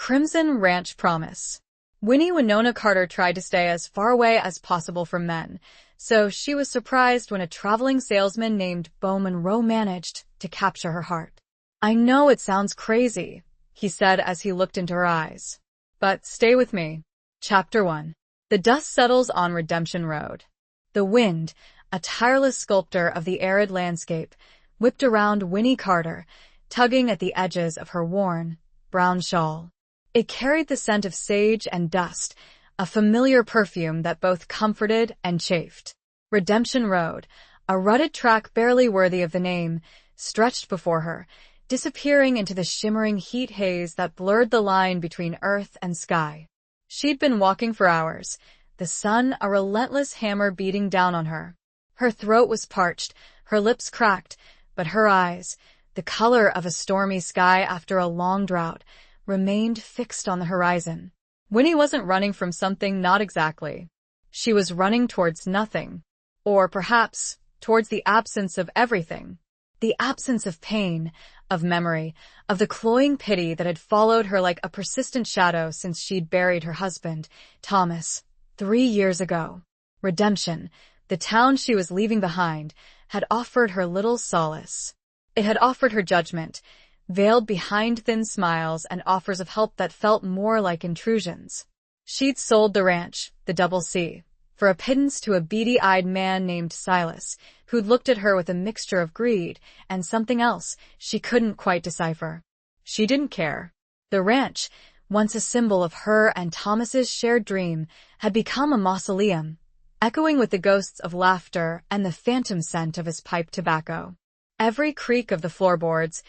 Crimson Ranch Promise. Winnie Winona Carter tried to stay as far away as possible from men, so she was surprised when a traveling salesman named Beau Monroe managed to capture her heart. "I know it sounds crazy," he said as he looked into her eyes. "But stay with me." Chapter 1. The dust settles on Redemption Road. The wind, a tireless sculptor of the arid landscape, whipped around Winnie Carter, tugging at the edges of her worn, brown shawl. It carried the scent of sage and dust, a familiar perfume that both comforted and chafed. Redemption Road, a rutted track barely worthy of the name, stretched before her, disappearing into the shimmering heat haze that blurred the line between earth and sky. She'd been walking for hours, the sun a relentless hammer beating down on her. Her throat was parched, her lips cracked, but her eyes, the color of a stormy sky after a long drought, remained fixed on the horizon. Winnie wasn't running from something, not exactly. She was running towards nothing. Or perhaps towards the absence of everything. The absence of pain, of memory, of the cloying pity that had followed her like a persistent shadow since she'd buried her husband, Thomas, 3 years ago. Redemption, the town she was leaving behind, had offered her little solace. It had offered her judgment, veiled behind thin smiles and offers of help that felt more like intrusions. She'd sold the ranch, the Double C, for a pittance to a beady-eyed man named Silas, who'd looked at her with a mixture of greed and something else she couldn't quite decipher. She didn't care. The ranch, once a symbol of her and Thomas's shared dream, had become a mausoleum, echoing with the ghosts of laughter and the phantom scent of his pipe tobacco. Every creak of the floorboards,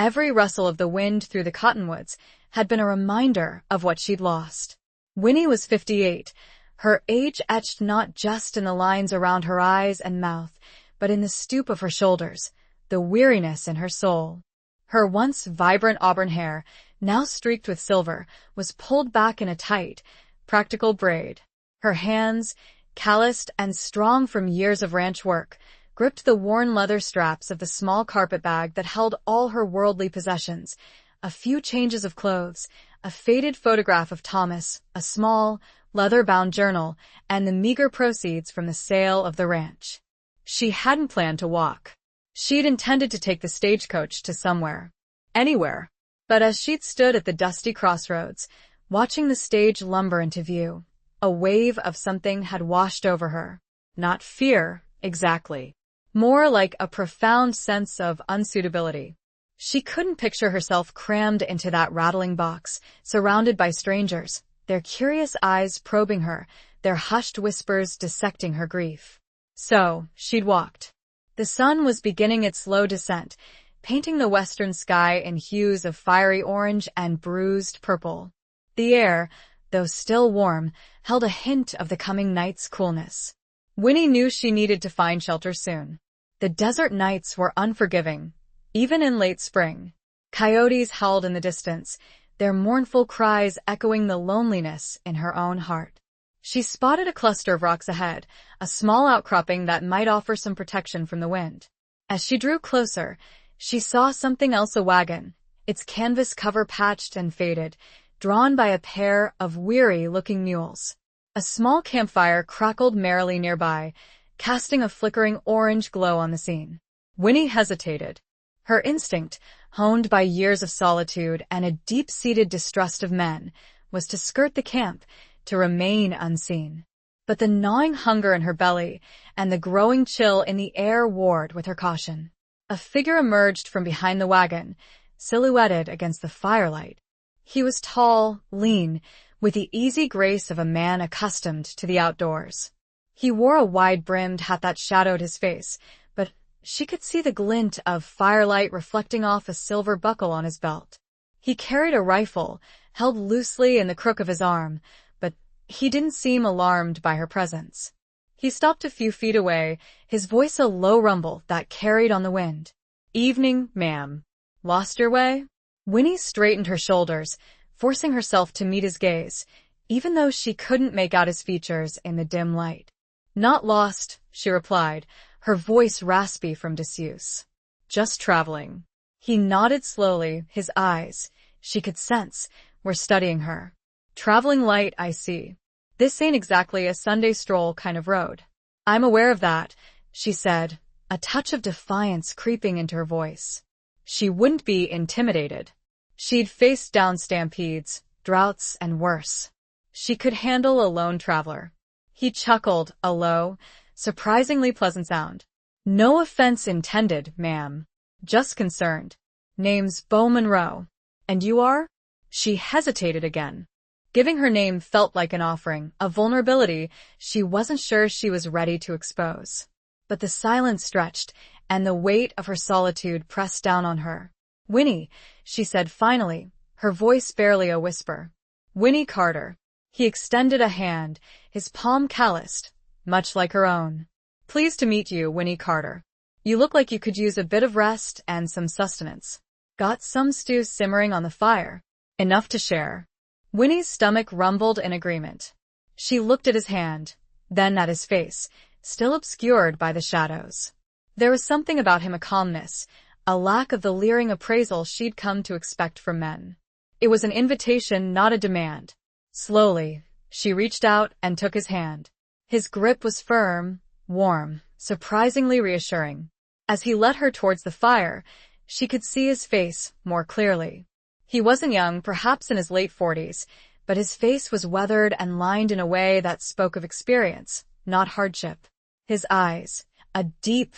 every rustle of the wind through the cottonwoods had been a reminder of what she'd lost. Winnie was 58, her age etched not just in the lines around her eyes and mouth, but in the stoop of her shoulders, the weariness in her soul. Her once vibrant auburn hair, now streaked with silver, was pulled back in a tight, practical braid. Her hands, calloused and strong from years of ranch work, gripped the worn leather straps of the small carpet bag that held all her worldly possessions, a few changes of clothes, a faded photograph of Thomas, a small, leather-bound journal, and the meager proceeds from the sale of the ranch. She hadn't planned to walk. She'd intended to take the stagecoach to somewhere. Anywhere. But as she'd stood at the dusty crossroads, watching the stage lumber into view, a wave of something had washed over her. Not fear, exactly. More like a profound sense of unsuitability. She couldn't picture herself crammed into that rattling box, surrounded by strangers, their curious eyes probing her, their hushed whispers dissecting her grief. So, she'd walked. The sun was beginning its slow descent, painting the western sky in hues of fiery orange and bruised purple. The air, though still warm, held a hint of the coming night's coolness. Winnie knew she needed to find shelter soon. The desert nights were unforgiving, even in late spring. Coyotes howled in the distance, their mournful cries echoing the loneliness in her own heart. She spotted a cluster of rocks ahead, a small outcropping that might offer some protection from the wind. As she drew closer, she saw something else, a wagon, its canvas cover patched and faded, drawn by a pair of weary-looking mules. A small campfire crackled merrily nearby, casting a flickering orange glow on the scene. Winnie hesitated. Her instinct, honed by years of solitude and a deep-seated distrust of men, was to skirt the camp, to remain unseen. But the gnawing hunger in her belly and the growing chill in the air warred with her caution. A figure emerged from behind the wagon, silhouetted against the firelight. He was tall, lean, with the easy grace of a man accustomed to the outdoors. He wore a wide-brimmed hat that shadowed his face, but she could see the glint of firelight reflecting off a silver buckle on his belt. He carried a rifle, held loosely in the crook of his arm, but he didn't seem alarmed by her presence. He stopped a few feet away, his voice a low rumble that carried on the wind. "Evening, ma'am. Lost your way?" Winnie straightened her shoulders, forcing herself to meet his gaze, even though she couldn't make out his features in the dim light. "Not lost," she replied, her voice raspy from disuse. "Just traveling." He nodded slowly, his eyes, she could sense, were studying her. Traveling light, I see. This ain't exactly a Sunday stroll kind of road. I'm aware of that, she said, a touch of defiance creeping into her voice. She wouldn't be intimidated. She'd faced down stampedes, droughts, and worse. She could handle a lone traveler. He chuckled, a low, surprisingly pleasant sound. No offense intended, ma'am. Just concerned. Name's Beau Monroe. And you are? She hesitated again. Giving her name felt like an offering, a vulnerability she wasn't sure she was ready to expose. But the silence stretched, and the weight of her solitude pressed down on her. Winnie, she said finally, her voice barely a whisper. Winnie Carter. He extended a hand, his palm calloused, much like her own. Pleased to meet you, Winnie Carter. You look like you could use a bit of rest and some sustenance. Got some stew simmering on the fire. Enough to share. Winnie's stomach rumbled in agreement. She looked at his hand, then at his face, still obscured by the shadows. There was something about him, a calmness, a lack of the leering appraisal she'd come to expect from men. It was an invitation, not a demand. Slowly, she reached out and took his hand. His grip was firm, warm, surprisingly reassuring. As he led her towards the fire, she could see his face more clearly. He wasn't young, perhaps in his late 40s, but his face was weathered and lined in a way that spoke of experience, not hardship. His eyes, a deep,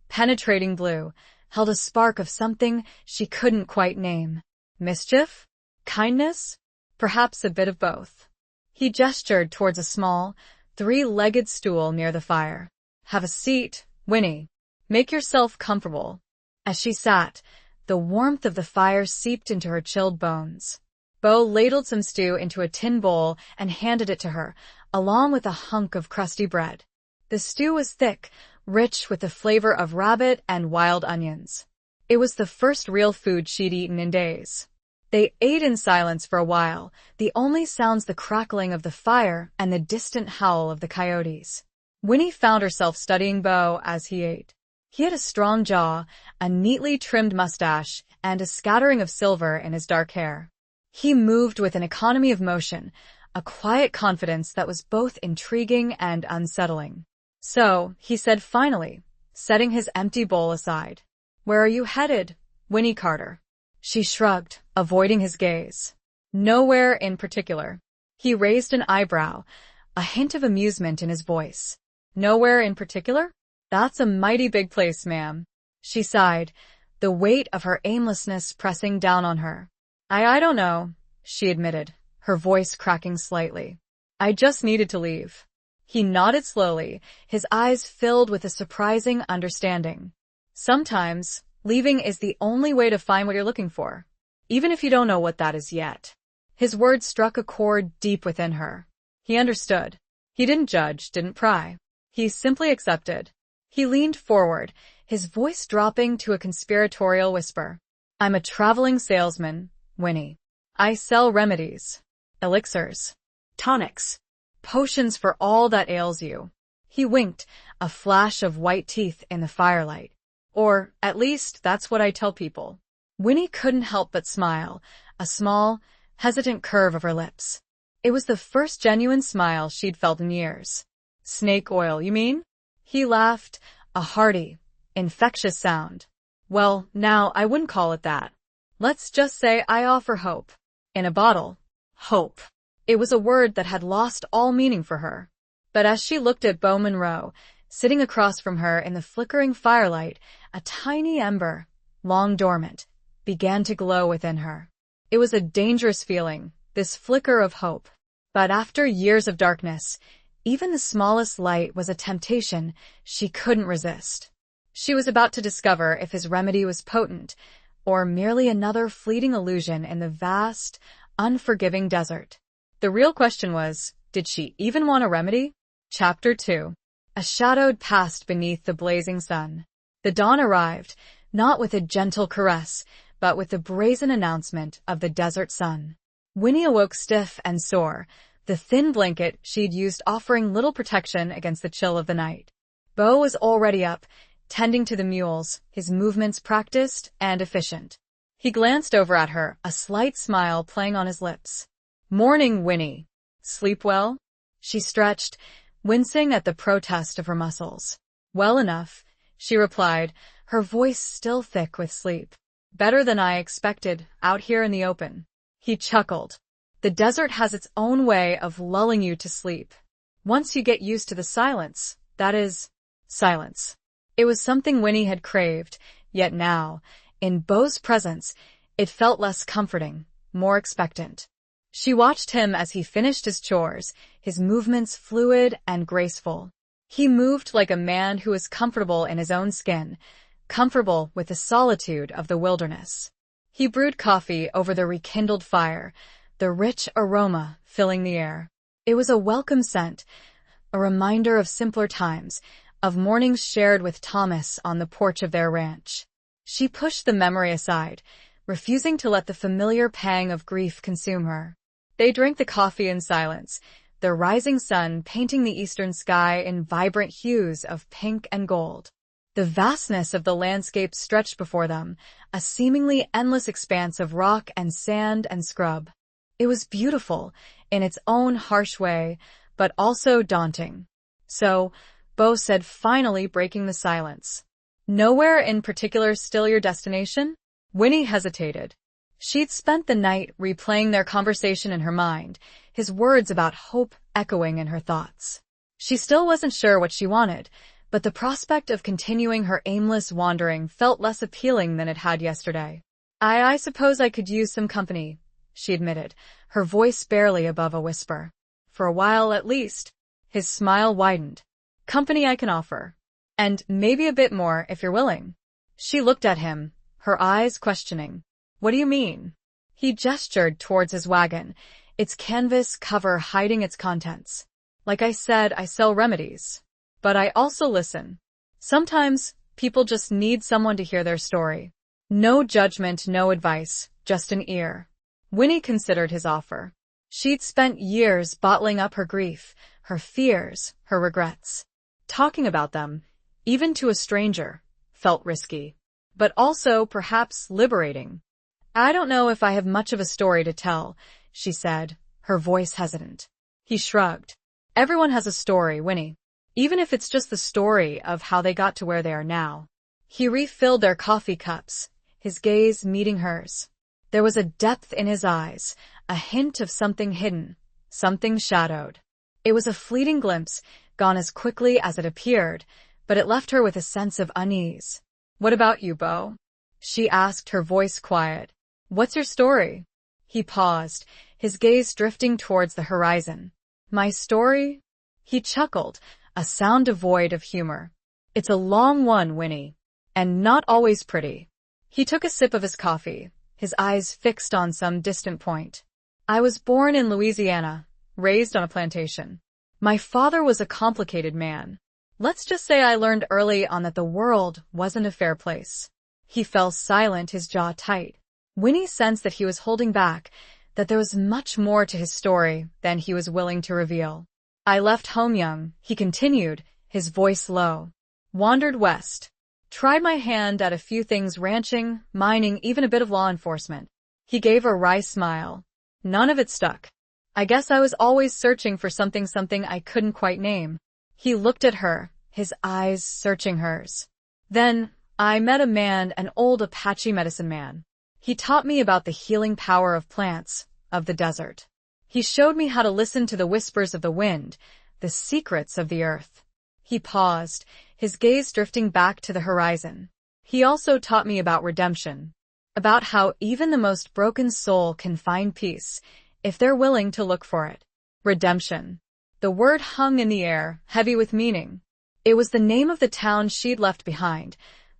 penetrating blue, held a spark of something she couldn't quite name. Mischief? Kindness? Perhaps a bit of both. He gestured towards a small, three-legged stool near the fire. Have a seat, Winnie. Make yourself comfortable. As she sat, the warmth of the fire seeped into her chilled bones. Beau ladled some stew into a tin bowl and handed it to her, along with a hunk of crusty bread. The stew was thick, rich with the flavor of rabbit and wild onions. It was the first real food she'd eaten in days. They ate in silence for a while, the only sounds the crackling of the fire and the distant howl of the coyotes. Winnie found herself studying Beau as he ate. He had a strong jaw, a neatly trimmed mustache, and a scattering of silver in his dark hair. He moved with an economy of motion, a quiet confidence that was both intriguing and unsettling. So, he said finally, setting his empty bowl aside. Where are you headed, Winnie Carter? She shrugged, avoiding his gaze. Nowhere in particular. He raised an eyebrow, a hint of amusement in his voice. Nowhere in particular? That's a mighty big place, ma'am. She sighed, the weight of her aimlessness pressing down on her. I don't know, she admitted, her voice cracking slightly. I just needed to leave. He nodded slowly, his eyes filled with a surprising understanding. Sometimes, leaving is the only way to find what you're looking for, even if you don't know what that is yet. His words struck a chord deep within her. He understood. He didn't judge, didn't pry. He simply accepted. He leaned forward, his voice dropping to a conspiratorial whisper. I'm a traveling salesman, Winnie. I sell remedies, elixirs, tonics, potions for all that ails you. He winked, a flash of white teeth in the firelight. Or, at least, that's what I tell people. Winnie couldn't help but smile, a small, hesitant curve of her lips. It was the first genuine smile she'd felt in years. Snake oil, you mean? He laughed, a hearty, infectious sound. Well, now, I wouldn't call it that. Let's just say I offer hope. In a bottle. Hope. It was a word that had lost all meaning for her. But as she looked at Beau Monroe, sitting across from her in the flickering firelight, a tiny ember, long dormant, began to glow within her. It was a dangerous feeling, this flicker of hope. But after years of darkness, even the smallest light was a temptation she couldn't resist. She was about to discover if his remedy was potent, or merely another fleeting illusion in the vast, unforgiving desert. The real question was, did she even want a remedy? Chapter 2. A shadow passed beneath the blazing sun. The dawn arrived, not with a gentle caress, but with the brazen announcement of the desert sun. Winnie awoke stiff and sore, the thin blanket she'd used offering little protection against the chill of the night. Beau was already up, tending to the mules, his movements practiced and efficient. He glanced over at her, a slight smile playing on his lips. "Morning, Winnie. Sleep well?" She stretched, wincing at the protest of her muscles. "Well enough," she replied, her voice still thick with sleep. "Better than I expected, out here in the open." He chuckled. "The desert has its own way of lulling you to sleep. Once you get used to the silence, that is, silence." It was something Winnie had craved, yet now, in Beau's presence, it felt less comforting, more expectant. She watched him as he finished his chores, his movements fluid and graceful. He moved like a man who was comfortable in his own skin, comfortable with the solitude of the wilderness. He brewed coffee over the rekindled fire, the rich aroma filling the air. It was a welcome scent, a reminder of simpler times, of mornings shared with Thomas on the porch of their ranch. She pushed the memory aside, refusing to let the familiar pang of grief consume her. They drank the coffee in silence, the rising sun painting the eastern sky in vibrant hues of pink and gold. The vastness of the landscape stretched before them, a seemingly endless expanse of rock and sand and scrub. It was beautiful, in its own harsh way, but also daunting. "So," Beau said, finally breaking the silence. "Nowhere in particular still your destination?" Winnie hesitated. She'd spent the night replaying their conversation in her mind, his words about hope echoing in her thoughts. She still wasn't sure what she wanted, but the prospect of continuing her aimless wandering felt less appealing than it had yesterday. I suppose I could use some company," she admitted, her voice barely above a whisper. "For a while at least." His smile widened. "Company I can offer. And maybe a bit more if you're willing." She looked at him, her eyes questioning. "What do you mean?" He gestured towards his wagon, its canvas cover hiding its contents. "Like I said, I sell remedies. But I also listen. Sometimes people just need someone to hear their story. No judgment, no advice, just an ear." Winnie considered his offer. She'd spent years bottling up her grief, her fears, her regrets. Talking about them, even to a stranger, felt risky, but also perhaps liberating. "I don't know if I have much of a story to tell," she said, her voice hesitant. He shrugged. "Everyone has a story, Winnie. Even if it's just the story of how they got to where they are now." He refilled their coffee cups, his gaze meeting hers. There was a depth in his eyes, a hint of something hidden, something shadowed. It was a fleeting glimpse, gone as quickly as it appeared, but it left her with a sense of unease. "What about you, Beau?" she asked, her voice quiet. "What's your story?" He paused, his gaze drifting towards the horizon. "My story?" He chuckled, a sound devoid of humor. "It's a long one, Winnie, and not always pretty." He took a sip of his coffee, his eyes fixed on some distant point. "I was born in Louisiana, raised on a plantation. My father was a complicated man. Let's just say I learned early on that the world wasn't a fair place." He fell silent, his jaw tight. Winnie sensed that he was holding back, that there was much more to his story than he was willing to reveal. "I left home young," he continued, his voice low. "Wandered west. Tried my hand at a few things, ranching, mining, even a bit of law enforcement." He gave a wry smile. "None of it stuck. I guess I was always searching for something I couldn't quite name." He looked at her, his eyes searching hers. "Then, I met a man, an old Apache medicine man. He taught me about the healing power of plants, of the desert. He showed me how to listen to the whispers of the wind, the secrets of the earth." He paused, his gaze drifting back to the horizon. "He also taught me about redemption, about how even the most broken soul can find peace, if they're willing to look for it." Redemption. The word hung in the air, heavy with meaning. It was the name of the town she'd left behind,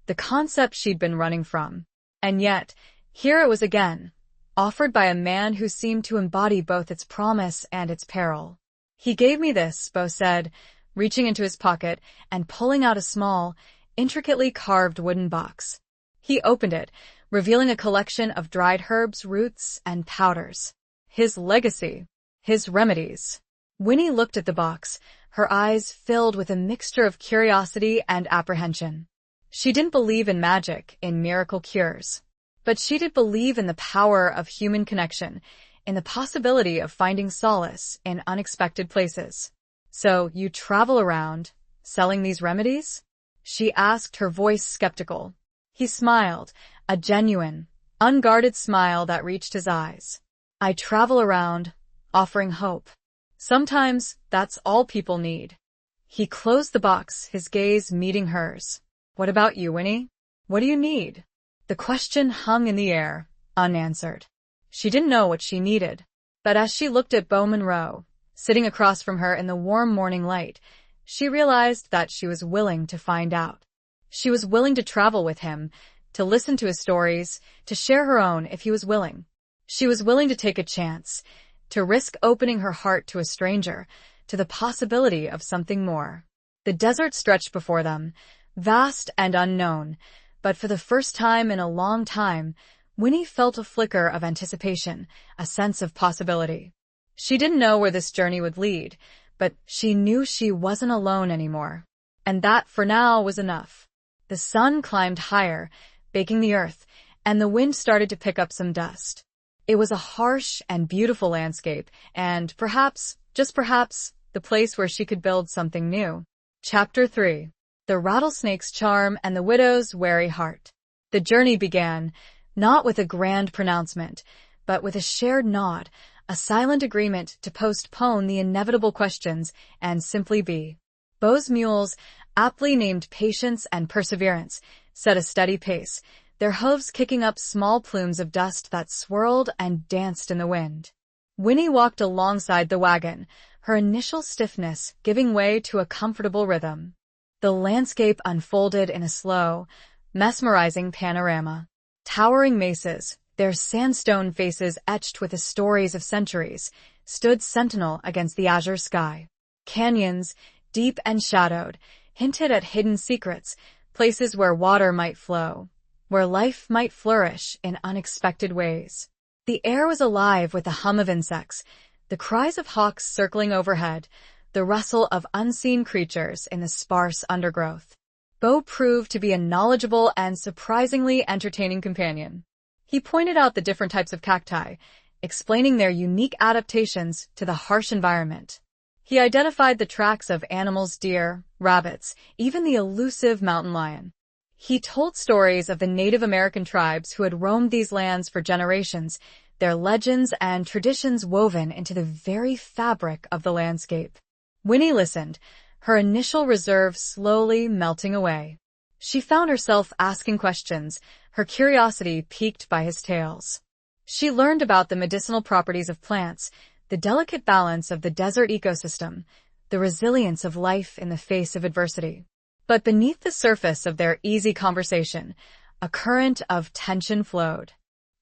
the concept she'd been running from. And yet, here it was again, offered by a man who seemed to embody both its promise and its peril. "He gave me this," Beau said, reaching into his pocket and pulling out a small, intricately carved wooden box. He opened it, revealing a collection of dried herbs, roots, and powders. His legacy. His remedies. Winnie looked at the box, her eyes filled with a mixture of curiosity and apprehension. She didn't believe in magic, in miracle cures. But she did believe in the power of human connection, in the possibility of finding solace in unexpected places. "So you travel around, selling these remedies?" she asked, her voice skeptical. He smiled, a genuine, unguarded smile that reached his eyes. "I travel around, offering hope. Sometimes that's all people need." He closed the box, his gaze meeting hers. "What about you, Winnie? What do you need?" The question hung in the air, unanswered. She didn't know what she needed. But as she looked at Beau Monroe, sitting across from her in the warm morning light, she realized that she was willing to find out. She was willing to travel with him, to listen to his stories, to share her own if he was willing. She was willing to take a chance, to risk opening her heart to a stranger, to the possibility of something more. The desert stretched before them, vast and unknown, but for the first time in a long time, Winnie felt a flicker of anticipation, a sense of possibility. She didn't know where this journey would lead, but she knew she wasn't alone anymore. And that, for now, was enough. The sun climbed higher, baking the earth, and the wind started to pick up some dust. It was a harsh and beautiful landscape, and perhaps, just perhaps, the place where she could build something new. Chapter 3. The Rattlesnake's Charm and the Widow's Wary Heart. The journey began, not with a grand pronouncement, but with a shared nod, a silent agreement to postpone the inevitable questions and simply be. Beau's mules, aptly named Patience and Perseverance, set a steady pace, their hooves kicking up small plumes of dust that swirled and danced in the wind. Winnie walked alongside the wagon, her initial stiffness giving way to a comfortable rhythm. The landscape unfolded in a slow, mesmerizing panorama. Towering mesas, their sandstone faces etched with the stories of centuries, stood sentinel against the azure sky. Canyons, deep and shadowed, hinted at hidden secrets, places where water might flow, where life might flourish in unexpected ways. The air was alive with the hum of insects, the cries of hawks circling overhead, the rustle of unseen creatures in the sparse undergrowth. Beau proved to be a knowledgeable and surprisingly entertaining companion. He pointed out the different types of cacti, explaining their unique adaptations to the harsh environment. He identified the tracks of animals, deer, rabbits, even the elusive mountain lion. He told stories of the Native American tribes who had roamed these lands for generations, their legends and traditions woven into the very fabric of the landscape. Winnie listened, her initial reserve slowly melting away. She found herself asking questions, her curiosity piqued by his tales. She learned about the medicinal properties of plants, the delicate balance of the desert ecosystem, the resilience of life in the face of adversity. But beneath the surface of their easy conversation, a current of tension flowed.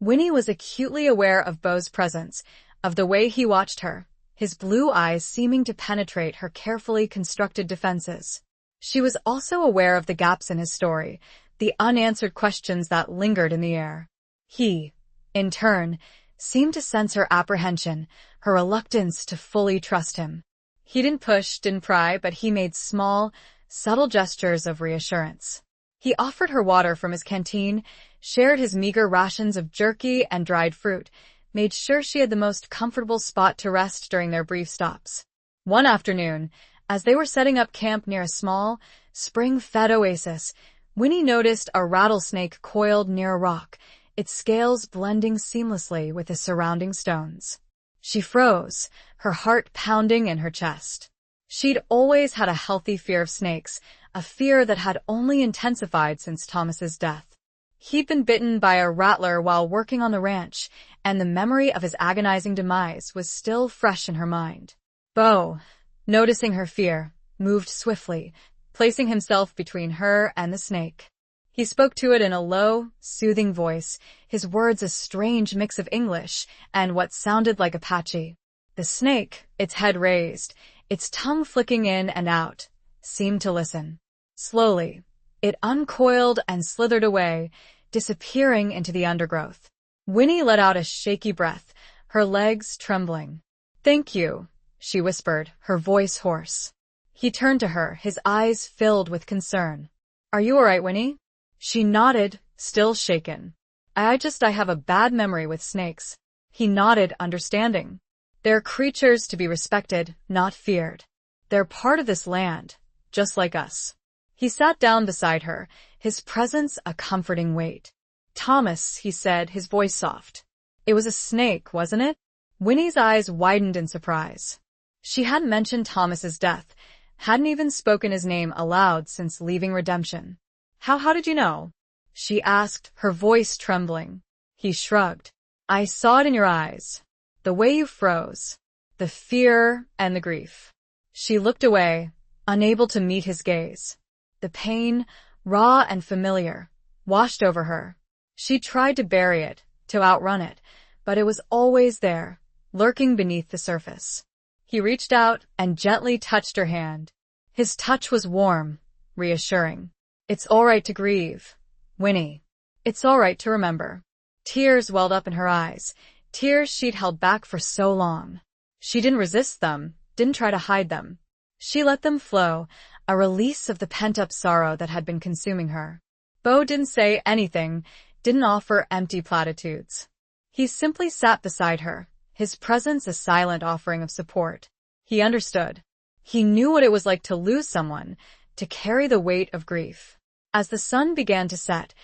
Winnie was acutely aware of Beau's presence, of the way he watched her, his blue eyes seeming to penetrate her carefully constructed defenses. She was also aware of the gaps in his story, the unanswered questions that lingered in the air. He, in turn, seemed to sense her apprehension, her reluctance to fully trust him. He didn't push, didn't pry, but he made small, subtle gestures of reassurance. He offered her water from his canteen, shared his meager rations of jerky and dried fruit, made sure she had the most comfortable spot to rest during their brief stops. One afternoon, as they were setting up camp near a small, spring-fed oasis, Winnie noticed a rattlesnake coiled near a rock, its scales blending seamlessly with the surrounding stones. She froze, her heart pounding in her chest. She'd always had a healthy fear of snakes, a fear that had only intensified since Thomas's death. He'd been bitten by a rattler while working on the ranch, and the memory of his agonizing demise was still fresh in her mind. Beau, noticing her fear, moved swiftly, placing himself between her and the snake. He spoke to it in a low, soothing voice, his words a strange mix of English and what sounded like Apache. The snake, its head raised, its tongue flicking in and out, seemed to listen. Slowly, it uncoiled and slithered away, disappearing into the undergrowth. Winnie let out a shaky breath, her legs trembling. "Thank you," she whispered, her voice hoarse. He turned to her, his eyes filled with concern. "Are you all right, Winnie?" She nodded, still shaken. I have a bad memory with snakes. He nodded, understanding. They're creatures to be respected, not feared. They're part of this land, just like us. He sat down beside her, his presence a comforting weight. Thomas, he said, his voice soft. It was a snake, wasn't it? Winnie's eyes widened in surprise. She hadn't mentioned Thomas's death, hadn't even spoken his name aloud since leaving Redemption. How did you know? She asked, her voice trembling. He shrugged. I saw it in your eyes. The way you froze. The fear and the grief. She looked away, unable to meet his gaze. The pain, raw and familiar, washed over her. She tried to bury it, to outrun it, but it was always there, lurking beneath the surface. He reached out and gently touched her hand. His touch was warm, reassuring. It's all right to grieve, Winnie. It's all right to remember. Tears welled up in her eyes, tears she'd held back for so long. She didn't resist them, didn't try to hide them. She let them flow, a release of the pent-up sorrow that had been consuming her. Beau didn't say anything, didn't offer empty platitudes. He simply sat beside her, his presence a silent offering of support. He understood. He knew what it was like to lose someone, to carry the weight of grief. As the sun began to set,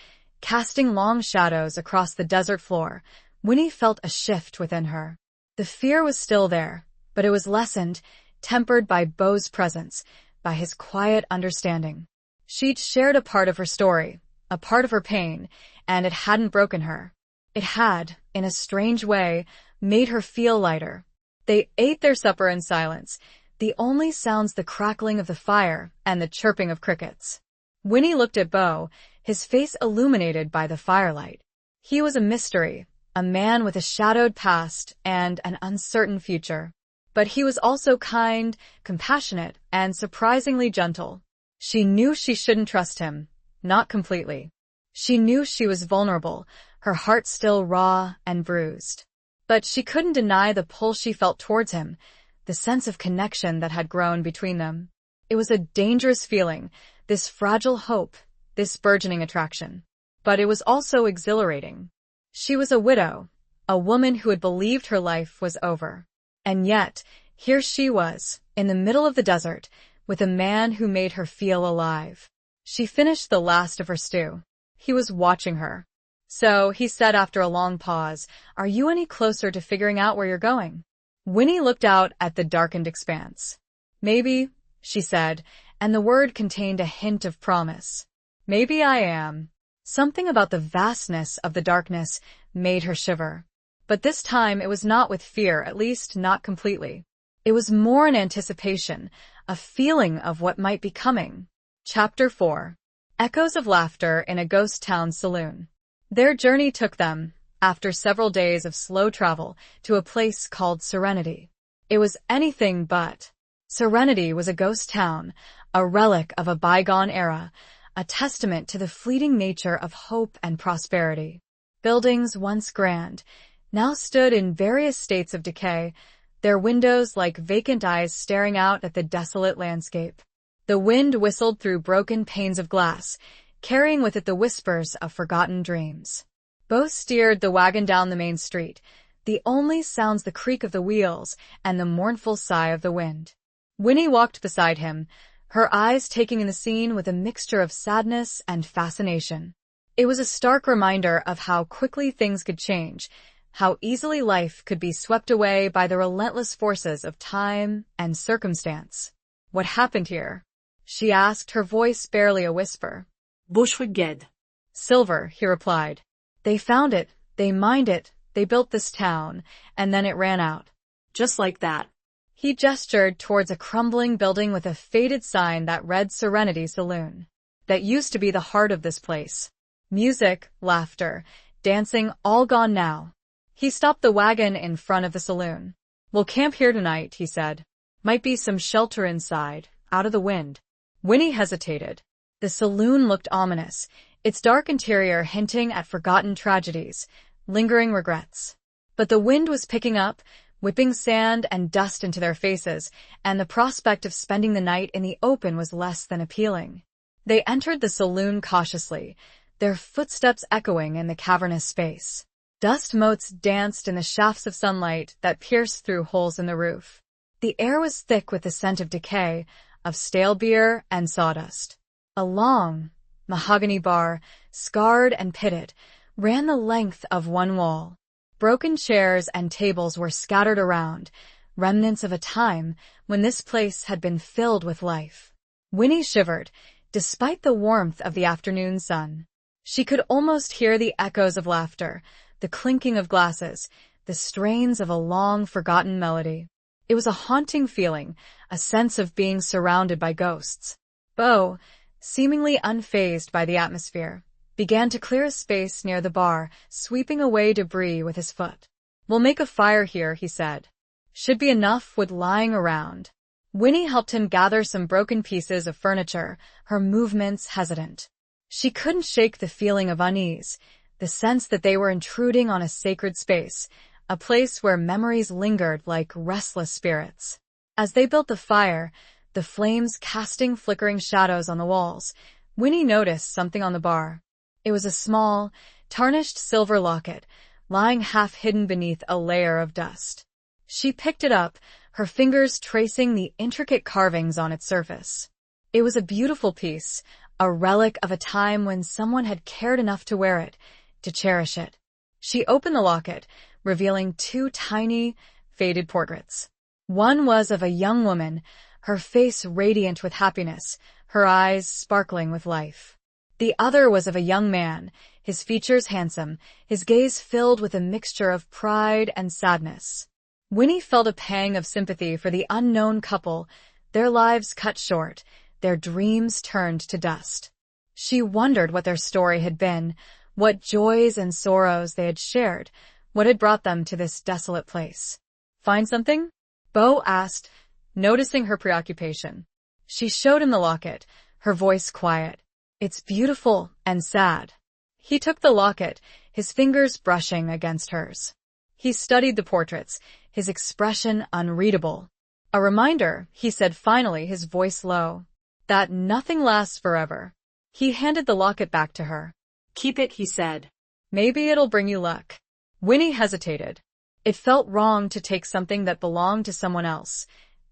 casting long shadows across the desert floor, Winnie felt a shift within her. The fear was still there, but it was lessened, tempered by Beau's presence, by his quiet understanding. She'd shared a part of her story, a part of her pain, and it hadn't broken her. It had, in a strange way, made her feel lighter. They ate their supper in silence, the only sounds the crackling of the fire and the chirping of crickets. Winnie looked at Beau, his face illuminated by the firelight. He was a mystery, a man with a shadowed past and an uncertain future. But he was also kind, compassionate, and surprisingly gentle. She knew she shouldn't trust him, not completely. She knew she was vulnerable, her heart still raw and bruised. But she couldn't deny the pull she felt towards him, the sense of connection that had grown between them. It was a dangerous feeling, this fragile hope, this burgeoning attraction. But it was also exhilarating. She was a widow, a woman who had believed her life was over. And yet, here she was, in the middle of the desert, with a man who made her feel alive. She finished the last of her stew. He was watching her. So, he said after a long pause, are you any closer to figuring out where you're going? Winnie looked out at the darkened expanse. Maybe, she said, and the word contained a hint of promise. Maybe I am. Something about the vastness of the darkness made her shiver. But this time it was not with fear, at least not completely. It was more an anticipation, a feeling of what might be coming. Chapter 4. Echoes of Laughter in a Ghost Town Saloon. Their journey took them, after several days of slow travel, to a place called Serenity. It was anything but. Serenity was a ghost town, a relic of a bygone era, a testament to the fleeting nature of hope and prosperity. Buildings once grand, now stood in various states of decay, their windows like vacant eyes staring out at the desolate landscape. The wind whistled through broken panes of glass, carrying with it the whispers of forgotten dreams. Beau steered the wagon down the main street, the only sounds the creak of the wheels and the mournful sigh of the wind. Winnie walked beside him, her eyes taking in the scene with a mixture of sadness and fascination. It was a stark reminder of how quickly things could change, how easily life could be swept away by the relentless forces of time and circumstance. What happened here? She asked, her voice barely a whisper. Bushwicked. Silver, he replied. They found it, they mined it, they built this town, and then it ran out. Just like that. He gestured towards a crumbling building with a faded sign that read Serenity Saloon. That used to be the heart of this place. Music, laughter, dancing, all gone now. He stopped the wagon in front of the saloon. We'll camp here tonight, he said. Might be some shelter inside, out of the wind. Winnie hesitated. The saloon looked ominous, its dark interior hinting at forgotten tragedies, lingering regrets. But the wind was picking up, whipping sand and dust into their faces, and the prospect of spending the night in the open was less than appealing. They entered the saloon cautiously, their footsteps echoing in the cavernous space. Dust motes danced in the shafts of sunlight that pierced through holes in the roof. The air was thick with the scent of decay, of stale beer and sawdust. A long, mahogany bar, scarred and pitted, ran the length of one wall. Broken chairs and tables were scattered around, remnants of a time when this place had been filled with life. Winnie shivered, despite the warmth of the afternoon sun. She could almost hear the echoes of laughter, the clinking of glasses, the strains of a long-forgotten melody. It was a haunting feeling, a sense of being surrounded by ghosts. Beau, seemingly unfazed by the atmosphere, began to clear a space near the bar, sweeping away debris with his foot. "We'll make a fire here," he said. "Should be enough wood lying around." Winnie helped him gather some broken pieces of furniture, her movements hesitant. She couldn't shake the feeling of unease, the sense that they were intruding on a sacred space, a place where memories lingered like restless spirits. As they built the fire, the flames casting flickering shadows on the walls, Winnie noticed something on the bar. It was a small, tarnished silver locket, lying half-hidden beneath a layer of dust. She picked it up, her fingers tracing the intricate carvings on its surface. It was a beautiful piece, a relic of a time when someone had cared enough to wear it, to cherish it. She opened the locket, revealing two tiny, faded portraits. One was of a young woman, her face radiant with happiness, her eyes sparkling with life. The other was of a young man, his features handsome, his gaze filled with a mixture of pride and sadness. Winnie felt a pang of sympathy for the unknown couple, their lives cut short, their dreams turned to dust. She wondered what their story had been, what joys and sorrows they had shared, what had brought them to this desolate place. "Find something?" Beau asked, noticing her preoccupation. She showed him the locket, her voice quiet. "It's beautiful and sad." He took the locket, his fingers brushing against hers. He studied the portraits, his expression unreadable. "A reminder," he said finally, his voice low, "that nothing lasts forever." He handed the locket back to her. "Keep it," he said. "Maybe it'll bring you luck." Winnie hesitated. It felt wrong to take something that belonged to someone else,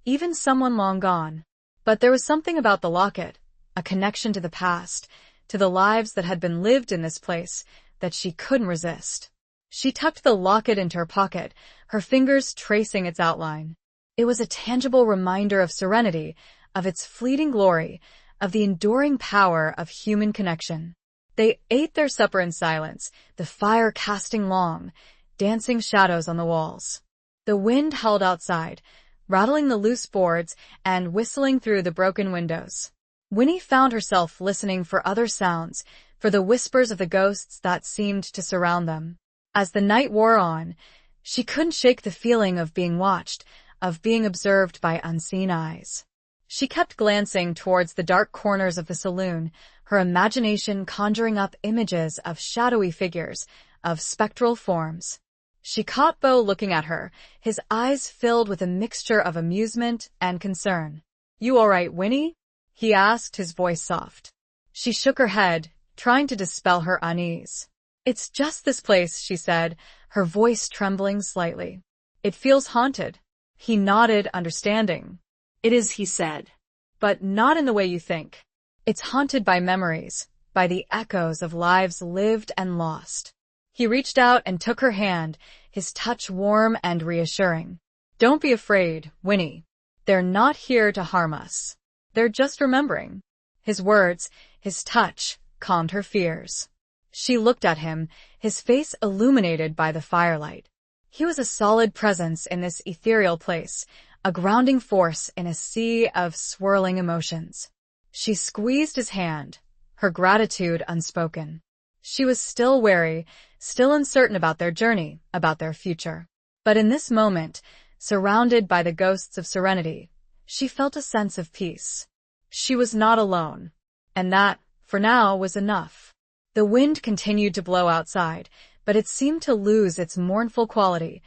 even someone long gone. But there was something about the locket, a connection to the past, to the lives that had been lived in this place, that she couldn't resist. She tucked the locket into her pocket, her fingers tracing its outline. It was a tangible reminder of serenity, of its fleeting glory, of the enduring power of human connection. They ate their supper in silence, the fire casting long, dancing shadows on the walls. The wind howled outside, rattling the loose boards and whistling through the broken windows. Winnie found herself listening for other sounds, for the whispers of the ghosts that seemed to surround them. As the night wore on, she couldn't shake the feeling of being watched, of being observed by unseen eyes. She kept glancing towards the dark corners of the saloon, her imagination conjuring up images of shadowy figures, of spectral forms. She caught Beau looking at her, his eyes filled with a mixture of amusement and concern. "You all right, Winnie?" he asked, his voice soft. She shook her head, trying to dispel her unease. "It's just this place," she said, her voice trembling slightly. "It feels haunted." He nodded, understanding. "It is," he said. "But not in the way you think. It's haunted by memories, by the echoes of lives lived and lost." He reached out and took her hand, his touch warm and reassuring. "Don't be afraid, Winnie. They're not here to harm us. They're just remembering." His words, his touch, calmed her fears. She looked at him, his face illuminated by the firelight. He was a solid presence in this ethereal place, a grounding force in a sea of swirling emotions. She squeezed his hand, her gratitude unspoken. She was still wary, still uncertain about their journey, about their future. But in this moment, surrounded by the ghosts of serenity, she felt a sense of peace. She was not alone, and that, for now, was enough. The wind continued to blow outside, but it seemed to lose its mournful quality,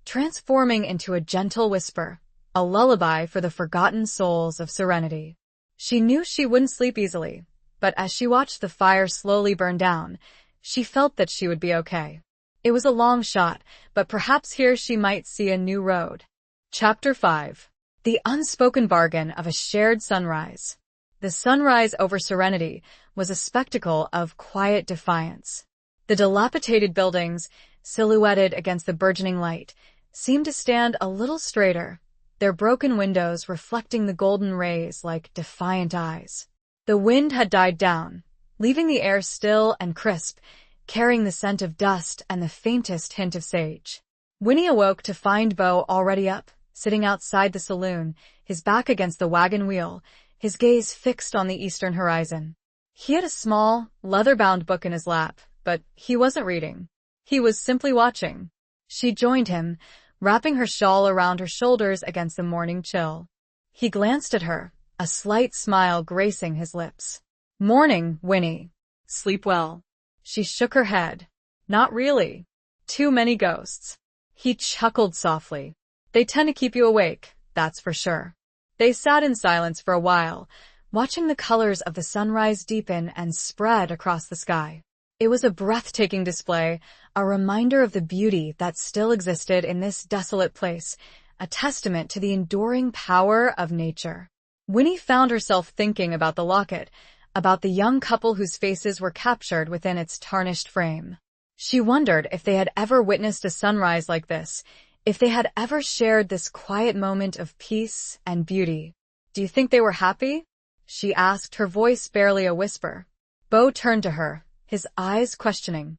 transforming into a gentle whisper, a lullaby for the forgotten souls of serenity. She knew she wouldn't sleep easily. But as she watched the fire slowly burn down, she felt that she would be okay. It was a long shot, but perhaps here she might see a new road. Chapter 5. The Unspoken Bargain of a Shared Sunrise. The sunrise over Serenity was a spectacle of quiet defiance. The dilapidated buildings, silhouetted against the burgeoning light, seemed to stand a little straighter, their broken windows reflecting the golden rays like defiant eyes. The wind had died down, leaving the air still and crisp, carrying the scent of dust and the faintest hint of sage. Winnie awoke to find Beau already up, sitting outside the saloon, his back against the wagon wheel, his gaze fixed on the eastern horizon. He had a small, leather-bound book in his lap, but he wasn't reading. He was simply watching. She joined him, wrapping her shawl around her shoulders against the morning chill. He glanced at her, a slight smile gracing his lips. "Morning, Winnie." Sleep well. She shook her head. "Not really. Too many ghosts." He chuckled softly. "They tend to keep you awake, that's for sure." They sat in silence for a while, watching the colors of the sunrise deepen and spread across the sky. It was a breathtaking display, a reminder of the beauty that still existed in this desolate place, a testament to the enduring power of nature. Winnie found herself thinking about the locket, about the young couple whose faces were captured within its tarnished frame. She wondered if they had ever witnessed a sunrise like this, if they had ever shared this quiet moment of peace and beauty. "Do you think they were happy?" she asked, her voice barely a whisper. Beau turned to her, his eyes questioning.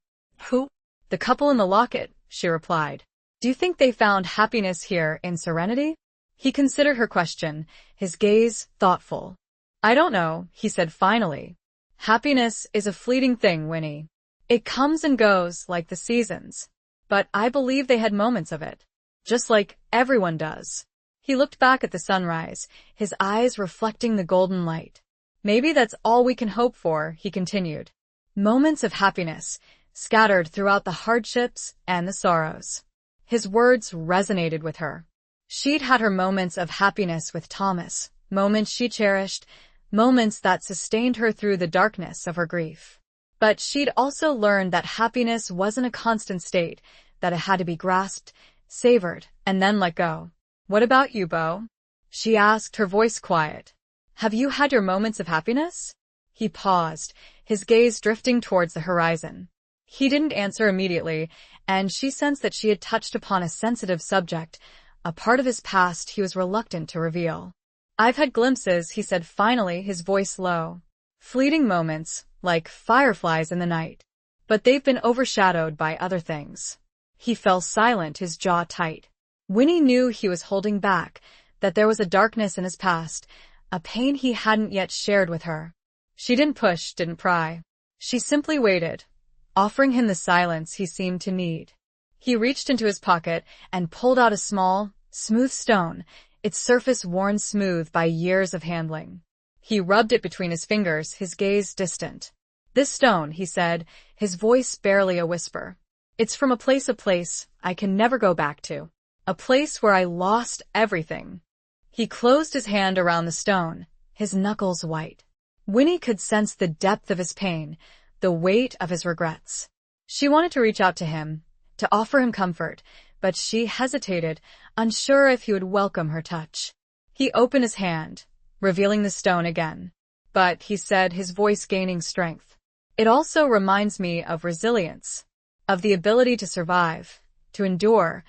Who? "The couple in the locket," she replied. "Do you think they found happiness here in Serenity?" He considered her question, his gaze thoughtful. "I don't know," he said finally. "Happiness is a fleeting thing, Winnie. It comes and goes like the seasons. But I believe they had moments of it. Just like everyone does." He looked back at the sunrise, his eyes reflecting the golden light. "Maybe that's all we can hope for," he continued. "Moments of happiness, scattered throughout the hardships and the sorrows." His words resonated with her. She'd had her moments of happiness with Thomas, moments she cherished, moments that sustained her through the darkness of her grief. But she'd also learned that happiness wasn't a constant state, that it had to be grasped, savored, and then let go. "What about you, Beau?" she asked, her voice quiet. "Have you had your moments of happiness?" He paused, his gaze drifting towards the horizon. He didn't answer immediately, and she sensed that she had touched upon a sensitive subject, a part of his past he was reluctant to reveal. "I've had glimpses," he said finally, his voice low. "Fleeting moments, like fireflies in the night. But they've been overshadowed by other things." He fell silent, his jaw tight. Winnie knew he was holding back, that there was a darkness in his past, a pain he hadn't yet shared with her. She didn't push, didn't pry. She simply waited, offering him the silence he seemed to need. He reached into his pocket and pulled out a small, smooth stone, its surface worn smooth by years of handling. He rubbed it between his fingers, his gaze distant. "This stone," he said, his voice barely a whisper. "It's from a place I can never go back to. A place where I lost everything." He closed his hand around the stone, his knuckles white. Winnie could sense the depth of his pain, the weight of his regrets. She wanted to reach out to him, to offer him comfort, but she hesitated, unsure if he would welcome her touch. He opened his hand, revealing the stone again. "But," he said, his voice gaining strength, "it also reminds me of resilience, of the ability to survive, to endure,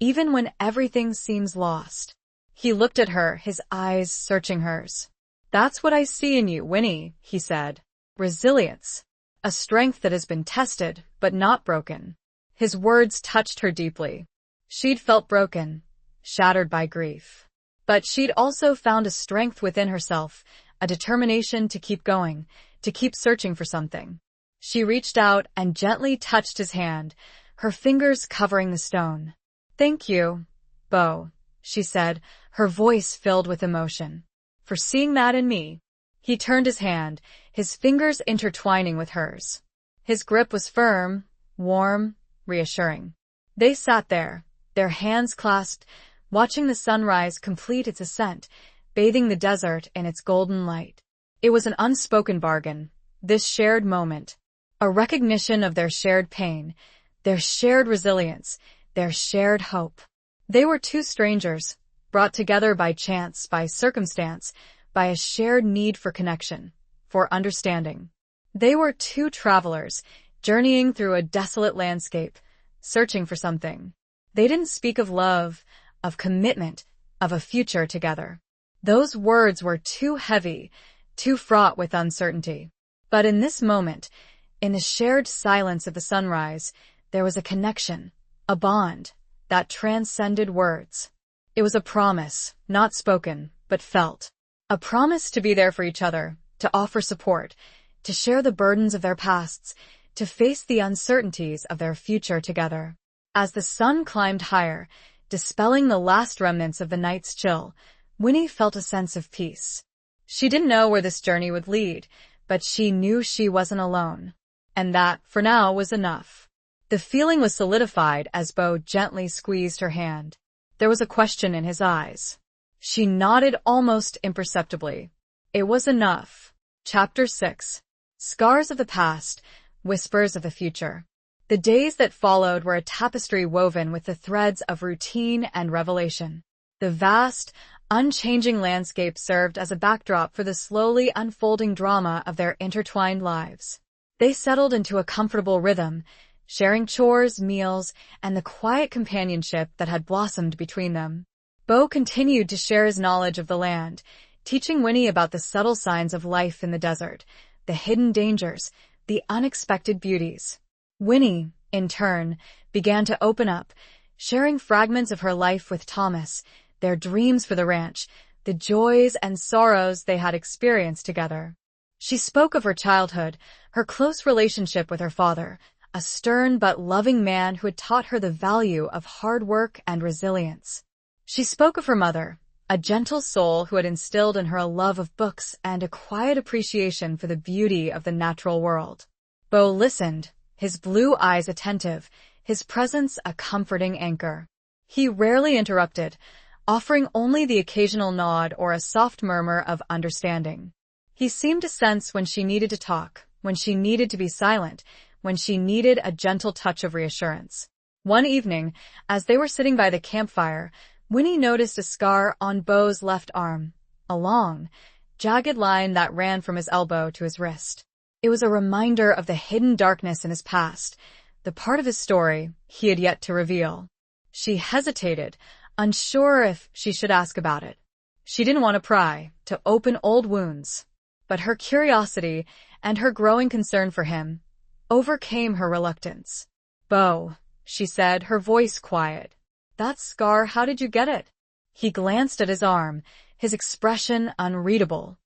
even when everything seems lost." He looked at her, his eyes searching hers. "That's what I see in you, Winnie," he said. "Resilience. A strength that has been tested, but not broken." His words touched her deeply. She'd felt broken, shattered by grief. But she'd also found a strength within herself, a determination to keep going, to keep searching for something. She reached out and gently touched his hand, her fingers covering the stone. "Thank you, Beau," she said, her voice filled with emotion. "For seeing that in me." He turned his hand, his fingers intertwining with hers. His grip was firm, warm, reassuring. They sat there, their hands clasped, watching the sunrise complete its ascent, bathing the desert in its golden light. It was an unspoken bargain, this shared moment, a recognition of their shared pain, their shared resilience, their shared hope. They were two strangers, brought together by chance, by circumstance, by a shared need for connection, for understanding. They were two travelers, journeying through a desolate landscape, searching for something. They didn't speak of love, of commitment, of a future together. Those words were too heavy, too fraught with uncertainty. But in this moment, in the shared silence of the sunrise, there was a connection, a bond, that transcended words. It was a promise, not spoken, but felt. A promise to be there for each other, to offer support, to share the burdens of their pasts, to face the uncertainties of their future together. As the sun climbed higher, dispelling the last remnants of the night's chill, Winnie felt a sense of peace. She didn't know where this journey would lead, but she knew she wasn't alone. And that, for now, was enough. The feeling was solidified as Bo gently squeezed her hand. There was a question in his eyes. She nodded almost imperceptibly. It was enough. Chapter 6. Scars of the Past, Whispers of the Future. The days that followed were a tapestry woven with the threads of routine and revelation. The vast, unchanging landscape served as a backdrop for the slowly unfolding drama of their intertwined lives. They settled into a comfortable rhythm, sharing chores, meals, and the quiet companionship that had blossomed between them. Bo continued to share his knowledge of the land, teaching Winnie about the subtle signs of life in the desert, the hidden dangers, the unexpected beauties. Winnie, in turn, began to open up, sharing fragments of her life with Thomas, their dreams for the ranch, the joys and sorrows they had experienced together. She spoke of her childhood, her close relationship with her father, a stern but loving man who had taught her the value of hard work and resilience. She spoke of her mother, a gentle soul who had instilled in her a love of books and a quiet appreciation for the beauty of the natural world. Bo listened, his blue eyes attentive, his presence a comforting anchor. He rarely interrupted, offering only the occasional nod or a soft murmur of understanding. He seemed to sense when she needed to talk, when she needed to be silent, when she needed a gentle touch of reassurance. One evening, as they were sitting by the campfire, Winnie noticed a scar on Bo's left arm, a long, jagged line that ran from his elbow to his wrist. It was a reminder of the hidden darkness in his past, the part of his story he had yet to reveal. She hesitated, unsure if she should ask about it. She didn't want to pry, to open old wounds. But her curiosity and her growing concern for him overcame her reluctance. Bo, she said, her voice quiet. That scar, how did you get it? He glanced at his arm, his expression unreadable.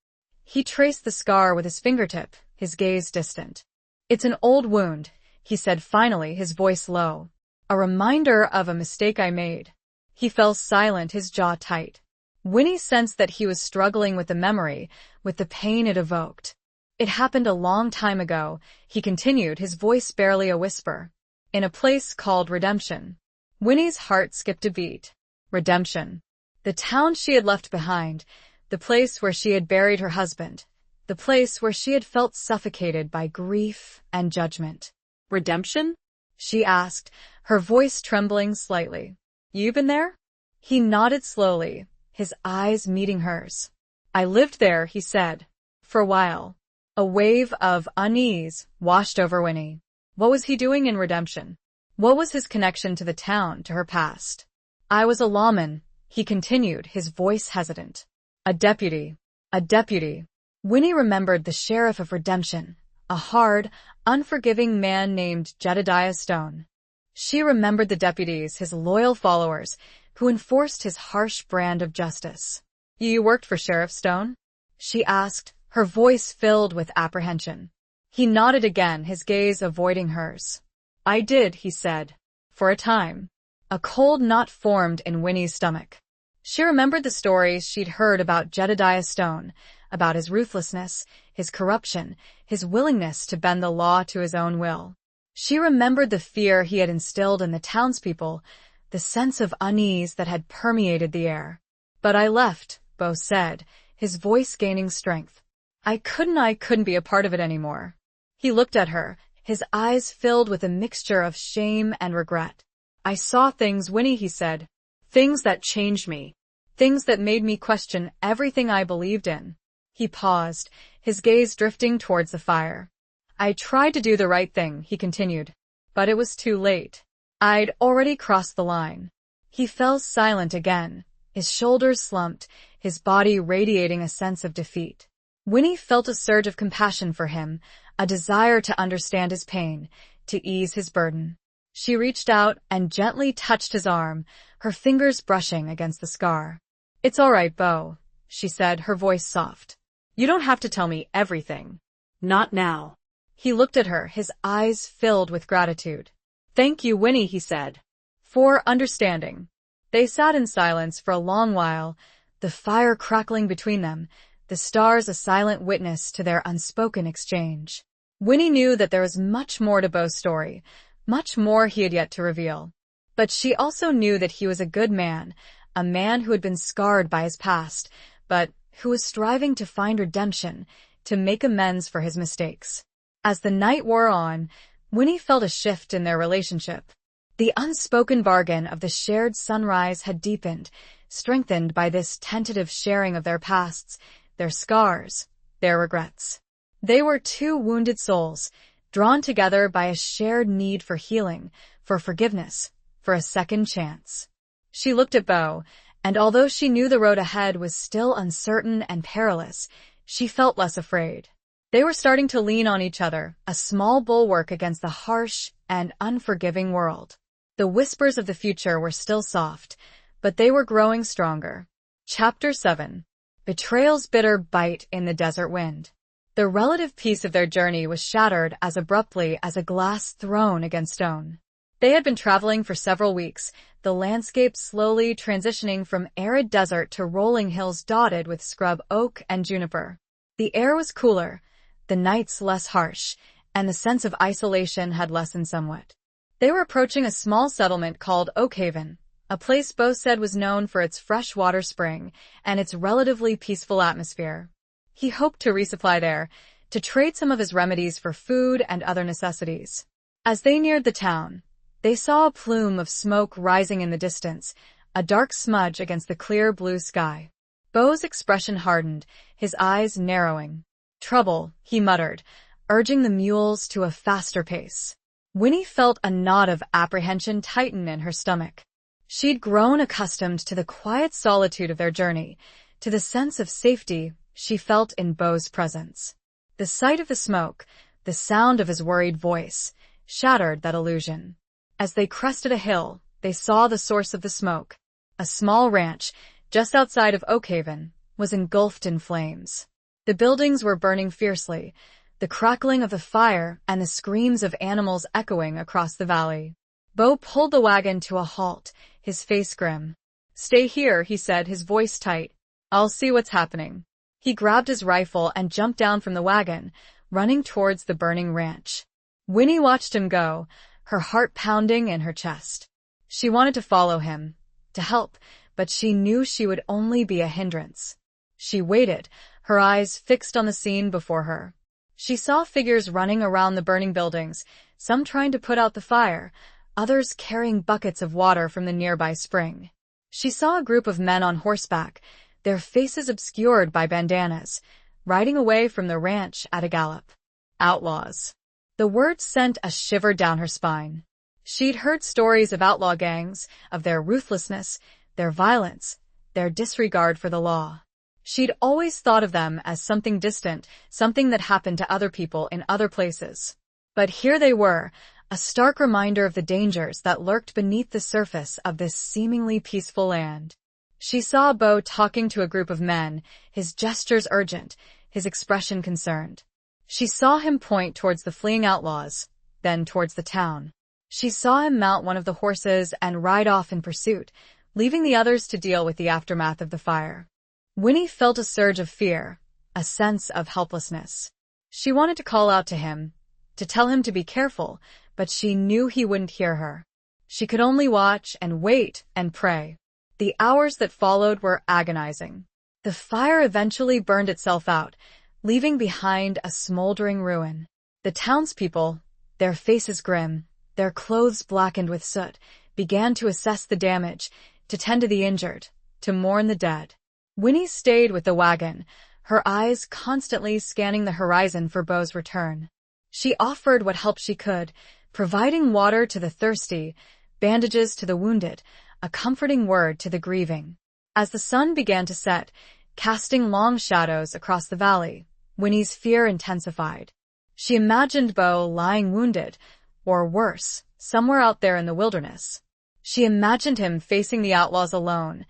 He traced the scar with his fingertip, his gaze distant. It's an old wound, he said finally, his voice low. A reminder of a mistake I made. He fell silent, his jaw tight. Winnie sensed that he was struggling with the memory, with the pain it evoked. It happened a long time ago, he continued, his voice barely a whisper. In a place called Redemption. Winnie's heart skipped a beat. Redemption. The town she had left behind, the place where she had buried her husband, the place where she had felt suffocated by grief and judgment. Redemption? She asked, her voice trembling slightly. You been there? He nodded slowly, his eyes meeting hers. I lived there, he said. For a while. A wave of unease washed over Winnie. What was he doing in Redemption? What was his connection to the town, to her past? I was a lawman, he continued, his voice hesitant. A deputy. A deputy. Winnie remembered the sheriff of Redemption, a hard, unforgiving man named Jedediah Stone. She remembered the deputies, his loyal followers, who enforced his harsh brand of justice. You worked for Sheriff Stone? She asked, her voice filled with apprehension. He nodded again, his gaze avoiding hers. I did, he said. For a time. A cold knot formed in Winnie's stomach. She remembered the stories she'd heard about Jedediah Stone, about his ruthlessness, his corruption, his willingness to bend the law to his own will. She remembered the fear he had instilled in the townspeople, the sense of unease that had permeated the air. But I left, Bo said, his voice gaining strength. I couldn't be a part of it anymore. He looked at her, his eyes filled with a mixture of shame and regret. I saw things, Winnie, he said. Things that changed me. Things that made me question everything I believed in. He paused, his gaze drifting towards the fire. I tried to do the right thing, he continued. But it was too late. I'd already crossed the line. He fell silent again, his shoulders slumped, his body radiating a sense of defeat. Winnie felt a surge of compassion for him, a desire to understand his pain, to ease his burden. She reached out and gently touched his arm, her fingers brushing against the scar. It's all right, Beau, she said, her voice soft. You don't have to tell me everything. Not now. He looked at her, his eyes filled with gratitude. Thank you, Winnie, he said, for understanding. They sat in silence for a long while, the fire crackling between them, the stars a silent witness to their unspoken exchange. Winnie knew that there was much more to Beau's story, much more he had yet to reveal. But she also knew that he was a good man, a man who had been scarred by his past, but who was striving to find redemption, to make amends for his mistakes. As the night wore on, Winnie felt a shift in their relationship. The unspoken bargain of the shared sunrise had deepened, strengthened by this tentative sharing of their pasts, their scars, their regrets. They were two wounded souls, drawn together by a shared need for healing, for forgiveness, for a second chance. She looked at Beau, and although she knew the road ahead was still uncertain and perilous, she felt less afraid. They were starting to lean on each other, a small bulwark against the harsh and unforgiving world. The whispers of the future were still soft, but they were growing stronger. Chapter 7. Betrayal's bitter bite in the desert wind. The relative peace of their journey was shattered as abruptly as a glass thrown against stone. They had been traveling for several weeks, the landscape slowly transitioning from arid desert to rolling hills dotted with scrub oak and juniper. The air was cooler, the nights less harsh, and the sense of isolation had lessened somewhat. They were approaching a small settlement called Oakhaven, a place Beau said was known for its freshwater spring and its relatively peaceful atmosphere. He hoped to resupply there, to trade some of his remedies for food and other necessities. As they neared the town, they saw a plume of smoke rising in the distance, a dark smudge against the clear blue sky. Beau's expression hardened, his eyes narrowing. Trouble, he muttered, urging the mules to a faster pace. Winnie felt a knot of apprehension tighten in her stomach. She'd grown accustomed to the quiet solitude of their journey, to the sense of safety she felt in Beau's presence. The sight of the smoke, the sound of his worried voice, shattered that illusion. As they crested a hill, they saw the source of the smoke. A small ranch, just outside of Oakhaven, was engulfed in flames. The buildings were burning fiercely, the crackling of the fire and the screams of animals echoing across the valley. Beau pulled the wagon to a halt, his face grim. Stay here, he said, his voice tight. I'll see what's happening. He grabbed his rifle and jumped down from the wagon, running towards the burning ranch. Winnie watched him go, her heart pounding in her chest. She wanted to follow him, to help, but she knew she would only be a hindrance. She waited, her eyes fixed on the scene before her. She saw figures running around the burning buildings, some trying to put out the fire, others carrying buckets of water from the nearby spring. She saw a group of men on horseback, their faces obscured by bandanas, riding away from the ranch at a gallop. Outlaws. The word sent a shiver down her spine. She'd heard stories of outlaw gangs, of their ruthlessness, their violence, their disregard for the law. She'd always thought of them as something distant, something that happened to other people in other places. But here they were, a stark reminder of the dangers that lurked beneath the surface of this seemingly peaceful land. She saw Beau talking to a group of men, his gestures urgent, his expression concerned. She saw him point towards the fleeing outlaws, then towards the town. She saw him mount one of the horses and ride off in pursuit, leaving the others to deal with the aftermath of the fire. Winnie felt a surge of fear, a sense of helplessness. She wanted to call out to him, to tell him to be careful, but she knew he wouldn't hear her. She could only watch and wait and pray. The hours that followed were agonizing. The fire eventually burned itself out, leaving behind a smoldering ruin. The townspeople, their faces grim, their clothes blackened with soot, began to assess the damage, to tend to the injured, to mourn the dead. Winnie stayed with the wagon, her eyes constantly scanning the horizon for Beau's return. She offered what help she could, providing water to the thirsty, bandages to the wounded, a comforting word to the grieving. As the sun began to set, casting long shadows across the valley, Winnie's fear intensified. She imagined Beau lying wounded, or worse, somewhere out there in the wilderness. She imagined him facing the outlaws alone,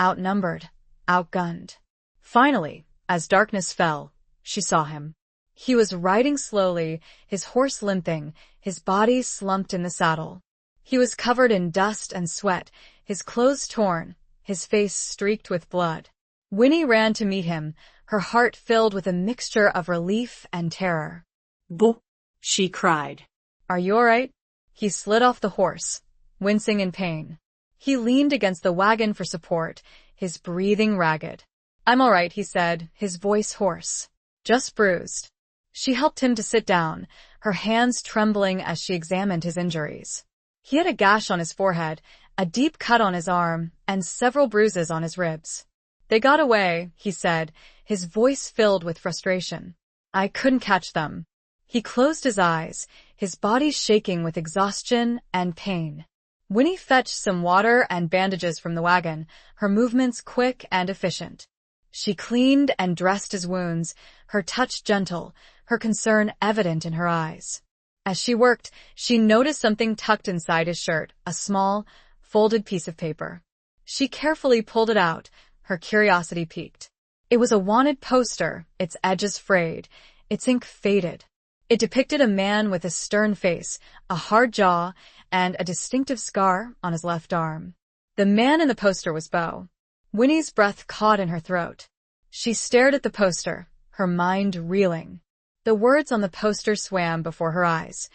outnumbered, outgunned. Finally, as darkness fell, she saw him. He was riding slowly, his horse limping, his body slumped in the saddle. He was covered in dust and sweat, his clothes torn, his face streaked with blood. Winnie ran to meet him, her heart filled with a mixture of relief and terror. "Beau," she cried. "Are you all right?" He slid off the horse, wincing in pain. He leaned against the wagon for support, his breathing ragged. "I'm all right," he said, his voice hoarse. "Just bruised." She helped him to sit down, her hands trembling as she examined his injuries. He had a gash on his forehead, a deep cut on his arm, and several bruises on his ribs. "They got away," he said, his voice filled with frustration. "I couldn't catch them." He closed his eyes, his body shaking with exhaustion and pain. Winnie fetched some water and bandages from the wagon, her movements quick and efficient. She cleaned and dressed his wounds, her touch gentle, her concern evident in her eyes. As she worked, she noticed something tucked inside his shirt, a small, folded piece of paper. She carefully pulled it out, her curiosity piqued. It was a wanted poster, its edges frayed, its ink faded. It depicted a man with a stern face, a hard jaw, and a distinctive scar on his left arm. The man in the poster was Beau. Winnie's breath caught in her throat. She stared at the poster, her mind reeling. The words on the poster swam before her eyes.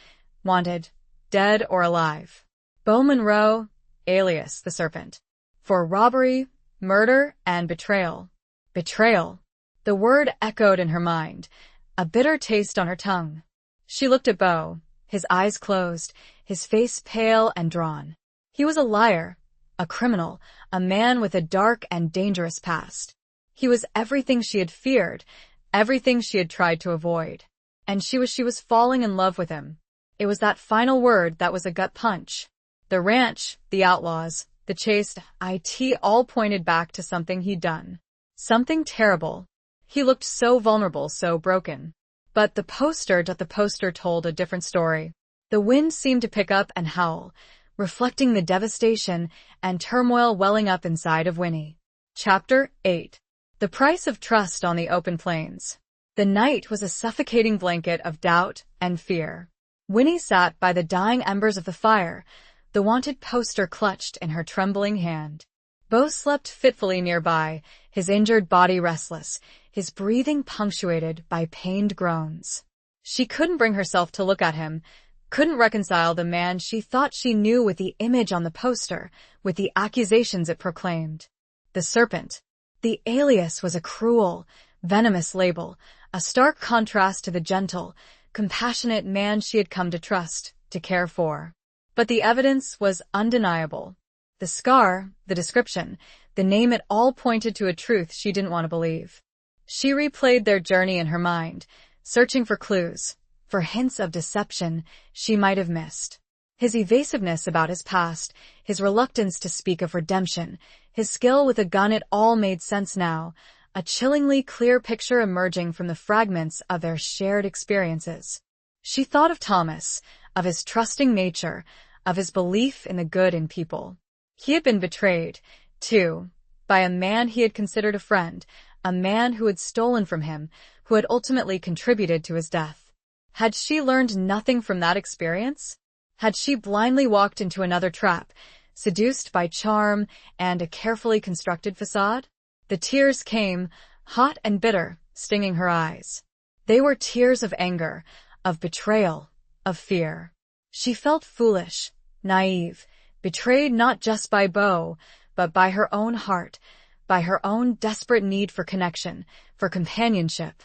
Wanted, dead or alive. Beau Monroe, alias the Serpent. For robbery, murder, and betrayal. Betrayal. The word echoed in her mind, a bitter taste on her tongue. She looked at Beau, his eyes closed, his face pale and drawn. He was a liar, a criminal, a man with a dark and dangerous past. He was everything she had feared, everything she had tried to avoid. And she was falling in love with him. It was that final word that was a gut punch. The ranch, the outlaws, the chase, it all pointed back to something he'd done. Something terrible. He looked so vulnerable, so broken. But the poster told a different story. The wind seemed to pick up and howl, reflecting the devastation and turmoil welling up inside of Winnie. Chapter 8. The Price of Trust on the Open Plains. The night was a suffocating blanket of doubt and fear. Winnie sat by the dying embers of the fire, the wanted poster clutched in her trembling hand. Beau slept fitfully nearby, his injured body restless, his breathing punctuated by pained groans. She couldn't bring herself to look at him, couldn't reconcile the man she thought she knew with the image on the poster, with the accusations it proclaimed. The Serpent. The alias was a cruel, venomous label, a stark contrast to the gentle, compassionate man she had come to trust, to care for. But the evidence was undeniable. The scar, the description, the name, it all pointed to a truth she didn't want to believe. She replayed their journey in her mind, searching for clues, for hints of deception she might have missed. His evasiveness about his past, his reluctance to speak of redemption, his skill with a gun, it all made sense now, a chillingly clear picture emerging from the fragments of their shared experiences. She thought of Thomas, of his trusting nature, of his belief in the good in people. He had been betrayed, too, by a man he had considered a friend, a man who had stolen from him, who had ultimately contributed to his death. Had she learned nothing from that experience? Had she blindly walked into another trap, seduced by charm and a carefully constructed facade? The tears came, hot and bitter, stinging her eyes. They were tears of anger, of betrayal, of fear. She felt foolish, naive, betrayed not just by Beau, but by her own heart, by her own desperate need for connection, for companionship.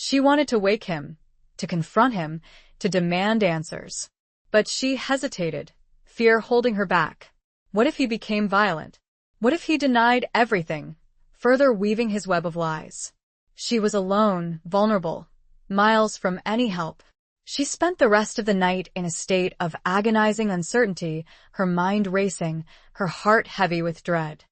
She wanted to wake him, to confront him, to demand answers. But she hesitated, fear holding her back. What if he became violent? What if he denied everything, further weaving his web of lies? She was alone, vulnerable, miles from any help. She spent the rest of the night in a state of agonizing uncertainty, her mind racing, her heart heavy with dread.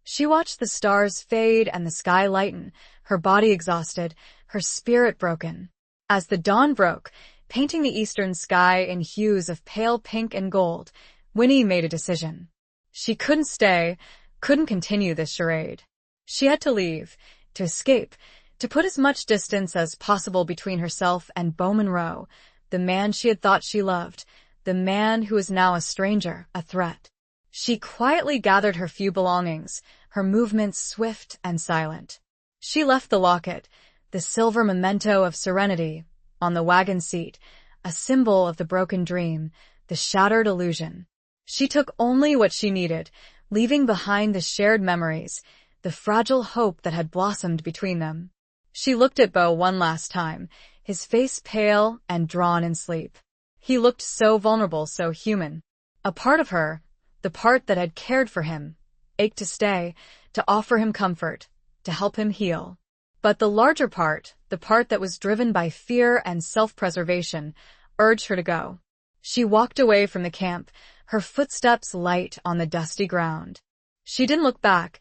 She watched the stars fade and the sky lighten, her body exhausted, her spirit broken. As the dawn broke, painting the eastern sky in hues of pale pink and gold, Winnie made a decision. She couldn't stay, couldn't continue this charade. She had to leave, to escape, to put as much distance as possible between herself and Beau Monroe, the man she had thought she loved, the man who was now a stranger, a threat. She quietly gathered her few belongings, her movements swift and silent. She left the locket, the silver memento of serenity, on the wagon seat, a symbol of the broken dream, the shattered illusion. She took only what she needed, leaving behind the shared memories, the fragile hope that had blossomed between them. She looked at Beau one last time, his face pale and drawn in sleep. He looked so vulnerable, so human. A part of her, the part that had cared for him, ached to stay, to offer him comfort, to help him heal. But the larger part, the part that was driven by fear and self-preservation, urged her to go. She walked away from the camp, her footsteps light on the dusty ground. She didn't look back,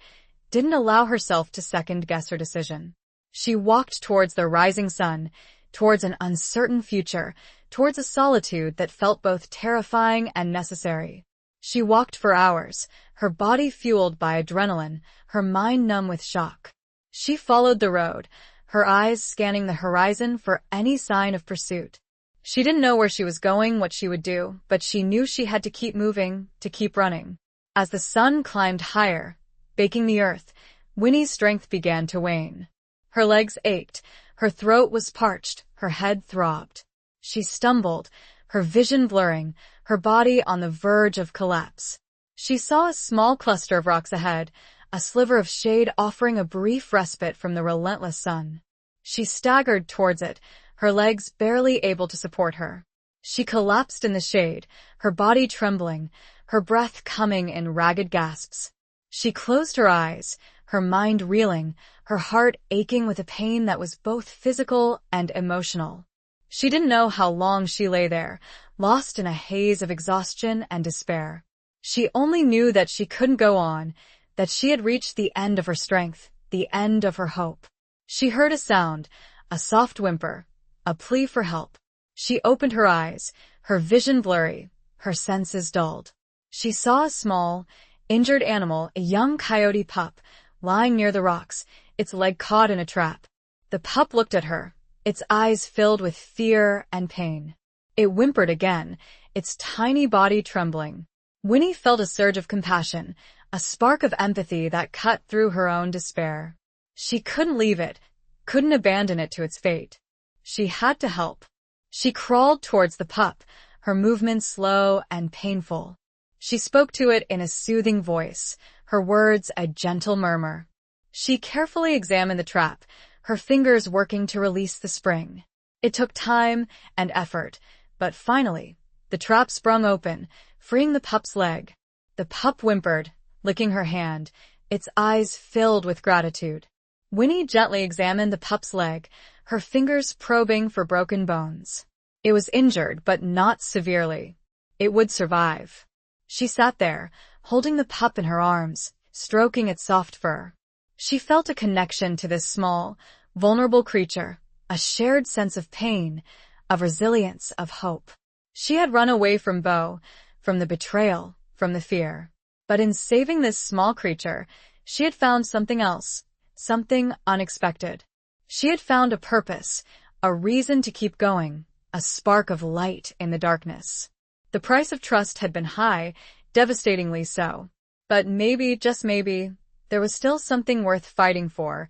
didn't allow herself to second-guess her decision. She walked towards the rising sun, towards an uncertain future, towards a solitude that felt both terrifying and necessary. She walked for hours, her body fueled by adrenaline, her mind numb with shock. She followed the road, her eyes scanning the horizon for any sign of pursuit. She didn't know where she was going, what she would do, but she knew she had to keep moving, to keep running. As the sun climbed higher, baking the earth, Winnie's strength began to wane. Her legs ached, her throat was parched, her head throbbed. She stumbled, her vision blurring, her body on the verge of collapse. She saw a small cluster of rocks ahead, a sliver of shade offering a brief respite from the relentless sun. She staggered towards it, her legs barely able to support her. She collapsed in the shade, her body trembling, her breath coming in ragged gasps. She closed her eyes, her mind reeling, her heart aching with a pain that was both physical and emotional. She didn't know how long she lay there, lost in a haze of exhaustion and despair. She only knew that she couldn't go on, that she had reached the end of her strength, the end of her hope. She heard a sound, a soft whimper, a plea for help. She opened her eyes, her vision blurry, her senses dulled. She saw a small, injured animal, a young coyote pup, lying near the rocks, its leg caught in a trap. The pup looked at her, its eyes filled with fear and pain. It whimpered again, its tiny body trembling. Winnie felt a surge of compassion, a spark of empathy that cut through her own despair. She couldn't leave it, couldn't abandon it to its fate. She had to help. She crawled towards the pup, her movements slow and painful. She spoke to it in a soothing voice, her words a gentle murmur. She carefully examined the trap, her fingers working to release the spring. It took time and effort, but finally, the trap sprung open, freeing the pup's leg. The pup whimpered, licking her hand, its eyes filled with gratitude. Winnie gently examined the pup's leg, her fingers probing for broken bones. It was injured, but not severely. It would survive. She sat there, holding the pup in her arms, stroking its soft fur. She felt a connection to this small, vulnerable creature, a shared sense of pain, of resilience, of hope. She had run away from Beau, from the betrayal, from the fear. But in saving this small creature, she had found something else, something unexpected. She had found a purpose, a reason to keep going, a spark of light in the darkness. The price of trust had been high, devastatingly so. But maybe, just maybe, there was still something worth fighting for,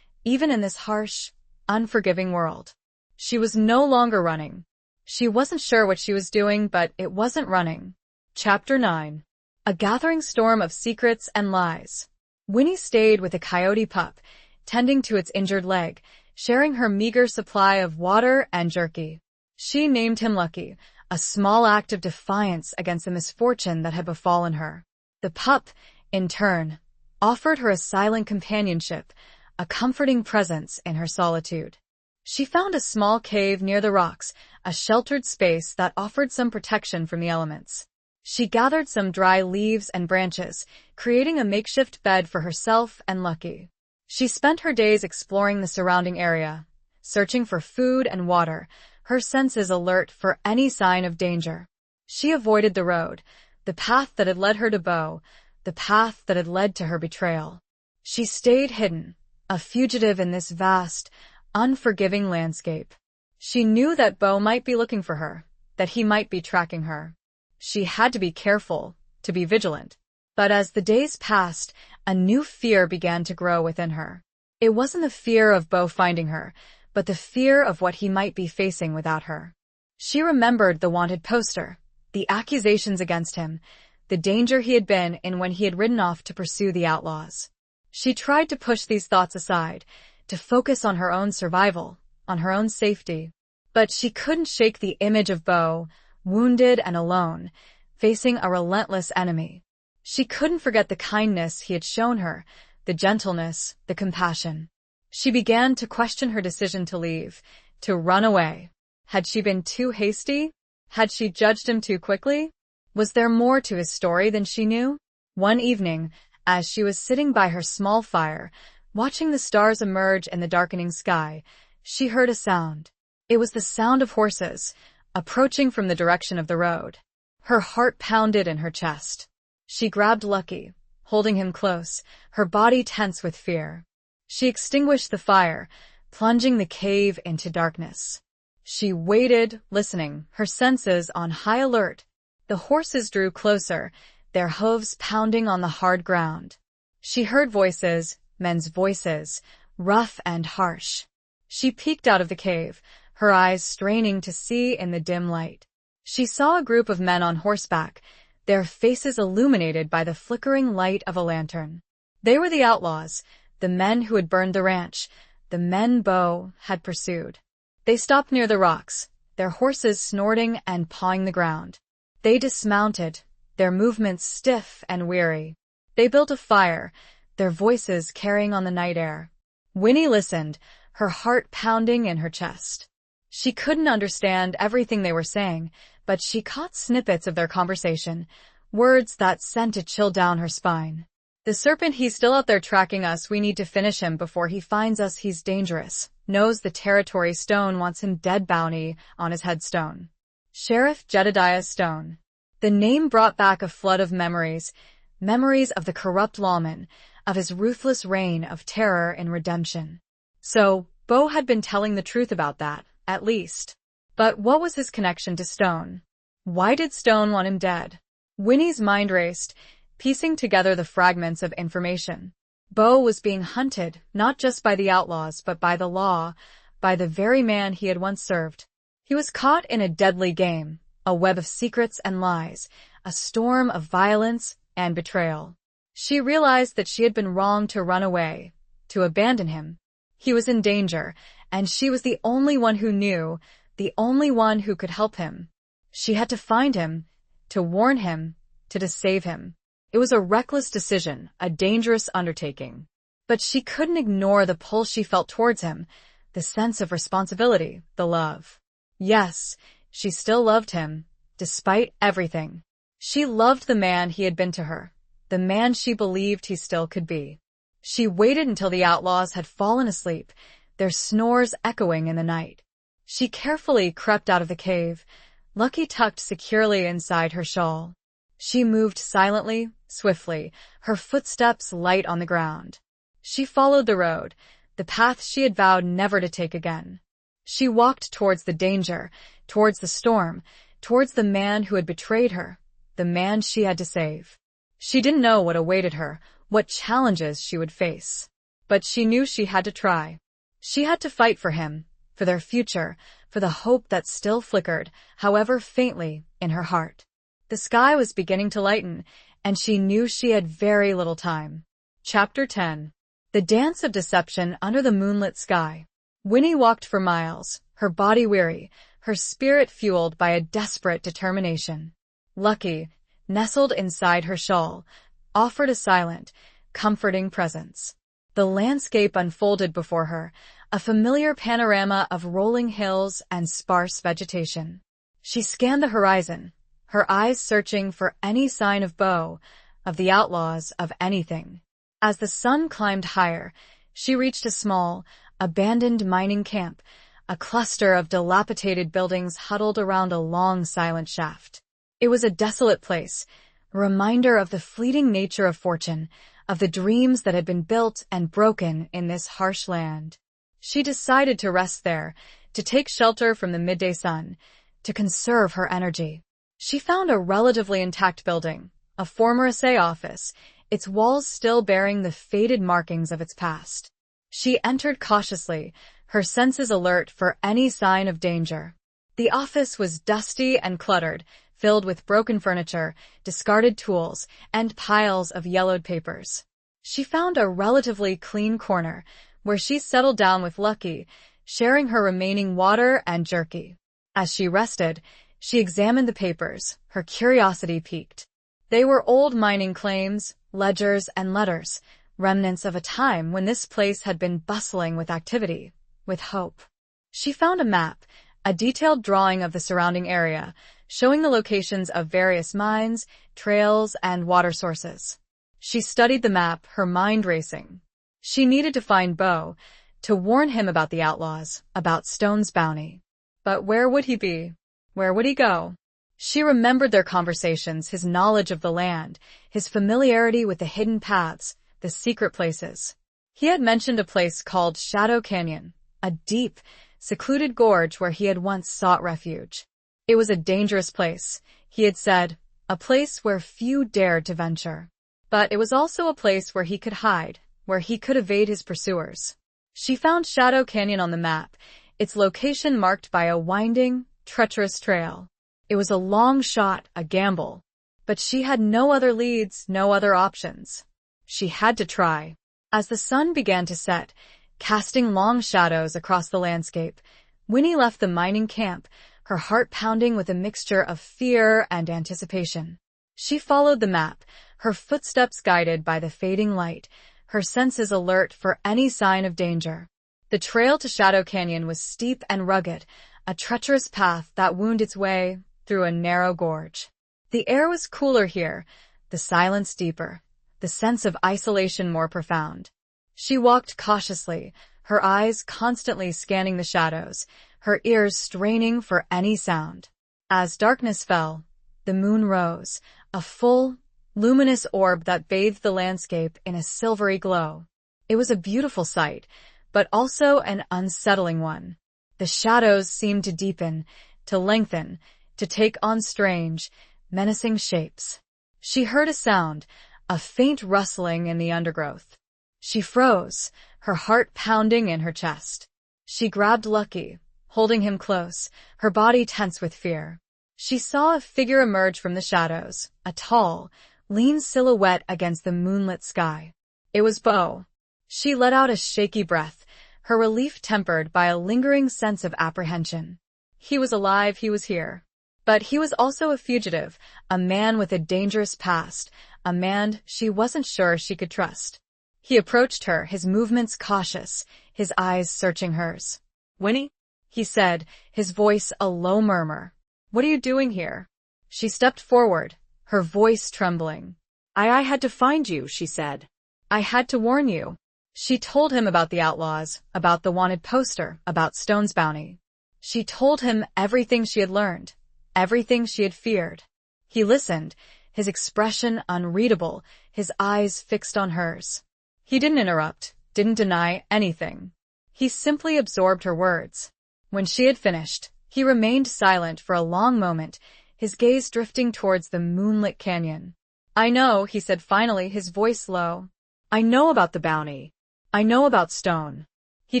even in this harsh, unforgiving world. She was no longer running. She wasn't sure what she was doing, but it wasn't running. Chapter 9. A gathering storm of secrets and lies. Winnie stayed with the coyote pup, tending to its injured leg, sharing her meager supply of water and jerky. She named him Lucky, a small act of defiance against the misfortune that had befallen her. The pup, in turn, offered her a silent companionship, a comforting presence in her solitude. She found a small cave near the rocks, a sheltered space that offered some protection from the elements. She gathered some dry leaves and branches, creating a makeshift bed for herself and Lucky. She spent her days exploring the surrounding area, searching for food and water, her senses alert for any sign of danger. She avoided the road, the path that had led her to Bo, the path that had led to her betrayal. She stayed hidden, a fugitive in this vast, unforgiving landscape. She knew that Bo might be looking for her, that he might be tracking her. She had to be careful, to be vigilant. But as the days passed, a new fear began to grow within her. It wasn't the fear of Bo finding her, but the fear of what he might be facing without her. She remembered the wanted poster, the accusations against him, the danger he had been in when he had ridden off to pursue the outlaws. She tried to push these thoughts aside, to focus on her own survival, on her own safety. But she couldn't shake the image of Bo, wounded and alone, facing a relentless enemy. She couldn't forget the kindness he had shown her, the gentleness, the compassion. She began to question her decision to leave, to run away. Had she been too hasty? Had she judged him too quickly? Was there more to his story than she knew? One evening, as she was sitting by her small fire, watching the stars emerge in the darkening sky, she heard a sound. It was the sound of horses, approaching from the direction of the road. Her heart pounded in her chest. She grabbed Lucky, holding him close, her body tense with fear. She extinguished the fire, plunging the cave into darkness. She waited, listening, her senses on high alert. The horses drew closer, their hooves pounding on the hard ground. She heard voices, men's voices, rough and harsh. She peeked out of the cave, her eyes straining to see in the dim light. She saw a group of men on horseback, their faces illuminated by the flickering light of a lantern. They were the outlaws, the men who had burned the ranch, the men Bo had pursued. They stopped near the rocks, their horses snorting and pawing the ground. They dismounted, their movements stiff and weary. They built a fire, their voices carrying on the night air. Winnie listened, her heart pounding in her chest. She couldn't understand everything they were saying, but she caught snippets of their conversation, words that sent a chill down her spine. The serpent, he's still out there tracking us. We need to finish him before he finds us. He's dangerous. Knows the territory. Stone wants him dead. Bounty on his headstone. Sheriff Jedediah Stone. The name brought back a flood of memories, memories of the corrupt lawman, of his ruthless reign of terror and redemption. So, Bo had been telling the truth about that, at least. But what was his connection to Stone? Why did Stone want him dead? Winnie's mind raced, piecing together the fragments of information. Bo was being hunted, not just by the outlaws, but by the law, by the very man he had once served. He was caught in a deadly game, a web of secrets and lies, a storm of violence and betrayal. She realized that she had been wrong to run away, to abandon him. He was in danger, and she was the only one who knew, the only one who could help him. She had to find him, to warn him, to save him. It was a reckless decision, a dangerous undertaking. But she couldn't ignore the pull she felt towards him, the sense of responsibility, the love. Yes, she still loved him, despite everything. She loved the man he had been to her, the man she believed he still could be. She waited until the outlaws had fallen asleep, their snores echoing in the night. She carefully crept out of the cave, Lucky tucked securely inside her shawl. She moved silently, swiftly, her footsteps light on the ground. She followed the road, the path she had vowed never to take again. She walked towards the danger, towards the storm, towards the man who had betrayed her, the man she had to save. She didn't know what awaited her, what challenges she would face. But she knew she had to try. She had to fight for him, for their future, for the hope that still flickered, however faintly, in her heart. The sky was beginning to lighten, and she knew she had very little time. Chapter 10. The Dance of Deception Under the Moonlit Sky. Winnie walked for miles, her body weary, her spirit fueled by a desperate determination. Lucky, nestled inside her shawl, offered a silent, comforting presence. The landscape unfolded before her, a familiar panorama of rolling hills and sparse vegetation. She scanned the horizon, her eyes searching for any sign of Beau, of the outlaws, of anything. As the sun climbed higher, she reached a small, abandoned mining camp, a cluster of dilapidated buildings huddled around a long, silent shaft. It was a desolate place, a reminder of the fleeting nature of fortune, of the dreams that had been built and broken in this harsh land. She decided to rest there, to take shelter from the midday sun, to conserve her energy. She found a relatively intact building, a former assay office, its walls still bearing the faded markings of its past. She entered cautiously, her senses alert for any sign of danger. The office was dusty and cluttered, filled with broken furniture, discarded tools, and piles of yellowed papers. She found a relatively clean corner, where she settled down with Lucky, sharing her remaining water and jerky. As she rested, she examined the papers, her curiosity piqued. They were old mining claims, ledgers, and letters, remnants of a time when this place had been bustling with activity, with hope. She found a map, a detailed drawing of the surrounding area, showing the locations of various mines, trails, and water sources. She studied the map, her mind racing. She needed to find Beau, to warn him about the outlaws, about Stone's bounty. But where would he be? Where would he go? She remembered their conversations, his knowledge of the land, his familiarity with the hidden paths, the secret places. He had mentioned a place called Shadow Canyon, a deep, secluded gorge where he had once sought refuge. It was a dangerous place, he had said, a place where few dared to venture. But it was also a place where he could hide, where he could evade his pursuers. She found Shadow Canyon on the map, its location marked by a winding, treacherous trail. It was a long shot, a gamble. But she had no other leads, no other options. She had to try. As the sun began to set, casting long shadows across the landscape, Winnie left the mining camp, her heart pounding with a mixture of fear and anticipation. She followed the map, her footsteps guided by the fading light, her senses alert for any sign of danger. The trail to Shadow Canyon was steep and rugged, a treacherous path that wound its way through a narrow gorge. The air was cooler here, the silence deeper, the sense of isolation more profound. She walked cautiously, her eyes constantly scanning the shadows, her ears straining for any sound. As darkness fell, the moon rose, a full, luminous orb that bathed the landscape in a silvery glow. It was a beautiful sight, but also an unsettling one. The shadows seemed to deepen, to lengthen, to take on strange, menacing shapes. She heard a sound, a faint rustling in the undergrowth. She froze, her heart pounding in her chest. She grabbed Lucky, holding him close, her body tense with fear. She saw a figure emerge from the shadows, a tall, lean silhouette against the moonlit sky. It was Beau. She let out a shaky breath, her relief tempered by a lingering sense of apprehension. He was alive, he was here. But he was also a fugitive, a man with a dangerous past, a man she wasn't sure she could trust. He approached her, his movements cautious, his eyes searching hers. "Winnie?" he said, his voice a low murmur. "What are you doing here?" She stepped forward, her voice trembling. I had to find you," she said. "I had to warn you." She told him about the outlaws, about the wanted poster, about Stone's bounty. She told him everything she had learned, everything she had feared. He listened, his expression unreadable, his eyes fixed on hers. He didn't interrupt, didn't deny anything. He simply absorbed her words. When she had finished, he remained silent for a long moment, his gaze drifting towards the moonlit canyon. "I know," he said finally, his voice low. "I know about the bounty. I know about Stone." He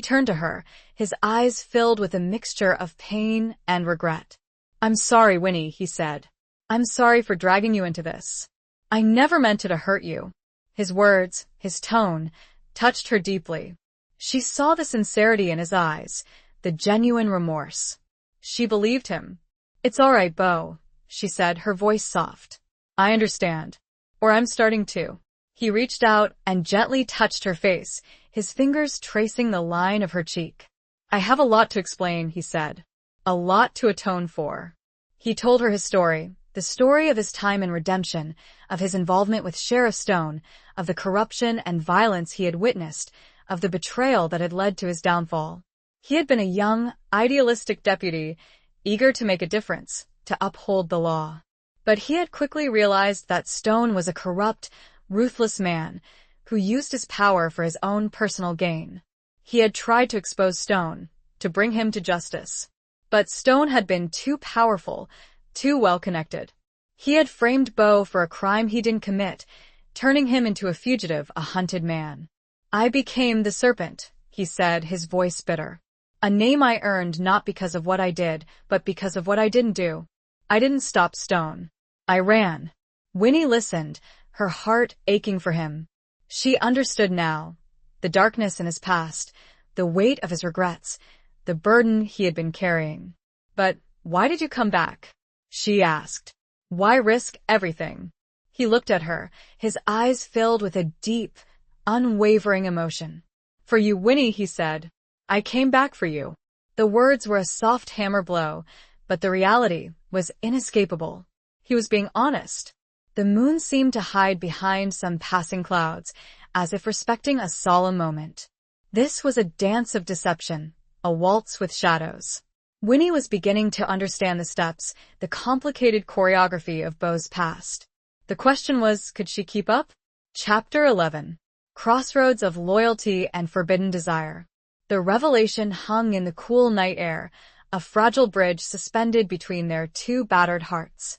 turned to her, his eyes filled with a mixture of pain and regret. "I'm sorry, Winnie," he said. "I'm sorry for dragging you into this. I never meant to hurt you." His words, his tone, touched her deeply. She saw the sincerity in his eyes, the genuine remorse. She believed him. "It's all right, Beau," she said, her voice soft. "I understand. Or I'm starting to." He reached out and gently touched her face, his fingers tracing the line of her cheek. "I have a lot to explain," he said. "A lot to atone for." He told her his story, the story of his time in redemption, of his involvement with Sheriff Stone, of the corruption and violence he had witnessed, of the betrayal that had led to his downfall. He had been a young, idealistic deputy, eager to make a difference, to uphold the law. But he had quickly realized that Stone was a corrupt, ruthless man who used his power for his own personal gain. He had tried to expose Stone, to bring him to justice. But Stone had been too powerful, too well-connected. He had framed Beau for a crime he didn't commit, turning him into a fugitive, a hunted man. "I became the Serpent," he said, his voice bitter. "A name I earned not because of what I did, but because of what I didn't do. I didn't stop Stone. I ran." Winnie listened, her heart aching for him. She understood now. The darkness in his past, the weight of his regrets, the burden he had been carrying. "But why did you come back?" she asked. "Why risk everything?" He looked at her, his eyes filled with a deep, unwavering emotion. "For you, Winnie," he said. "I came back for you." The words were a soft hammer blow, but the reality was inescapable. He was being honest. The moon seemed to hide behind some passing clouds, as if respecting a solemn moment. This was a dance of deception, a waltz with shadows. Winnie was beginning to understand the steps, the complicated choreography of Beau's past. The question was, could she keep up? Chapter 11. Crossroads of Loyalty and Forbidden Desire. The revelation hung in the cool night air, a fragile bridge suspended between their two battered hearts.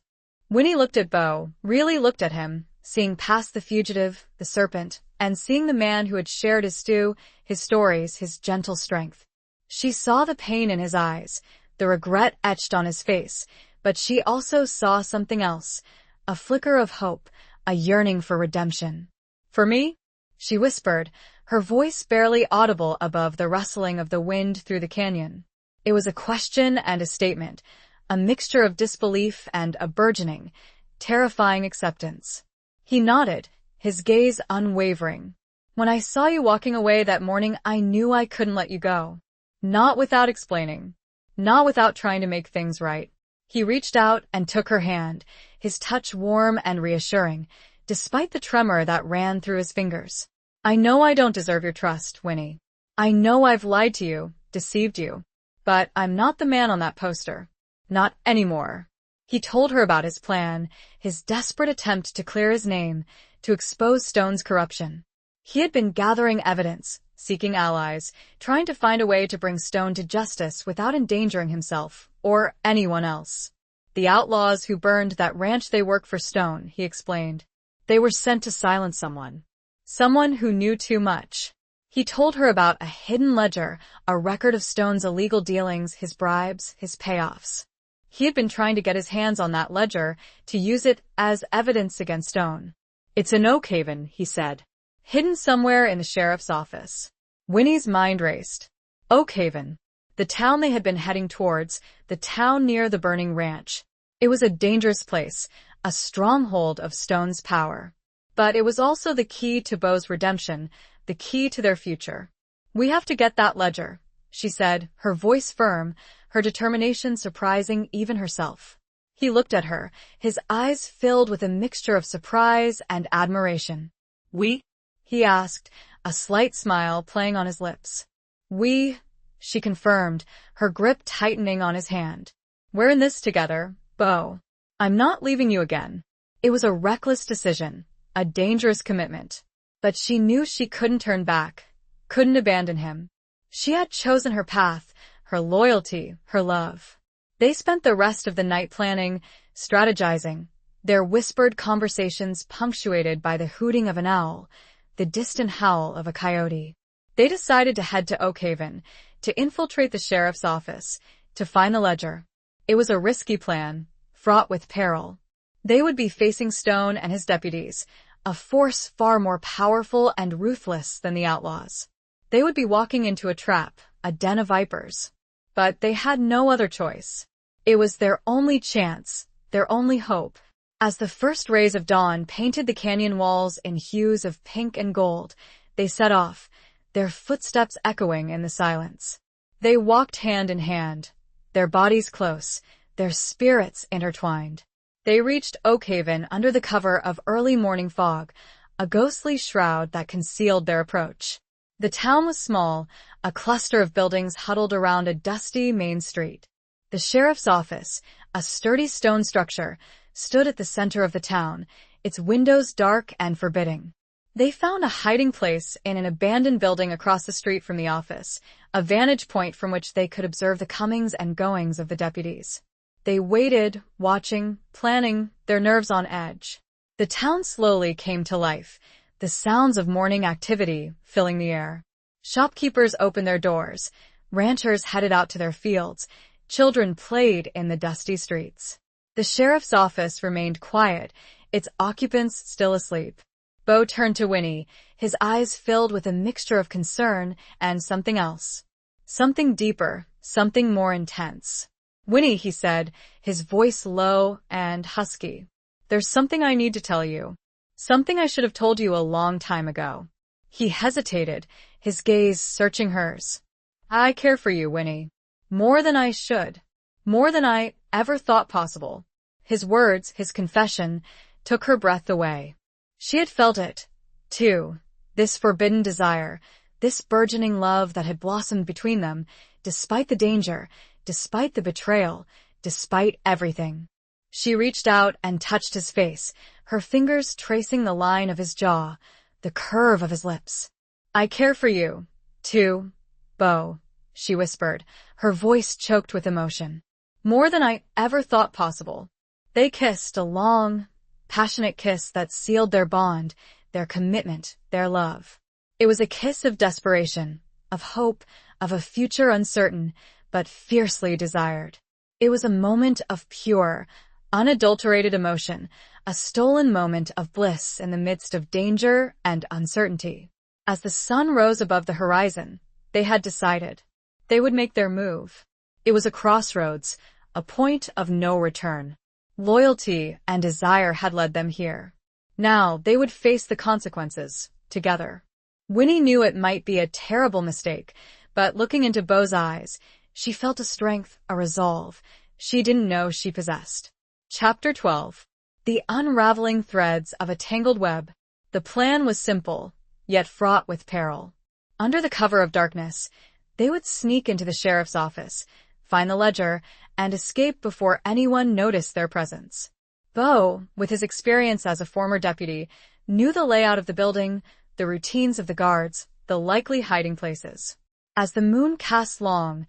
Winnie looked at Beau, really looked at him, seeing past the fugitive, the serpent, and seeing the man who had shared his stew, his stories, his gentle strength. She saw the pain in his eyes, the regret etched on his face, but she also saw something else, a flicker of hope, a yearning for redemption. "For me?" she whispered, her voice barely audible above the rustling of the wind through the canyon. It was a question and a statement, a mixture of disbelief and a burgeoning, terrifying acceptance. He nodded, his gaze unwavering. "When I saw you walking away that morning, I knew I couldn't let you go. Not without explaining. Not without trying to make things right." He reached out and took her hand, his touch warm and reassuring, despite the tremor that ran through his fingers. "I know I don't deserve your trust, Winnie. I know I've lied to you, deceived you. But I'm not the man on that poster. Not anymore." He told her about his plan, his desperate attempt to clear his name, to expose Stone's corruption. He had been gathering evidence, seeking allies, trying to find a way to bring Stone to justice without endangering himself or anyone else. "The outlaws who burned that ranch, they work for Stone," he explained. "They were sent to silence someone. Someone who knew too much." He told her about a hidden ledger, a record of Stone's illegal dealings, his bribes, his payoffs. He had been trying to get his hands on that ledger, to use it as evidence against Stone. "It's in Oakhaven," he said. "Hidden somewhere in the sheriff's office." Winnie's mind raced. Oakhaven. The town they had been heading towards, the town near the burning ranch. It was a dangerous place, a stronghold of Stone's power. But it was also the key to Beau's redemption, the key to their future. "We have to get that ledger," she said, her voice firm, her determination surprising even herself. He looked at her, his eyes filled with a mixture of surprise and admiration. "We?" he asked, a slight smile playing on his lips. "We," she confirmed, her grip tightening on his hand. "We're in this together, Beau. I'm not leaving you again." It was a reckless decision, a dangerous commitment. But she knew she couldn't turn back, couldn't abandon him. She had chosen her path, her loyalty, her love. They spent the rest of the night planning, strategizing, their whispered conversations punctuated by the hooting of an owl, the distant howl of a coyote. They decided to head to Oakhaven, to infiltrate the sheriff's office, to find the ledger. It was a risky plan, fraught with peril. They would be facing Stone and his deputies, a force far more powerful and ruthless than the outlaws. They would be walking into a trap, a den of vipers. But they had no other choice. It was their only chance, their only hope. As the first rays of dawn painted the canyon walls in hues of pink and gold, they set off, their footsteps echoing in the silence. They walked hand in hand, their bodies close, their spirits intertwined. They reached Oakhaven under the cover of early morning fog, a ghostly shroud that concealed their approach. The town was small, a cluster of buildings huddled around a dusty main street. The sheriff's office, a sturdy stone structure, stood at the center of the town, its windows dark and forbidding. They found a hiding place in an abandoned building across the street from the office, a vantage point from which they could observe the comings and goings of the deputies. They waited, watching, planning, their nerves on edge. The town slowly came to life, the sounds of morning activity filling the air. Shopkeepers opened their doors, ranchers headed out to their fields, children played in the dusty streets. The sheriff's office remained quiet, its occupants still asleep. Bo turned to Winnie, his eyes filled with a mixture of concern and something else. Something deeper, something more intense. "Winnie," he said, his voice low and husky. "There's something I need to tell you. Something I should have told you a long time ago." He hesitated, his gaze searching hers. "I care for you, Winnie. More than I should. More than I ever thought possible." His words, his confession, took her breath away. She had felt it, too, this forbidden desire, this burgeoning love that had blossomed between them, despite the danger, despite the betrayal, despite everything. She reached out and touched his face, her fingers tracing the line of his jaw, the curve of his lips. "I care for you, too, Bo," she whispered, her voice choked with emotion. "More than I ever thought possible." They kissed, a long, passionate kiss that sealed their bond, their commitment, their love. It was a kiss of desperation, of hope, of a future uncertain, but fiercely desired. It was a moment of pure, unadulterated emotion, a stolen moment of bliss in the midst of danger and uncertainty. As the sun rose above the horizon, they had decided. They would make their move. It was a crossroads, a point of no return. Loyalty and desire had led them here. Now they would face the consequences, together. Winnie knew it might be a terrible mistake, but looking into Bo's eyes, she felt a strength, a resolve she didn't know she possessed. Chapter 12. The unraveling threads of a tangled web. The plan was simple, yet fraught with peril. Under the cover of darkness, they would sneak into the sheriff's office, find the ledger, and escape before anyone noticed their presence. Bo, with his experience as a former deputy, knew the layout of the building, the routines of the guards, the likely hiding places. As the moon cast long,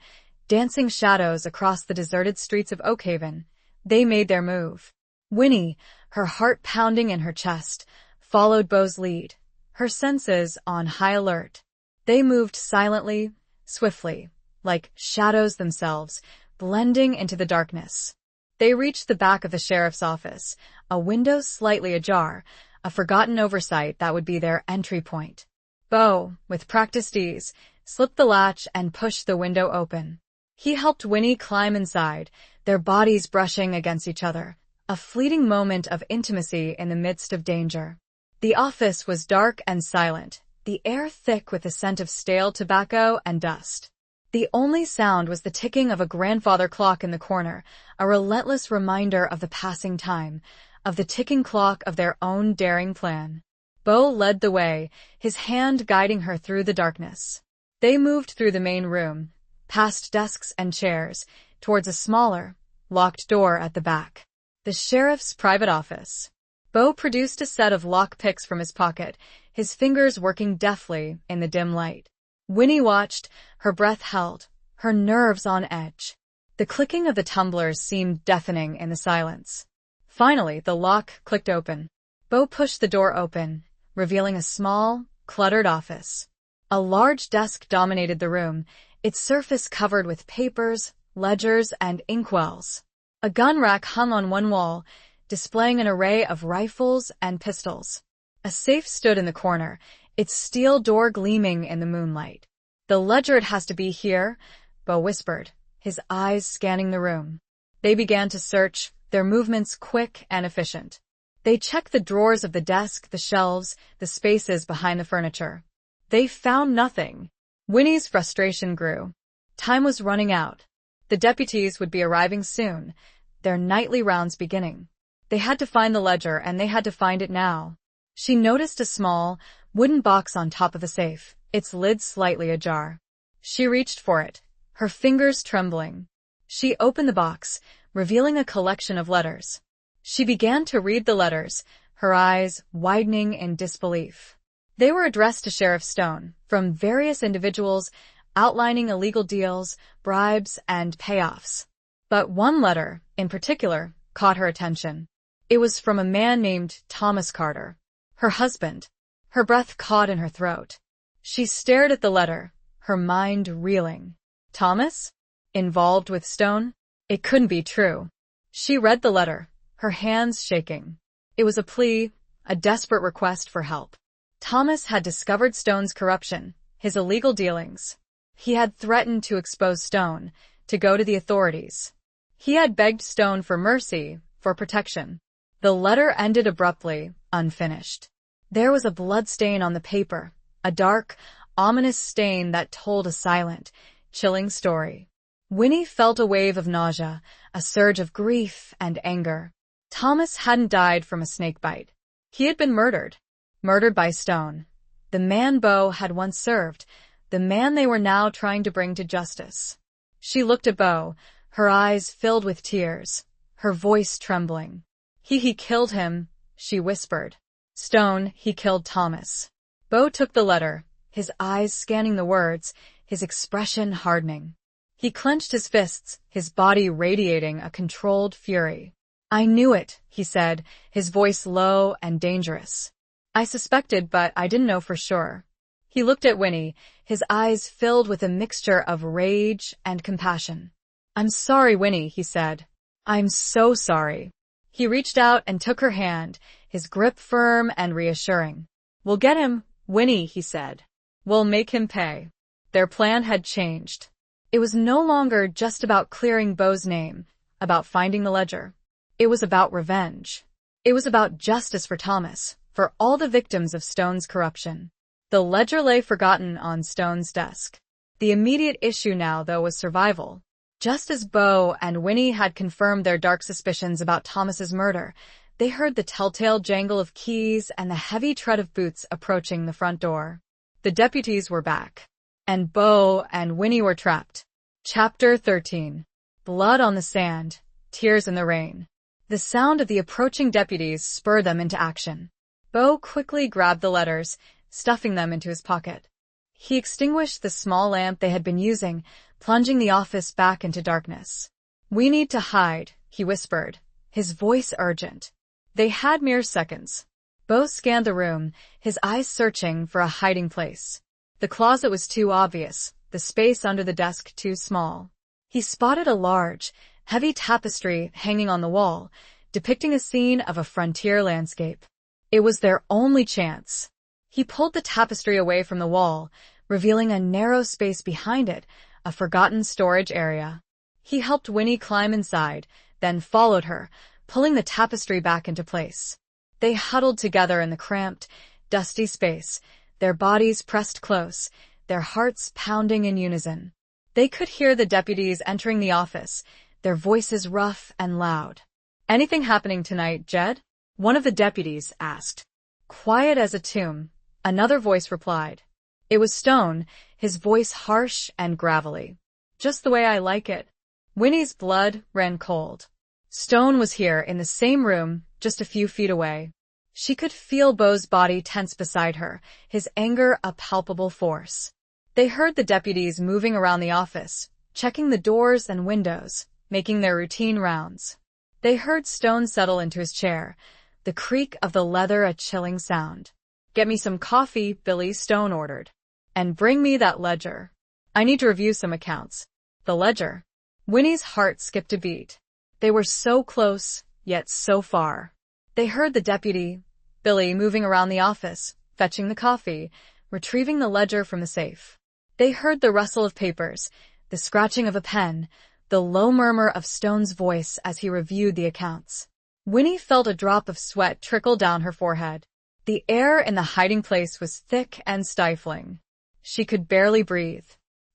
dancing shadows across the deserted streets of Oakhaven, they made their move. Winnie, her heart pounding in her chest, followed Bo's lead, her senses on high alert. They moved silently, swiftly, like shadows themselves, blending into the darkness. They reached the back of the sheriff's office, a window slightly ajar, a forgotten oversight that would be their entry point. Bo, with practiced ease, slipped the latch and pushed the window open. He helped Winnie climb inside, their bodies brushing against each other, a fleeting moment of intimacy in the midst of danger. The office was dark and silent, the air thick with the scent of stale tobacco and dust. The only sound was the ticking of a grandfather clock in the corner, a relentless reminder of the passing time, of the ticking clock of their own daring plan. Bo led the way, his hand guiding her through the darkness. They moved through the main room, past desks and chairs, towards a smaller, locked door at the back. The sheriff's private office. Bo produced a set of lockpicks from his pocket, his fingers working deftly in the dim light. Winnie watched, her breath held, her nerves on edge. The clicking of the tumblers seemed deafening in the silence. Finally, the lock clicked open. Bo pushed the door open, revealing a small, cluttered office. A large desk dominated the room, its surface covered with papers, ledgers, and inkwells. A gun rack hung on one wall, displaying an array of rifles and pistols. A safe stood in the corner, its steel door gleaming in the moonlight. "The ledger, it has to be here," Bo whispered, his eyes scanning the room. They began to search, their movements quick and efficient. They checked the drawers of the desk, the shelves, the spaces behind the furniture. They found nothing. Winnie's frustration grew. Time was running out. The deputies would be arriving soon, their nightly rounds beginning. They had to find the ledger, and they had to find it now. She noticed a small, wooden box on top of the safe, its lid slightly ajar. She reached for it, her fingers trembling. She opened the box, revealing a collection of letters. She began to read the letters, her eyes widening in disbelief. They were addressed to Sheriff Stone, from various individuals, outlining illegal deals, bribes, and payoffs. But one letter, in particular, caught her attention. It was from a man named Thomas Carter, her husband. Her breath caught in her throat. She stared at the letter, her mind reeling. Thomas? Involved with Stone? It couldn't be true. She read the letter, her hands shaking. It was a plea, a desperate request for help. Thomas had discovered Stone's corruption, his illegal dealings. He had threatened to expose Stone, to go to the authorities. He had begged Stone for mercy, for protection. The letter ended abruptly, unfinished. There was a blood stain on the paper, a dark, ominous stain that told a silent, chilling story. Winnie felt a wave of nausea, a surge of grief and anger. Thomas hadn't died from a snakebite. He had been murdered. Murdered by Stone. The man Bo had once served, the man they were now trying to bring to justice. She looked at Bo, her eyes filled with tears, her voice trembling. He killed him, she whispered. Stone, he killed Thomas. Bo took the letter, his eyes scanning the words, his expression hardening. He clenched his fists, his body radiating a controlled fury. "I knew it," he said, his voice low and dangerous. "I suspected, but I didn't know for sure." He looked at Winnie, his eyes filled with a mixture of rage and compassion. "I'm sorry, Winnie," he said. "I'm so sorry." He reached out and took her hand, his grip firm and reassuring. "We'll get him, Winnie," he said. "We'll make him pay." Their plan had changed. It was no longer just about clearing Bo's name, about finding the ledger. It was about revenge. It was about justice for Thomas, for all the victims of Stone's corruption. The ledger lay forgotten on Stone's desk. The immediate issue now, though, was survival. Just as Bo and Winnie had confirmed their dark suspicions about Thomas's murder, they heard the telltale jangle of keys and the heavy tread of boots approaching the front door. The deputies were back, and Bo and Winnie were trapped. Chapter 13. Blood on the sand, tears in the rain. The sound of the approaching deputies spurred them into action. Bo quickly grabbed the letters, stuffing them into his pocket. He extinguished the small lamp they had been using, plunging the office back into darkness. "We need to hide," he whispered, his voice urgent. They had mere seconds. Bo scanned the room, his eyes searching for a hiding place. The closet was too obvious, the space under the desk too small. He spotted a large, heavy tapestry hanging on the wall, depicting a scene of a frontier landscape. It was their only chance. He pulled the tapestry away from the wall, revealing a narrow space behind it, a forgotten storage area. He helped Winnie climb inside, then followed her, pulling the tapestry back into place. They huddled together in the cramped, dusty space, their bodies pressed close, their hearts pounding in unison. They could hear the deputies entering the office, their voices rough and loud. "Anything happening tonight, Jed?" one of the deputies asked. Quiet as a tomb, another voice replied. It was Stone, his voice harsh and gravelly. "Just the way I like it." Winnie's blood ran cold. Stone was here in the same room, just a few feet away. She could feel Bo's body tense beside her, his anger a palpable force. They heard the deputies moving around the office, checking the doors and windows, making their routine rounds. They heard Stone settle into his chair, the creak of the leather a chilling sound. "Get me some coffee," Billy Stone ordered. "And bring me that ledger. I need to review some accounts." The ledger. Winnie's heart skipped a beat. They were so close, yet so far. They heard the deputy, Billy, moving around the office, fetching the coffee, retrieving the ledger from the safe. They heard the rustle of papers, the scratching of a pen, the low murmur of Stone's voice as he reviewed the accounts. Winnie felt a drop of sweat trickle down her forehead. The air in the hiding place was thick and stifling. She could barely breathe.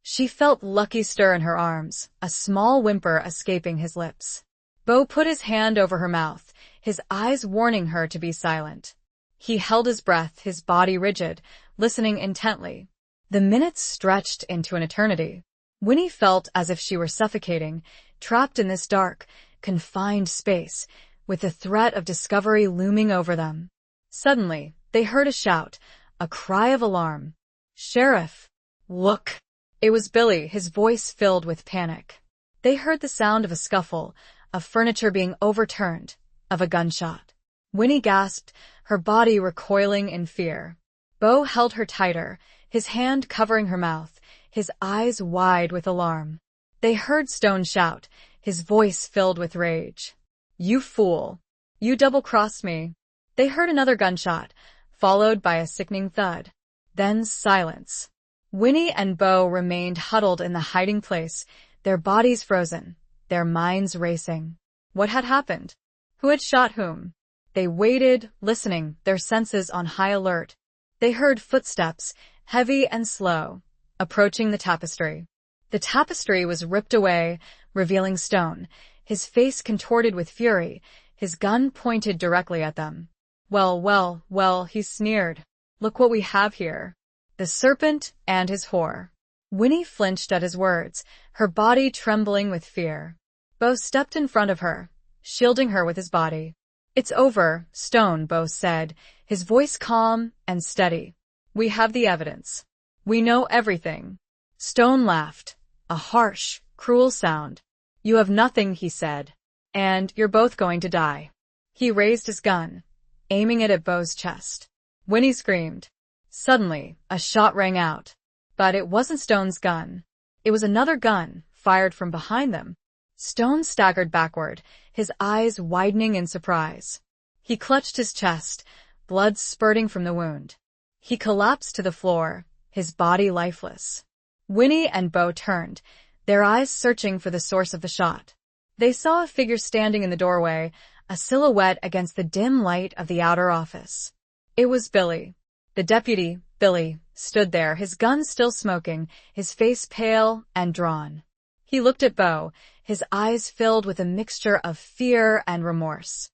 She felt Lucky stir in her arms, a small whimper escaping his lips. Bo put his hand over her mouth, his eyes warning her to be silent. He held his breath, his body rigid, listening intently. The minutes stretched into an eternity. Winnie felt as if she were suffocating, trapped in this dark, confined space, with the threat of discovery looming over them. Suddenly, they heard a shout, a cry of alarm. "Sheriff! Look!" It was Billy, his voice filled with panic. They heard the sound of a scuffle, of furniture being overturned, of a gunshot. Winnie gasped, her body recoiling in fear. Bo held her tighter, his hand covering her mouth, his eyes wide with alarm. They heard Stone shout, his voice filled with rage. "You fool! You double-crossed me!" They heard another gunshot, followed by a sickening thud. Then silence. Winnie and Bo remained huddled in the hiding place, their bodies frozen, their minds racing. What had happened? Who had shot whom? They waited, listening, their senses on high alert. They heard footsteps, heavy and slow, approaching the tapestry. The tapestry was ripped away, revealing Stone, his face contorted with fury, his gun pointed directly at them. Well, he sneered. "Look what we have here. The serpent and his whore." Winnie flinched at his words, her body trembling with fear. Bo stepped in front of her, shielding her with his body. "It's over, Stone," Bo said, his voice calm and steady. "We have the evidence. We know everything." Stone laughed, a harsh, cruel sound. "You have nothing," he said. "And you're both going to die." He raised his gun, aiming it at Bo's chest. Winnie screamed. Suddenly, a shot rang out. But it wasn't Stone's gun. It was another gun, fired from behind them. Stone staggered backward, his eyes widening in surprise. He clutched his chest, blood spurting from the wound. He collapsed to the floor, his body lifeless. Winnie and Bo turned, their eyes searching for the source of the shot. They saw a figure standing in the doorway, a silhouette against the dim light of the outer office. It was Billy. The deputy, Billy, stood there, his gun still smoking, his face pale and drawn. He looked at Bo, his eyes filled with a mixture of fear and remorse.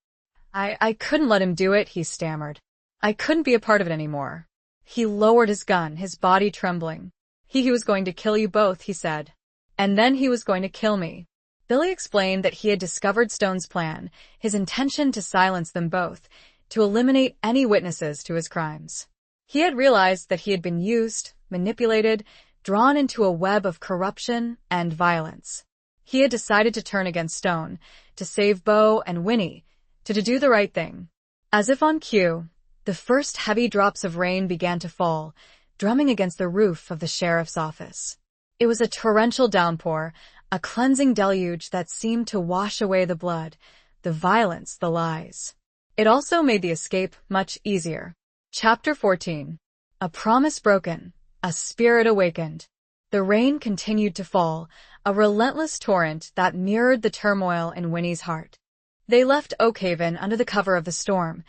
I couldn't let him do it," he stammered. "I couldn't be a part of it anymore." He lowered his gun, his body trembling. He was going to kill you both," he said. "And then he was going to kill me." Billy explained that he had discovered Stone's plan, his intention to silence them both, to eliminate any witnesses to his crimes. He had realized that he had been used, manipulated, drawn into a web of corruption and violence. He had decided to turn against Stone, to save Bo and Winnie, to do the right thing. As if on cue, the first heavy drops of rain began to fall, drumming against the roof of the sheriff's office. It was a torrential downpour, a cleansing deluge that seemed to wash away the blood, the violence, the lies. It also made the escape much easier. Chapter 14. A promise broken, a spirit awakened. The rain continued to fall, a relentless torrent that mirrored the turmoil in Winnie's heart. They left Oakhaven under the cover of the storm,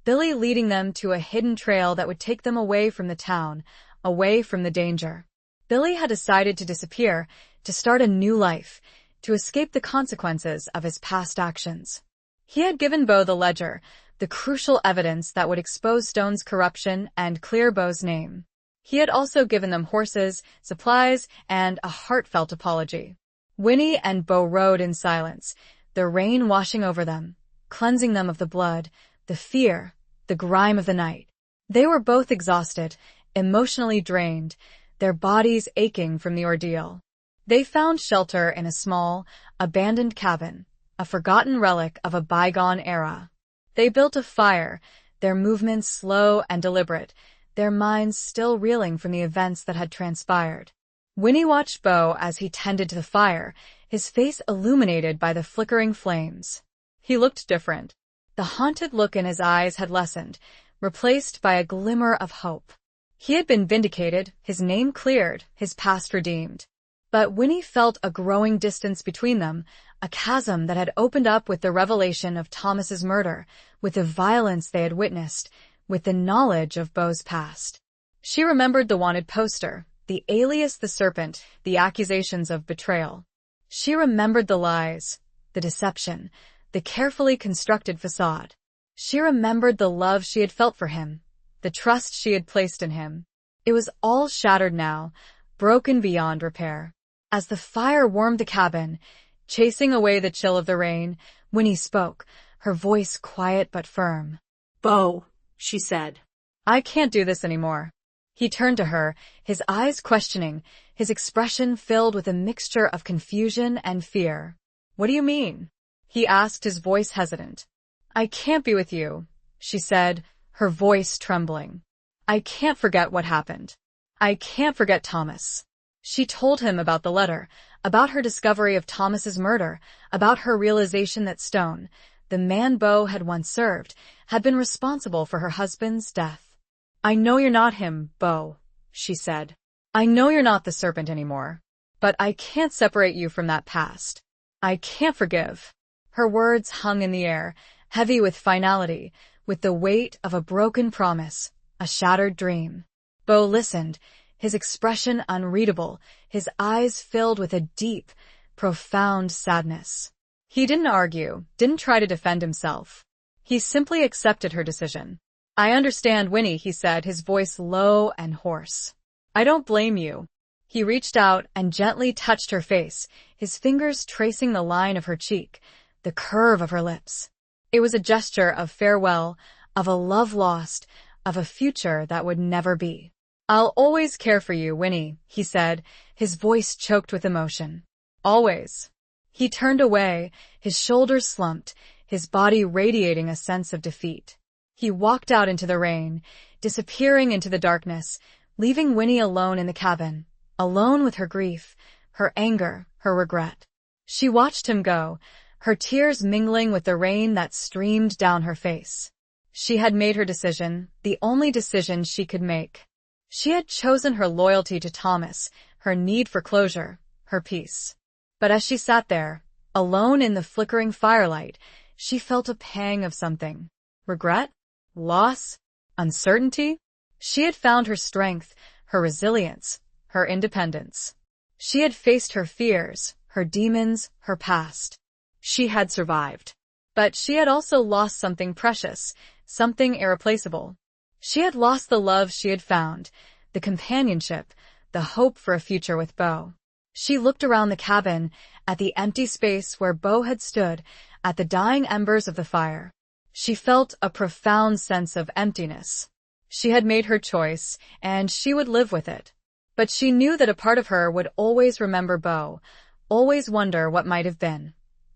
Billy leading them to a hidden trail that would take them away from the town, away from the danger. Billy had decided to disappear, to start a new life, to escape the consequences of his past actions. He had given Bo the ledger, the crucial evidence that would expose Stone's corruption and clear Bo's name. He had also given them horses, supplies, and a heartfelt apology. Winnie and Bo rode in silence, the rain washing over them, cleansing them of the blood, the fear, the grime of the night. They were both exhausted, emotionally drained, their bodies aching from the ordeal. They found shelter in a small, abandoned cabin, a forgotten relic of a bygone era. They built a fire, their movements slow and deliberate, their minds still reeling from the events that had transpired. Winnie watched Bo as he tended to the fire, his face illuminated by the flickering flames. He looked different. The haunted look in his eyes had lessened, replaced by a glimmer of hope. He had been vindicated, his name cleared, his past redeemed. But Winnie felt a growing distance between them, a chasm that had opened up with the revelation of Thomas's murder, with the violence they had witnessed, with the knowledge of Beau's past. She remembered the wanted poster, the alias the serpent, the accusations of betrayal. She remembered the lies, the deception, the carefully constructed facade. She remembered the love she had felt for him, the trust she had placed in him. It was all shattered now, broken beyond repair. As the fire warmed the cabin, chasing away the chill of the rain, Winnie spoke, her voice quiet but firm. "Beau," she said. "I can't do this anymore." He turned to her, his eyes questioning, his expression filled with a mixture of confusion and fear. "What do you mean?" he asked, his voice hesitant. "I can't be with you," she said, her voice trembling. "I can't forget what happened. I can't forget Thomas." She told him about the letter, about her discovery of Thomas's murder, about her realization that Stone, the man Beau had once served, had been responsible for her husband's death. "I know you're not him, Beau," she said. "I know you're not the serpent anymore. But I can't separate you from that past. I can't forgive." Her words hung in the air, heavy with finality, with the weight of a broken promise, a shattered dream. Beau listened, his expression unreadable, his eyes filled with a deep, profound sadness. He didn't argue, didn't try to defend himself. He simply accepted her decision. "I understand, Winnie," he said, his voice low and hoarse. "I don't blame you." He reached out and gently touched her face, his fingers tracing the line of her cheek, the curve of her lips. It was a gesture of farewell, of a love lost, of a future that would never be. "I'll always care for you, Winnie," he said, his voice choked with emotion. "Always." He turned away, his shoulders slumped, his body radiating a sense of defeat. He walked out into the rain, disappearing into the darkness, leaving Winnie alone in the cabin, alone with her grief, her anger, her regret. She watched him go, her tears mingling with the rain that streamed down her face. She had made her decision, the only decision she could make. She had chosen her loyalty to Thomas, her need for closure, her peace. But as she sat there, alone in the flickering firelight, she felt a pang of something. Regret? Loss? Uncertainty? She had found her strength, her resilience, her independence. She had faced her fears, her demons, her past. She had survived. But she had also lost something precious, something irreplaceable. She had lost the love she had found, the companionship, the hope for a future with Beau. She looked around the cabin, at the empty space where Beau had stood, at the dying embers of the fire. She felt a profound sense of emptiness. She had made her choice, and she would live with it. But she knew that a part of her would always remember Beau, always wonder what might have been,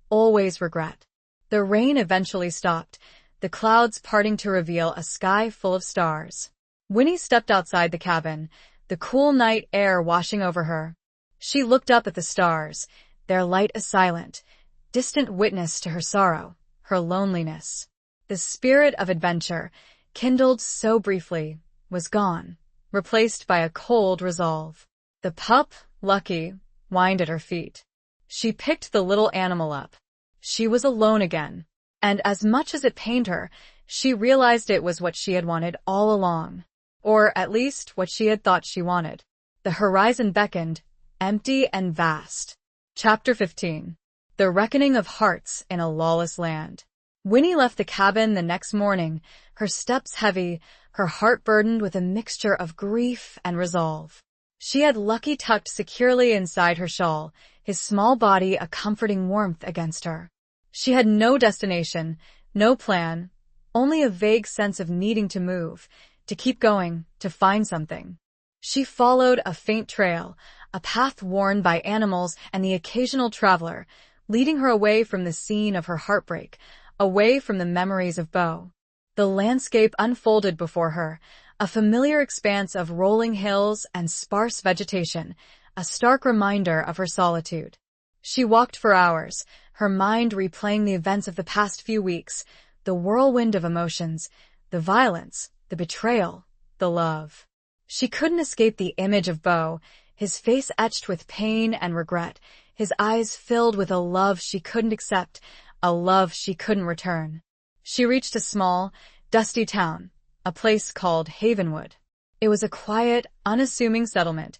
always regret. The rain eventually stopped, the clouds parting to reveal a sky full of stars. Winnie stepped outside the cabin, the cool night air washing over her. She looked up at the stars, their light a silent, distant witness to her sorrow, her loneliness. The spirit of adventure, kindled so briefly, was gone, replaced by a cold resolve. The pup, Lucky, whined at her feet. She picked the little animal up. She was alone again, and as much as it pained her, she realized it was what she had wanted all along. Or at least what she had thought she wanted. The horizon beckoned, empty and vast. Chapter 15. The Reckoning of Hearts in a Lawless Land. Winnie left the cabin the next morning, her steps heavy, her heart burdened with a mixture of grief and resolve. She had Lucky tucked securely inside her shawl, his small body a comforting warmth against her. She had no destination, no plan, only a vague sense of needing to move, to keep going, to find something. She followed a faint trail, a path worn by animals and the occasional traveler, leading her away from the scene of her heartbreak, away from the memories of Beau. The landscape unfolded before her, a familiar expanse of rolling hills and sparse vegetation, a stark reminder of her solitude. She walked for hours, her mind replaying the events of the past few weeks, the whirlwind of emotions, the violence, the betrayal, the love. She couldn't escape the image of Beau, his face etched with pain and regret, his eyes filled with a love she couldn't accept, a love she couldn't return. She reached a small, dusty town, a place called Havenwood. It was a quiet, unassuming settlement,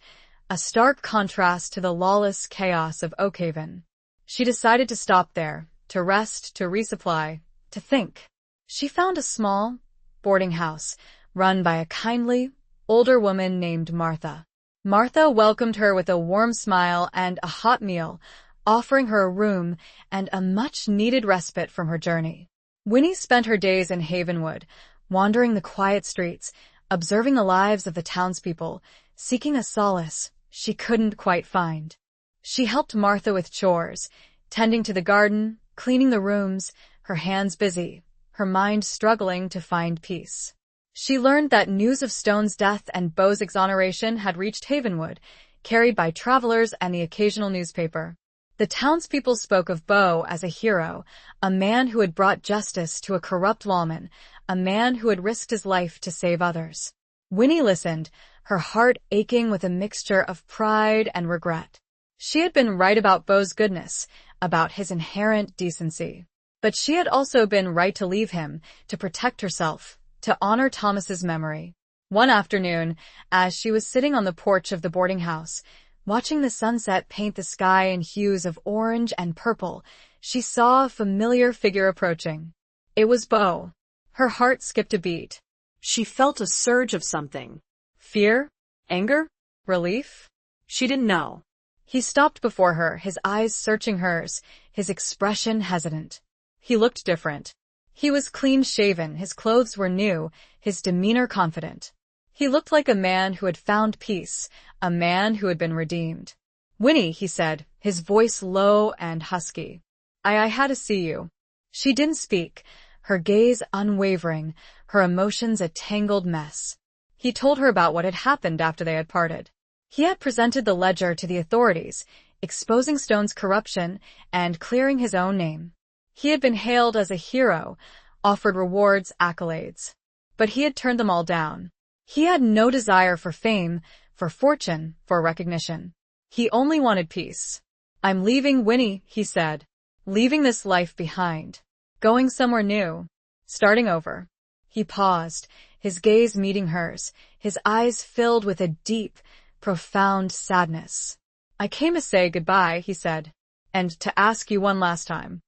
a stark contrast to the lawless chaos of Oakhaven. She decided to stop there, to rest, to resupply, to think. She found a small, boarding house, run by a kindly, older woman named Martha. Martha welcomed her with a warm smile and a hot meal, offering her a room and a much-needed respite from her journey. Winnie spent her days in Havenwood, wandering the quiet streets, observing the lives of the townspeople, seeking a solace she couldn't quite find. She helped Martha with chores, tending to the garden, cleaning the rooms, her hands busy, her mind struggling to find peace. She learned that news of Stone's death and Beau's exoneration had reached Havenwood, carried by travelers and the occasional newspaper. The townspeople spoke of Beau as a hero, a man who had brought justice to a corrupt lawman, a man who had risked his life to save others. Winnie listened, her heart aching with a mixture of pride and regret. She had been right about Beau's goodness, about his inherent decency. But she had also been right to leave him, to protect herself, to honor Thomas's memory. One afternoon, as she was sitting on the porch of the boarding house, watching the sunset paint the sky in hues of orange and purple, she saw a familiar figure approaching. It was Beau. Her heart skipped a beat. She felt a surge of something. Fear? Anger? Relief? She didn't know. He stopped before her, his eyes searching hers, his expression hesitant. He looked different. He was clean-shaven, his clothes were new, his demeanor confident. He looked like a man who had found peace, a man who had been redeemed. "Winnie," he said, his voice low and husky. I had to see you." She didn't speak, her gaze unwavering, her emotions a tangled mess. He told her about what had happened after they had parted. He had presented the ledger to the authorities, exposing Stone's corruption and clearing his own name. He had been hailed as a hero, offered rewards, accolades. But he had turned them all down. He had no desire for fame, for fortune, for recognition. He only wanted peace. "I'm leaving, Winnie," he said. "Leaving this life behind. Going somewhere new. Starting over." He paused, his gaze meeting hers, his eyes filled with a deep, profound sadness. "I came to say goodbye," he said, "and to ask you one last time.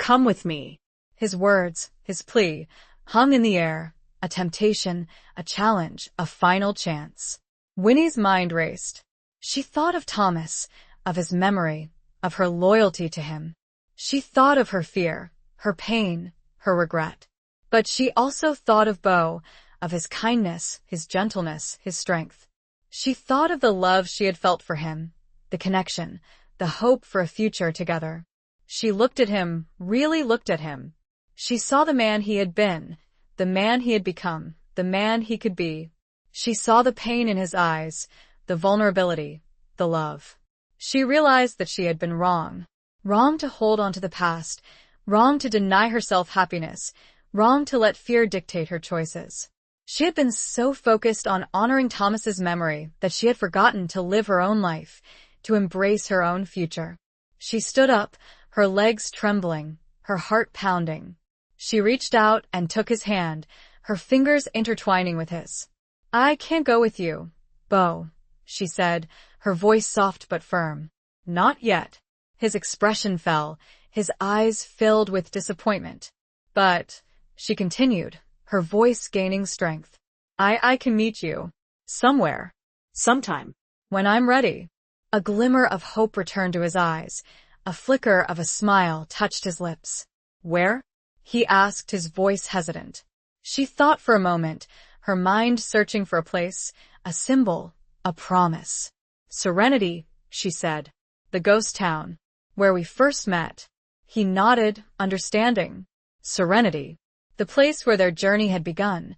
Come with me." His words, his plea, hung in the air, a temptation, a challenge, a final chance. Winnie's mind raced. She thought of Thomas, of his memory, of her loyalty to him. She thought of her fear, her pain, her regret. But she also thought of Beau, of his kindness, his gentleness, his strength. She thought of the love she had felt for him, the connection, the hope for a future together. She looked at him, really looked at him. She saw the man he had been, the man he had become, the man he could be. She saw the pain in his eyes, the vulnerability, the love. She realized that she had been wrong. Wrong to hold on to the past, wrong to deny herself happiness, wrong to let fear dictate her choices. She had been so focused on honoring Thomas's memory that she had forgotten to live her own life, to embrace her own future. She stood up, her legs trembling, her heart pounding. She reached out and took his hand, her fingers intertwining with his. "I can't go with you, Beau," she said, her voice soft but firm. "Not yet." His expression fell, his eyes filled with disappointment. "But," she continued, her voice gaining strength, I can meet you. Somewhere. Sometime. When I'm ready." A glimmer of hope returned to his eyes. A flicker of a smile touched his lips. "Where?" he asked, his voice hesitant. She thought for a moment, her mind searching for a place, a symbol, a promise. "Serenity," she said. "The ghost town. Where we first met." He nodded, understanding. Serenity. The place where their journey had begun.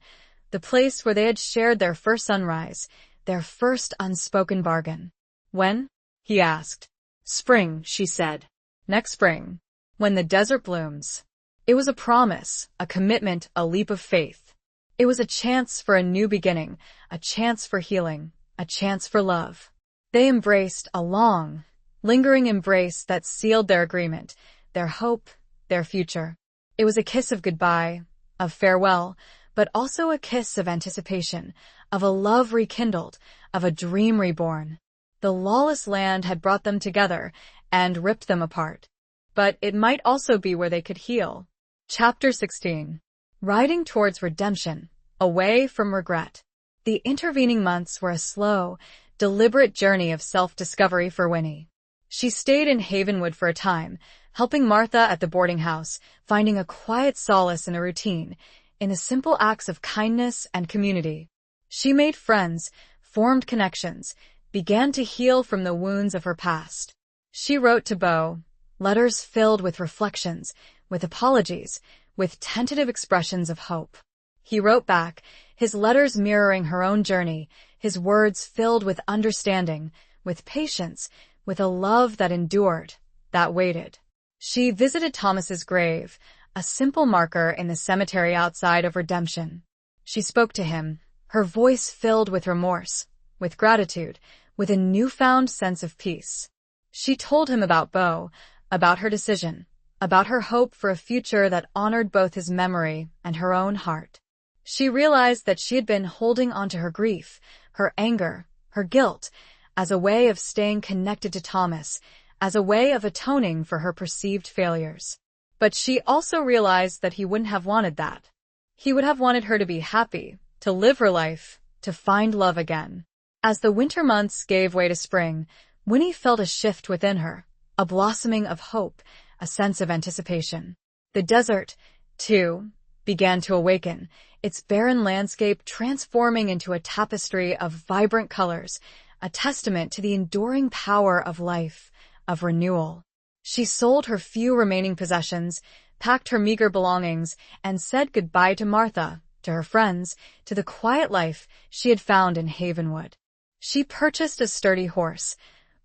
The place where they had shared their first sunrise, their first unspoken bargain. "When?" he asked. "Spring," she said. "Next spring. When the desert blooms." It was a promise, a commitment, a leap of faith. It was a chance for a new beginning, a chance for healing, a chance for love. They embraced a long, lingering embrace that sealed their agreement, their hope, their future. It was a kiss of goodbye, of farewell, but also a kiss of anticipation, of a love rekindled, of a dream reborn. The lawless land had brought them together and ripped them apart. But it might also be where they could heal. Chapter 16. Riding towards redemption, away from regret. The intervening months were a slow, deliberate journey of self-discovery for Winnie. She stayed in Havenwood for a time, helping Martha at the boarding house, finding a quiet solace in a routine, in the simple acts of kindness and community. She made friends, formed connections, began to heal from the wounds of her past. She wrote to Beau, letters filled with reflections, with apologies, with tentative expressions of hope. He wrote back, his letters mirroring her own journey, his words filled with understanding, with patience, with a love that endured, that waited. She visited Thomas's grave, a simple marker in the cemetery outside of Redemption. She spoke to him, her voice filled with remorse, with gratitude, with a newfound sense of peace. She told him about Beau, about her decision, about her hope for a future that honored both his memory and her own heart. She realized that she had been holding onto her grief, her anger, her guilt, as a way of staying connected to Thomas, as a way of atoning for her perceived failures. But she also realized that he wouldn't have wanted that. He would have wanted her to be happy, to live her life, to find love again. As the winter months gave way to spring, Winnie felt a shift within her, a blossoming of hope, a sense of anticipation. The desert, too, began to awaken, its barren landscape transforming into a tapestry of vibrant colors, a testament to the enduring power of life, of renewal. She sold her few remaining possessions, packed her meager belongings, and said goodbye to Martha, to her friends, to the quiet life she had found in Havenwood. She purchased a sturdy horse,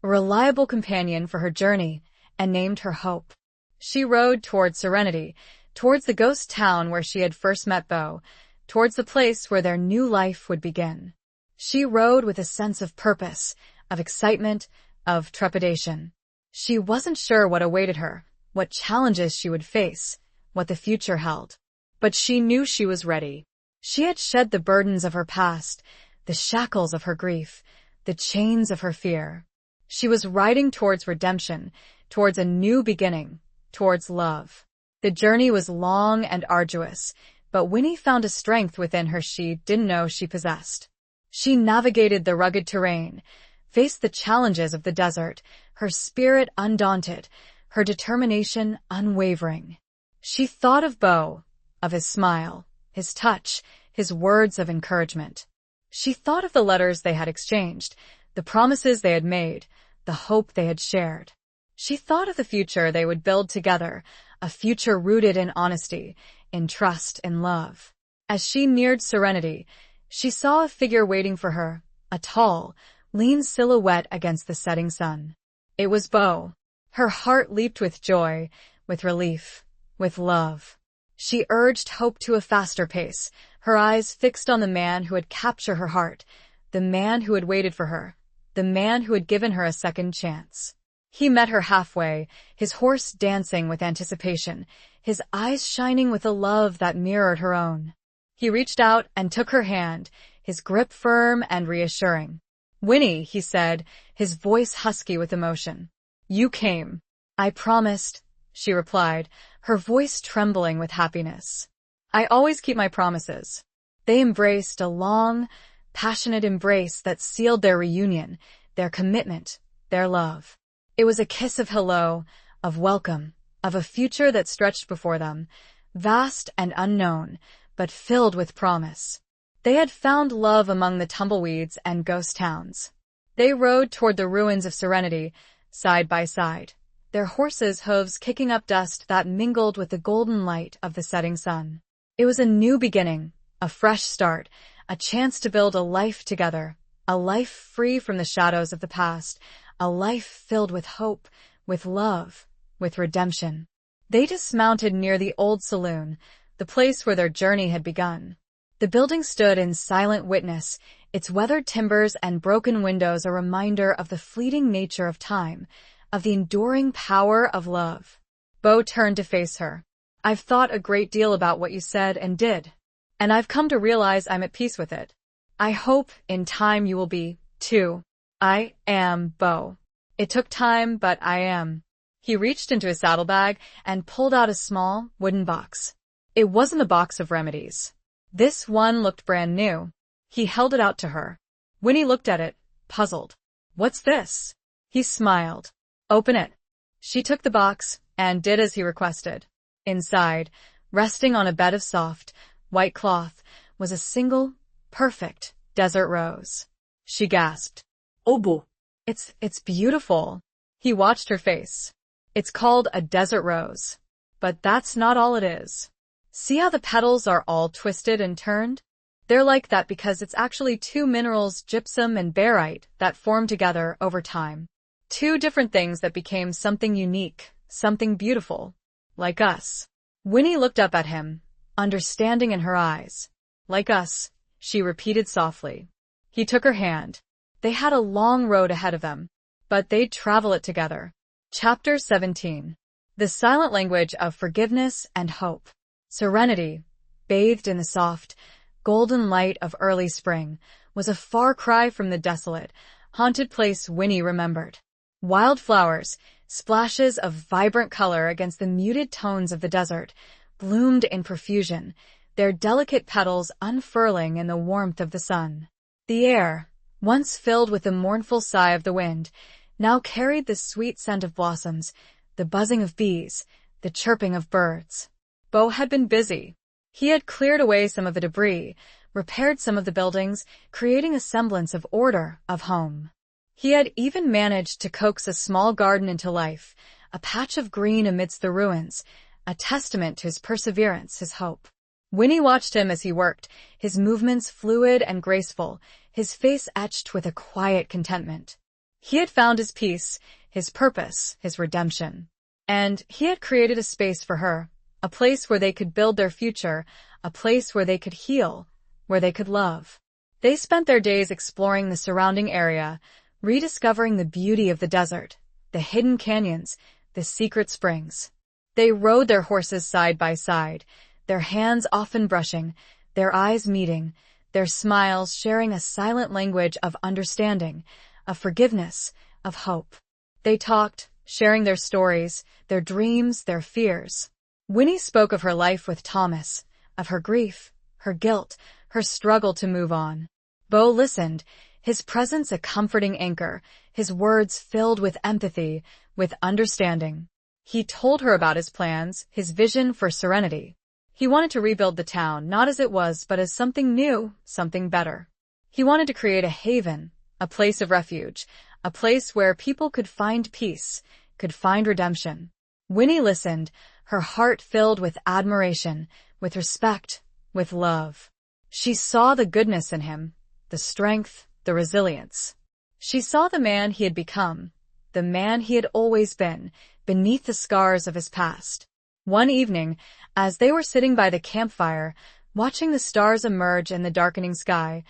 a reliable companion for her journey, and named her Hope. She rode towards Serenity, towards the ghost town where she had first met Beau, towards the place where their new life would begin. She rode with a sense of purpose, of excitement, of trepidation. She wasn't sure what awaited her, what challenges she would face, what the future held. But she knew she was ready. She had shed the burdens of her past, the shackles of her grief, the chains of her fear. She was riding towards redemption, towards a new beginning, towards love. The journey was long and arduous, but Winnie found a strength within her she didn't know she possessed. She navigated the rugged terrain, faced the challenges of the desert, her spirit undaunted, her determination unwavering. She thought of Beau, of his smile, his touch, his words of encouragement. She thought of the letters they had exchanged, the promises they had made, the hope they had shared. She thought of the future they would build together, a future rooted in honesty, in trust and love. As she neared Serenity, she saw a figure waiting for her, a tall, lean silhouette against the setting sun. It was Beau. Her heart leaped with joy, with relief, with love. She urged Hope to a faster pace, her eyes fixed on the man who had captured her heart, the man who had waited for her, the man who had given her a second chance. He met her halfway, his horse dancing with anticipation, his eyes shining with a love that mirrored her own. He reached out and took her hand, his grip firm and reassuring. "Winnie," he said, his voice husky with emotion. "You came." "I promised," she replied, her voice trembling with happiness. "I always keep my promises." They embraced a long, passionate embrace that sealed their reunion, their commitment, their love. It was a kiss of hello, of welcome, of a future that stretched before them, vast and unknown, but filled with promise. They had found love among the tumbleweeds and ghost towns. They rode toward the ruins of Serenity, side by side, their horses' hooves kicking up dust that mingled with the golden light of the setting sun. It was a new beginning, a fresh start, a chance to build a life together, a life free from the shadows of the past, a life filled with hope, with love, with redemption. They dismounted near the old saloon, the place where their journey had begun. The building stood in silent witness, its weathered timbers and broken windows a reminder of the fleeting nature of time, of the enduring power of love. Bo turned to face her. I've thought a great deal about what you said and did, and I've come to realize I'm at peace with it. I hope in time you will be, too. I am Bo. It took time, but I am. He reached into his saddlebag and pulled out a small, wooden box. It wasn't a box of remedies. This one looked brand new. He held it out to her. Winnie looked at it, puzzled. What's this? He smiled. Open it. She took the box and did as he requested. Inside, resting on a bed of soft, white cloth, was a single, perfect desert rose. She gasped. Oh, Bo. It's beautiful. He watched her face. It's called a desert rose. But that's not all it is. See how the petals are all twisted and turned? They're like that because it's actually two minerals, gypsum and barite, that formed together over time. Two different things that became something unique, something beautiful. Like us. Winnie looked up at him, understanding in her eyes. Like us, she repeated softly. He took her hand. They had a long road ahead of them, but they'd travel it together. Chapter 17. The silent language of forgiveness and hope. Serenity, bathed in the soft, golden light of early spring, was a far cry from the desolate, haunted place Winnie remembered. Wildflowers, splashes of vibrant color against the muted tones of the desert, bloomed in profusion, their delicate petals unfurling in the warmth of the sun. The air, once filled with the mournful sigh of the wind, now carried the sweet scent of blossoms, the buzzing of bees, the chirping of birds. Bo had been busy. He had cleared away some of the debris, repaired some of the buildings, creating a semblance of order, of home. He had even managed to coax a small garden into life, a patch of green amidst the ruins, a testament to his perseverance, his hope. Winnie watched him as he worked, his movements fluid and graceful, his face etched with a quiet contentment. He had found his peace, his purpose, his redemption. And he had created a space for her, a place where they could build their future, a place where they could heal, where they could love. They spent their days exploring the surrounding area, rediscovering the beauty of the desert, the hidden canyons, the secret springs. They rode their horses side by side, their hands often brushing, their eyes meeting, their smiles sharing a silent language of understanding, of forgiveness, of hope. They talked, sharing their stories, their dreams, their fears. Winnie spoke of her life with Thomas, of her grief, her guilt, her struggle to move on. Bo listened, his presence a comforting anchor, his words filled with empathy, with understanding. He told her about his plans, his vision for serenity. He wanted to rebuild the town, not as it was, but as something new, something better. He wanted to create a haven, a place of refuge, a place where people could find peace, could find redemption. Winnie listened, her heart filled with admiration, with respect, with love. She saw the goodness in him, the strength, the resilience. She saw the man he had become, the man he had always been, beneath the scars of his past. One evening, as they were sitting by the campfire, watching the stars emerge in the darkening sky,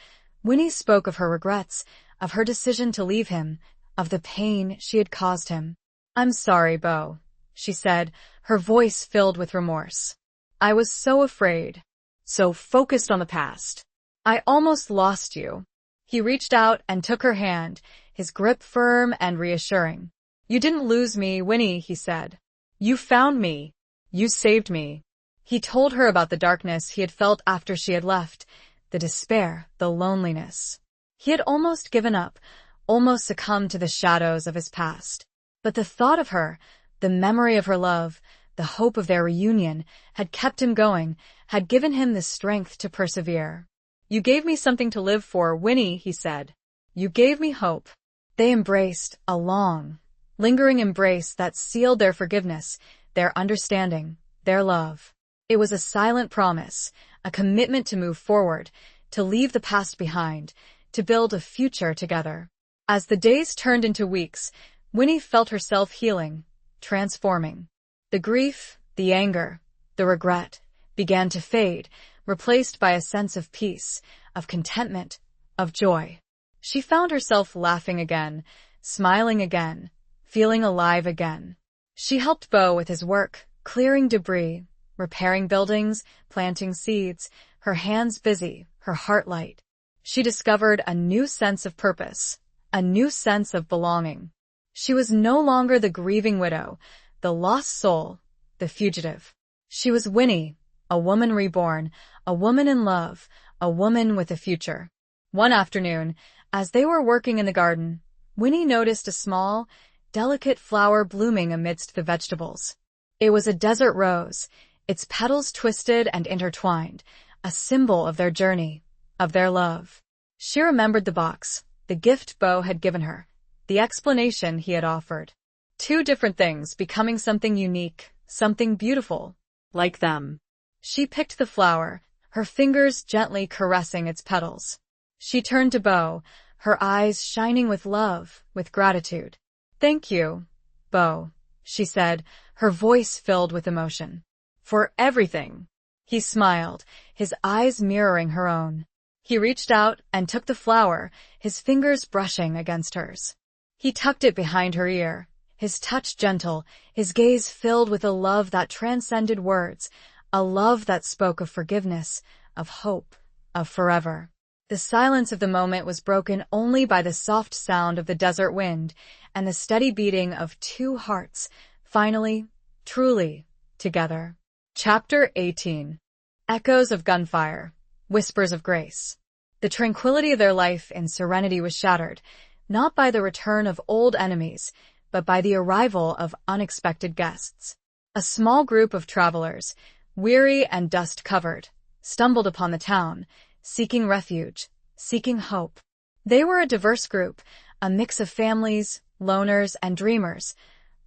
Winnie spoke of her regrets, of her decision to leave him, of the pain she had caused him. I'm sorry, Bo, she said, her voice filled with remorse. I was so afraid, so focused on the past. I almost lost you. He reached out and took her hand, his grip firm and reassuring. You didn't lose me, Winnie, he said. You found me. You saved me. He told her about the darkness he had felt after she had left, the despair, the loneliness. He had almost given up, almost succumbed to the shadows of his past. But the thought of her, the memory of her love, the hope of their reunion, had kept him going, had given him the strength to persevere. You gave me something to live for, Winnie, he said. You gave me hope. They embraced, a long, lingering embrace that sealed their forgiveness, their understanding, their love. It was a silent promise, a commitment to move forward, to leave the past behind, to build a future together. As the days turned into weeks, Winnie felt herself healing, transforming. The grief, the anger, the regret began to fade, replaced by a sense of peace, of contentment, of joy. She found herself laughing again, smiling again, feeling alive again. She helped Bo with his work, clearing debris, repairing buildings, planting seeds, her hands busy, her heart light. She discovered a new sense of purpose, a new sense of belonging. She was no longer the grieving widow, the lost soul, the fugitive. She was Winnie, a woman reborn, a woman in love, a woman with a future. One afternoon, as they were working in the garden, Winnie noticed a small, delicate flower blooming amidst the vegetables. It was a desert rose, its petals twisted and intertwined, a symbol of their journey, of their love. She remembered the box, the gift Bo had given her, the explanation he had offered. Two different things becoming something unique, something beautiful. Like them. She picked the flower, her fingers gently caressing its petals. She turned to Bo, her eyes shining with love, with gratitude. "Thank you, Bo," she said, her voice filled with emotion. "For everything." He smiled, his eyes mirroring her own. He reached out and took the flower, his fingers brushing against hers. He tucked it behind her ear, his touch gentle, his gaze filled with a love that transcended words, a love that spoke of forgiveness, of hope, of forever. The silence of the moment was broken only by the soft sound of the desert wind and the steady beating of two hearts, finally, truly, together. Chapter 18. Echoes of gunfire, whispers of grace. The tranquility of their life in serenity was shattered, not by the return of old enemies, but by the arrival of unexpected guests. A small group of travelers, weary and dust-covered, stumbled upon the town, seeking refuge, seeking hope. They were a diverse group, a mix of families, loners, and dreamers,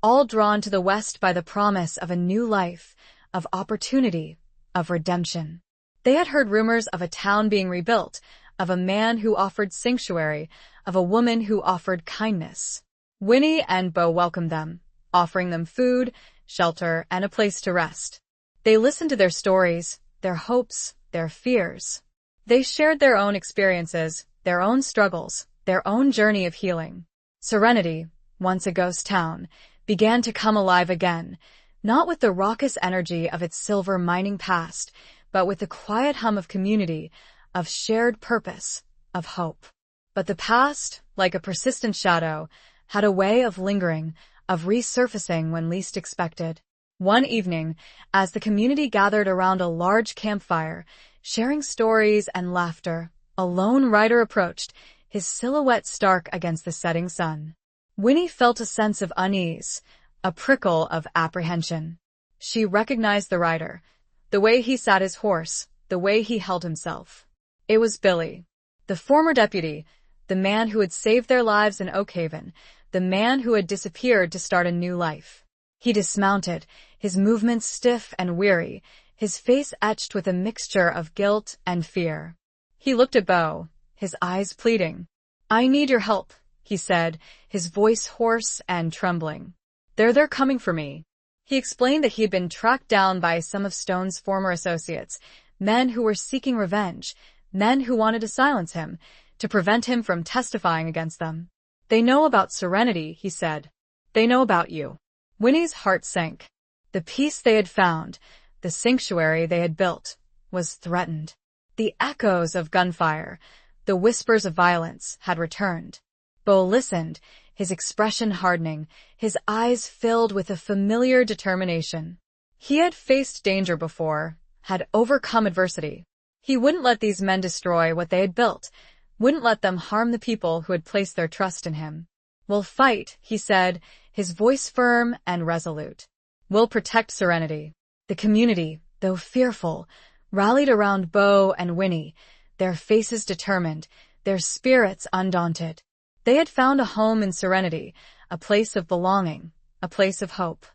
all drawn to the West by the promise of a new life, of opportunity, of redemption. They had heard rumors of a town being rebuilt, of a man who offered sanctuary, of a woman who offered kindness. Winnie and Bo welcomed them, offering them food, shelter, and a place to rest. They listened to their stories, their hopes, their fears. They shared their own experiences, their own struggles, their own journey of healing. Serenity, once a ghost town, began to come alive again, not with the raucous energy of its silver mining past, but with the quiet hum of community, of shared purpose, of hope. But the past, like a persistent shadow, had a way of lingering, of resurfacing when least expected. One evening, as the community gathered around a large campfire, sharing stories and laughter, a lone rider approached, his silhouette stark against the setting sun. Winnie felt a sense of unease, a prickle of apprehension. She recognized the rider, the way he sat his horse, the way he held himself. It was Billy, the former deputy, the man who had saved their lives in Oakhaven, the man who had disappeared to start a new life. He dismounted, his movements stiff and weary, his face etched with a mixture of guilt and fear. He looked at Bo, his eyes pleading. "I need your help," he said, his voice hoarse and trembling. They're coming for me." He explained that he had been tracked down by some of Stone's former associates, men who were seeking revenge, men who wanted to silence him, to prevent him from testifying against them. "They know about Serenity," he said. "They know about you." Winnie's heart sank. The peace they had found, the sanctuary they had built, was threatened. The echoes of gunfire, the whispers of violence, had returned. Bo listened, his expression hardening, his eyes filled with a familiar determination. He had faced danger before, had overcome adversity. He wouldn't let these men destroy what they had built, wouldn't let them harm the people who had placed their trust in him. "We'll fight," he said, his voice firm and resolute. "We'll protect Serenity." The community, though fearful, rallied around Bo and Winnie, their faces determined, their spirits undaunted. They had found a home in Serenity, a place of belonging, a place of hope.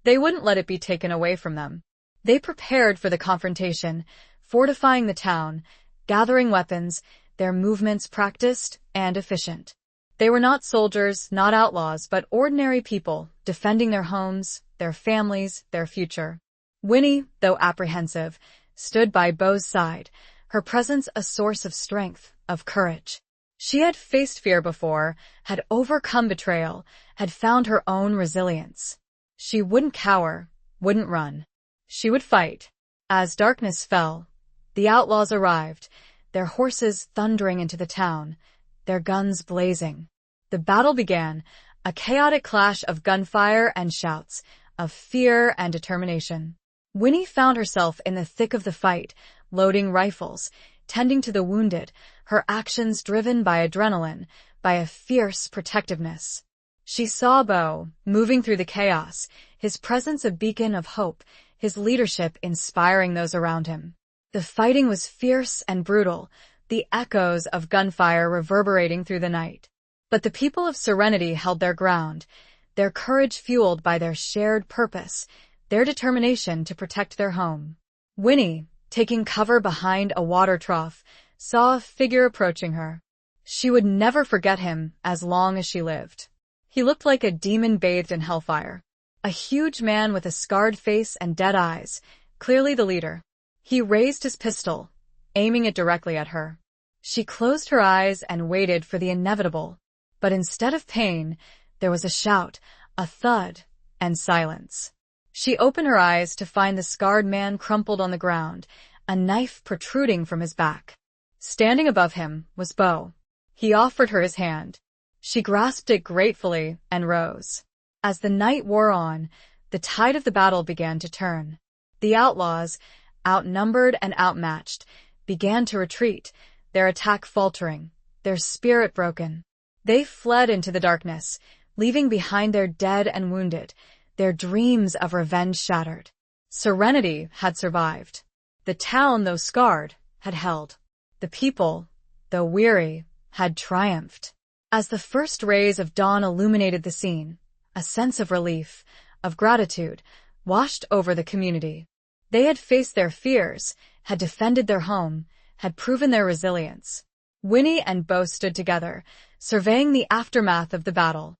They wouldn't let it be taken away from them. They prepared for the confrontation, fortifying the town, gathering weapons, their movements practiced and efficient. They were not soldiers, not outlaws, but ordinary people, defending their homes, their families, their future. Winnie, though apprehensive, stood by Beau's side, her presence a source of strength, of courage. She had faced fear before, had overcome betrayal, had found her own resilience. She wouldn't cower, wouldn't run. She would fight. As darkness fell, the outlaws arrived, their horses thundering into the town, their guns blazing. The battle began, a chaotic clash of gunfire and shouts, of fear and determination. Winnie found herself in the thick of the fight, loading rifles, tending to the wounded, her actions driven by adrenaline, by a fierce protectiveness. She saw Beau, moving through the chaos, his presence a beacon of hope, his leadership inspiring those around him. The fighting was fierce and brutal, the echoes of gunfire reverberating through the night. But the people of Serenity held their ground, their courage fueled by their shared purpose, their determination to protect their home. Winnie, taking cover behind a water trough, saw a figure approaching her. She would never forget him as long as she lived. He looked like a demon bathed in hellfire. A huge man with a scarred face and dead eyes, clearly the leader. He raised his pistol, aiming it directly at her. She closed her eyes and waited for the inevitable. But instead of pain, there was a shout, a thud, and silence. She opened her eyes to find the scarred man crumpled on the ground, a knife protruding from his back. Standing above him was Beau. He offered her his hand. She grasped it gratefully and rose. As the night wore on, the tide of the battle began to turn. The outlaws, outnumbered and outmatched, began to retreat, their attack faltering, their spirit broken. They fled into the darkness, leaving behind their dead and wounded, their dreams of revenge shattered. Serenity had survived. The town, though scarred, had held. The people, though weary, had triumphed. As the first rays of dawn illuminated the scene, a sense of relief, of gratitude, washed over the community. They had faced their fears, had defended their home, had proven their resilience. Winnie and Beau stood together, surveying the aftermath of the battle.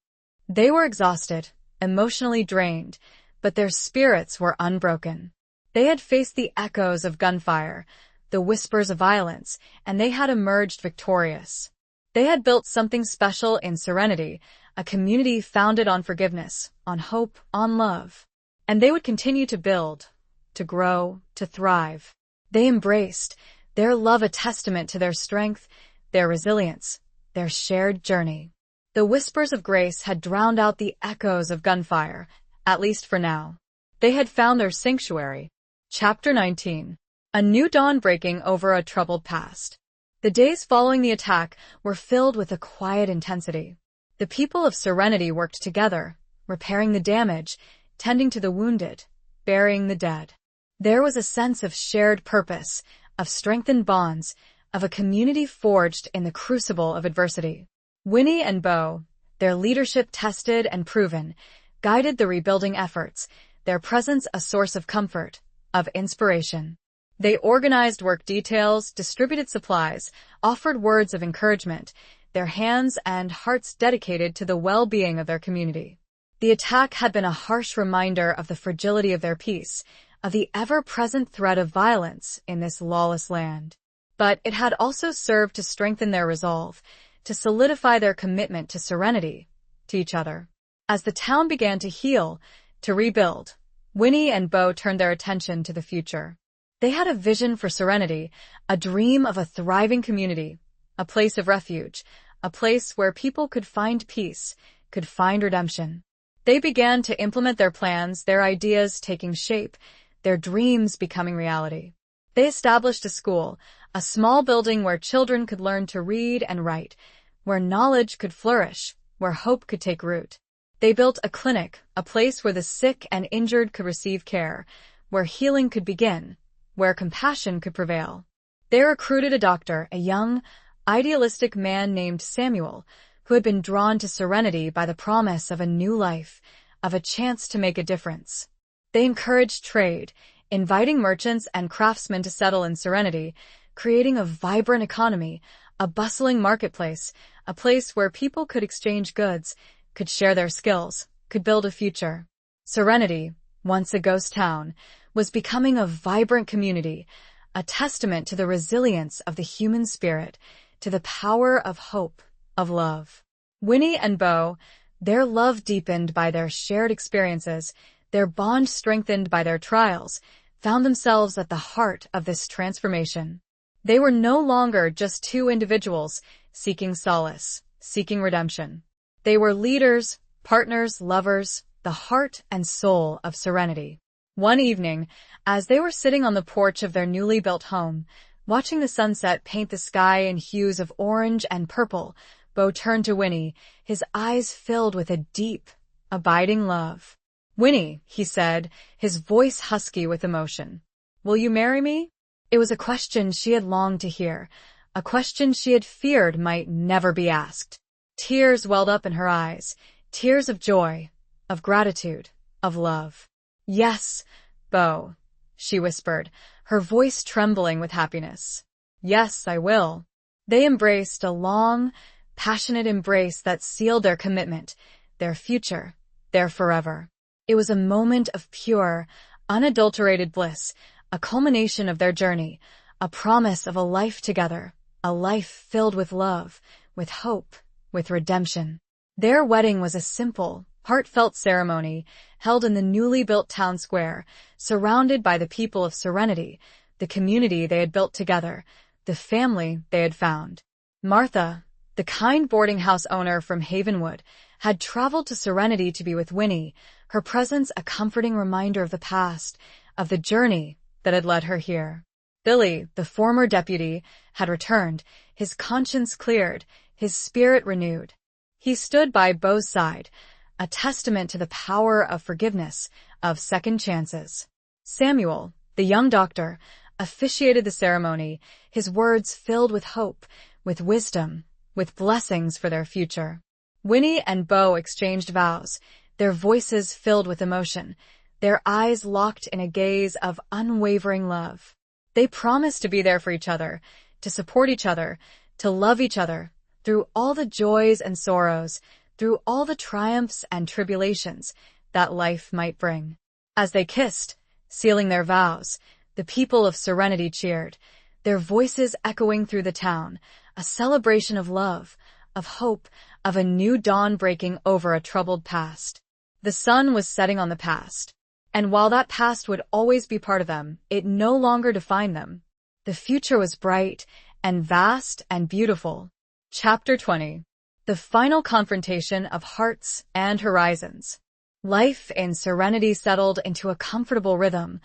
They were exhausted, emotionally drained, but their spirits were unbroken. They had faced the echoes of gunfire, the whispers of violence, and they had emerged victorious. They had built something special in Serenity, a community founded on forgiveness, on hope, on love. And they would continue to build, to grow, to thrive. They embraced, their love a testament to their strength, their resilience, their shared journey. The whispers of grace had drowned out the echoes of gunfire, at least for now. They had found their sanctuary. Chapter 19. A new dawn breaking over a troubled past. The days following the attack were filled with a quiet intensity. The people of Serenity worked together, repairing the damage, tending to the wounded, burying the dead. There was a sense of shared purpose, of strengthened bonds, of a community forged in the crucible of adversity. Winnie and Beau, their leadership tested and proven, guided the rebuilding efforts, their presence a source of comfort, of inspiration. They organized work details, distributed supplies, offered words of encouragement, their hands and hearts dedicated to the well-being of their community. The attack had been a harsh reminder of the fragility of their peace, of the ever-present threat of violence in this lawless land. But it had also served to strengthen their resolve, to solidify their commitment to serenity, to each other. As the town began to heal, to rebuild, Winnie and Beau turned their attention to the future. They had a vision for Serenity, a dream of a thriving community, a place of refuge, a place where people could find peace, could find redemption. They began to implement their plans, their ideas taking shape, their dreams becoming reality. They established a school, a small building where children could learn to read and write, where knowledge could flourish, where hope could take root. They built a clinic, a place where the sick and injured could receive care, where healing could begin, where compassion could prevail. They recruited a doctor, a young, idealistic man named Samuel, who had been drawn to Serenity by the promise of a new life, of a chance to make a difference. They encouraged trade, inviting merchants and craftsmen to settle in Serenity, creating a vibrant economy, a bustling marketplace, a place where people could exchange goods, could share their skills, could build a future. Serenity, once a ghost town, was becoming a vibrant community, a testament to the resilience of the human spirit, to the power of hope, of love. Winnie and Bo, their love deepened by their shared experiences, their bond strengthened by their trials, found themselves at the heart of this transformation. They were no longer just two individuals seeking solace, seeking redemption. They were leaders, partners, lovers, the heart and soul of Serenity. One evening, as they were sitting on the porch of their newly built home, watching the sunset paint the sky in hues of orange and purple, Bo turned to Winnie, his eyes filled with a deep, abiding love. "Winnie," he said, his voice husky with emotion, "will you marry me?" It was a question she had longed to hear, a question she had feared might never be asked. Tears welled up in her eyes, tears of joy, of gratitude, of love. "Yes, Bo," she whispered, her voice trembling with happiness. "Yes, I will." They embraced a long, passionate embrace that sealed their commitment, their future, their forever. It was a moment of pure, unadulterated bliss, a culmination of their journey, a promise of a life together, a life filled with love, with hope, with redemption. Their wedding was a simple, heartfelt ceremony held in the newly built town square, surrounded by the people of Serenity, the community they had built together, the family they had found. Martha, the kind boarding house owner from Havenwood, had traveled to Serenity to be with Winnie, her presence a comforting reminder of the past, of the journey that had led her here. Billy, the former deputy, had returned, his conscience cleared, his spirit renewed. He stood by Bo's side, a testament to the power of forgiveness, of second chances. Samuel, the young doctor, officiated the ceremony, his words filled with hope, with wisdom, with blessings for their future. Winnie and Bo exchanged vows, their voices filled with emotion, their eyes locked in a gaze of unwavering love. They promised to be there for each other, to support each other, to love each other, through all the joys and sorrows, through all the triumphs and tribulations that life might bring. As they kissed, sealing their vows, the people of Serenity cheered, their voices echoing through the town, a celebration of love, of hope, of a new dawn breaking over a troubled past. The sun was setting on the past, and while that past would always be part of them, it no longer defined them. The future was bright and vast and beautiful. Chapter 20. The final confrontation of hearts and horizons. Life in Serenity settled into a comfortable rhythm,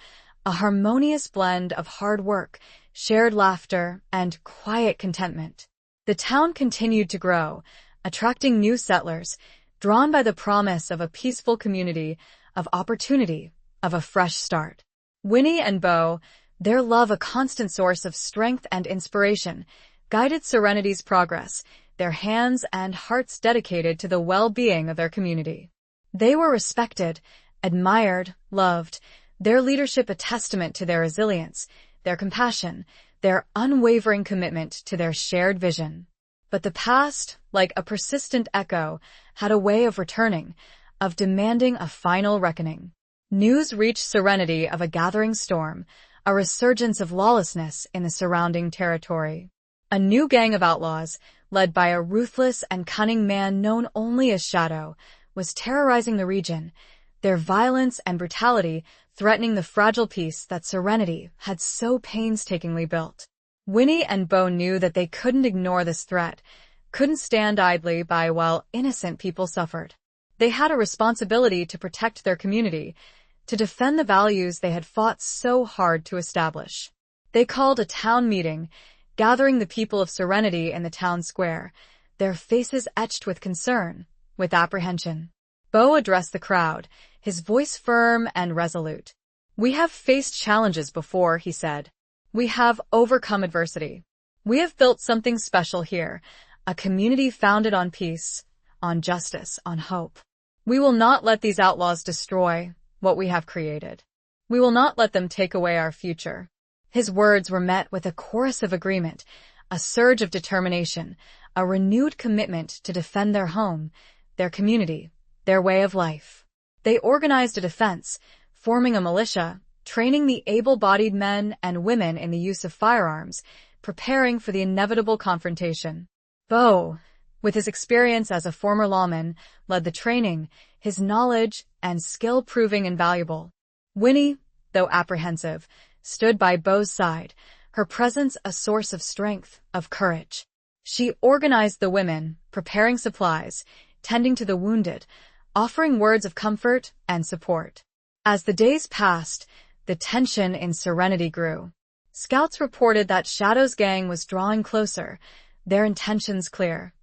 a harmonious blend of hard work, shared laughter, and quiet contentment. The town continued to grow, attracting new settlers, drawn by the promise of a peaceful community, of opportunity, of a fresh start. Winnie and Bo, their love a constant source of strength and inspiration, guided Serenity's progress, their hands and hearts dedicated to the well-being of their community. They were respected, admired, loved, their leadership a testament to their resilience, their compassion, their unwavering commitment to their shared vision. But the past, like a persistent echo, had a way of returning, of demanding a final reckoning. News reached Serenity of a gathering storm, a resurgence of lawlessness in the surrounding territory. A new gang of outlaws, led by a ruthless and cunning man known only as Shadow, was terrorizing the region, their violence and brutality threatening the fragile peace that Serenity had so painstakingly built. Winnie and Bo knew that they couldn't ignore this threat, couldn't stand idly by while innocent people suffered. They had a responsibility to protect their community, to defend the values they had fought so hard to establish. They called a town meeting, gathering the people of Serenity in the town square, their faces etched with concern, with apprehension. Bo addressed the crowd, his voice firm and resolute. "We have faced challenges before," he said. "We have overcome adversity. We have built something special here, a community founded on peace, on justice, on hope. We will not let these outlaws destroy what we have created. We will not let them take away our future." His words were met with a chorus of agreement, a surge of determination, a renewed commitment to defend their home, their community, their way of life. They organized a defense, forming a militia, training the able-bodied men and women in the use of firearms, preparing for the inevitable confrontation. Bo, with his experience as a former lawman, led the training, his knowledge and skill proving invaluable. Winnie, though apprehensive, stood by Bo's side, her presence a source of strength, of courage. She organized the women, preparing supplies, tending to the wounded, offering words of comfort and support. As the days passed, the tension in Serenity grew. Scouts reported that Shadow's gang was drawing closer, their intentions clear: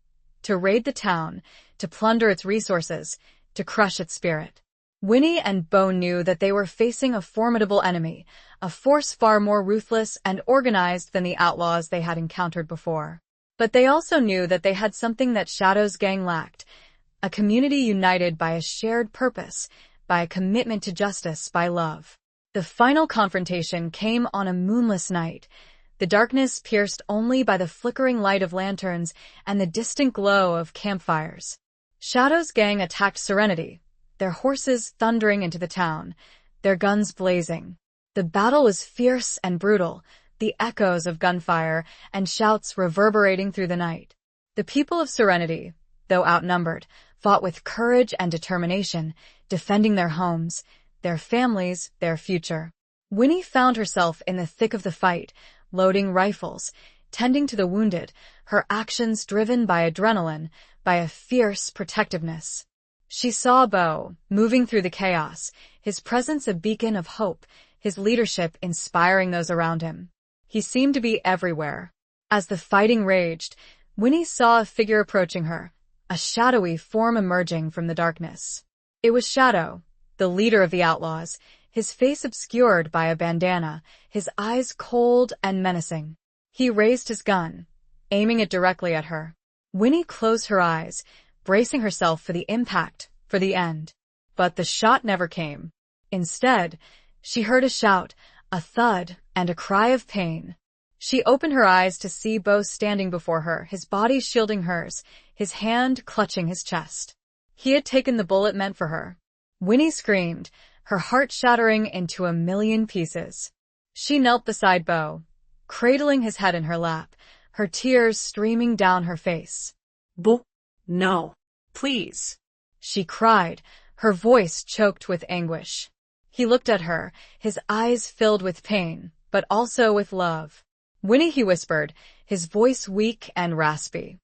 to raid the town, to plunder its resources, to crush its spirit. Winnie and Bo knew that they were facing a formidable enemy, a force far more ruthless and organized than the outlaws they had encountered before. But they also knew that they had something that Shadow's gang lacked: a community united by a shared purpose, by a commitment to justice, by love. The final confrontation came on a moonless night, the darkness pierced only by the flickering light of lanterns and the distant glow of campfires. Shadow's gang attacked Serenity, their horses thundering into the town, their guns blazing. The battle was fierce and brutal, the echoes of gunfire and shouts reverberating through the night. The people of Serenity, though outnumbered, fought with courage and determination, defending their homes, their families, their future. Winnie found herself in the thick of the fight, loading rifles, tending to the wounded, her actions driven by adrenaline, by a fierce protectiveness. She saw Bo, moving through the chaos, his presence a beacon of hope, his leadership inspiring those around him. He seemed to be everywhere. As the fighting raged, Winnie saw a figure approaching her, a shadowy form emerging from the darkness. It was Shadow, the leader of the outlaws, his face obscured by a bandana, his eyes cold and menacing. He raised his gun, aiming it directly at her. Winnie closed her eyes, bracing herself for the impact, for the end. But the shot never came. Instead, she heard a shout, a thud, and a cry of pain. She opened her eyes to see Bo standing before her, his body shielding hers, his hand clutching his chest. He had taken the bullet meant for her. Winnie screamed, her heart shattering into a million pieces. She knelt beside Bo, cradling his head in her lap, her tears streaming down her face. Bo, no, please, she cried, her voice choked with anguish. He looked at her, his eyes filled with pain, but also with love. Winnie, he whispered, his voice weak and raspy.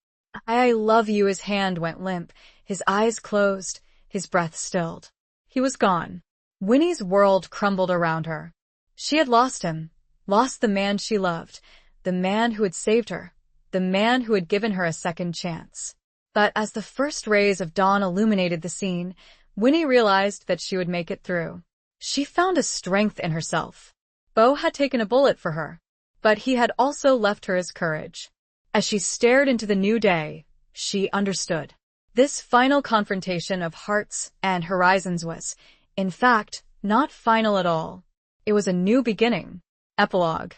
I love you. His hand went limp, his eyes closed, his breath stilled. He was gone. Winnie's world crumbled around her. She had lost him, lost the man she loved, the man who had saved her, the man who had given her a second chance. But as the first rays of dawn illuminated the scene, Winnie realized that she would make it through. She found a strength in herself. Bo had taken a bullet for her, but he had also left her his courage. As she stared into the new day, she understood. This final confrontation of hearts and horizons was, in fact, not final at all. It was a new beginning. Epilogue.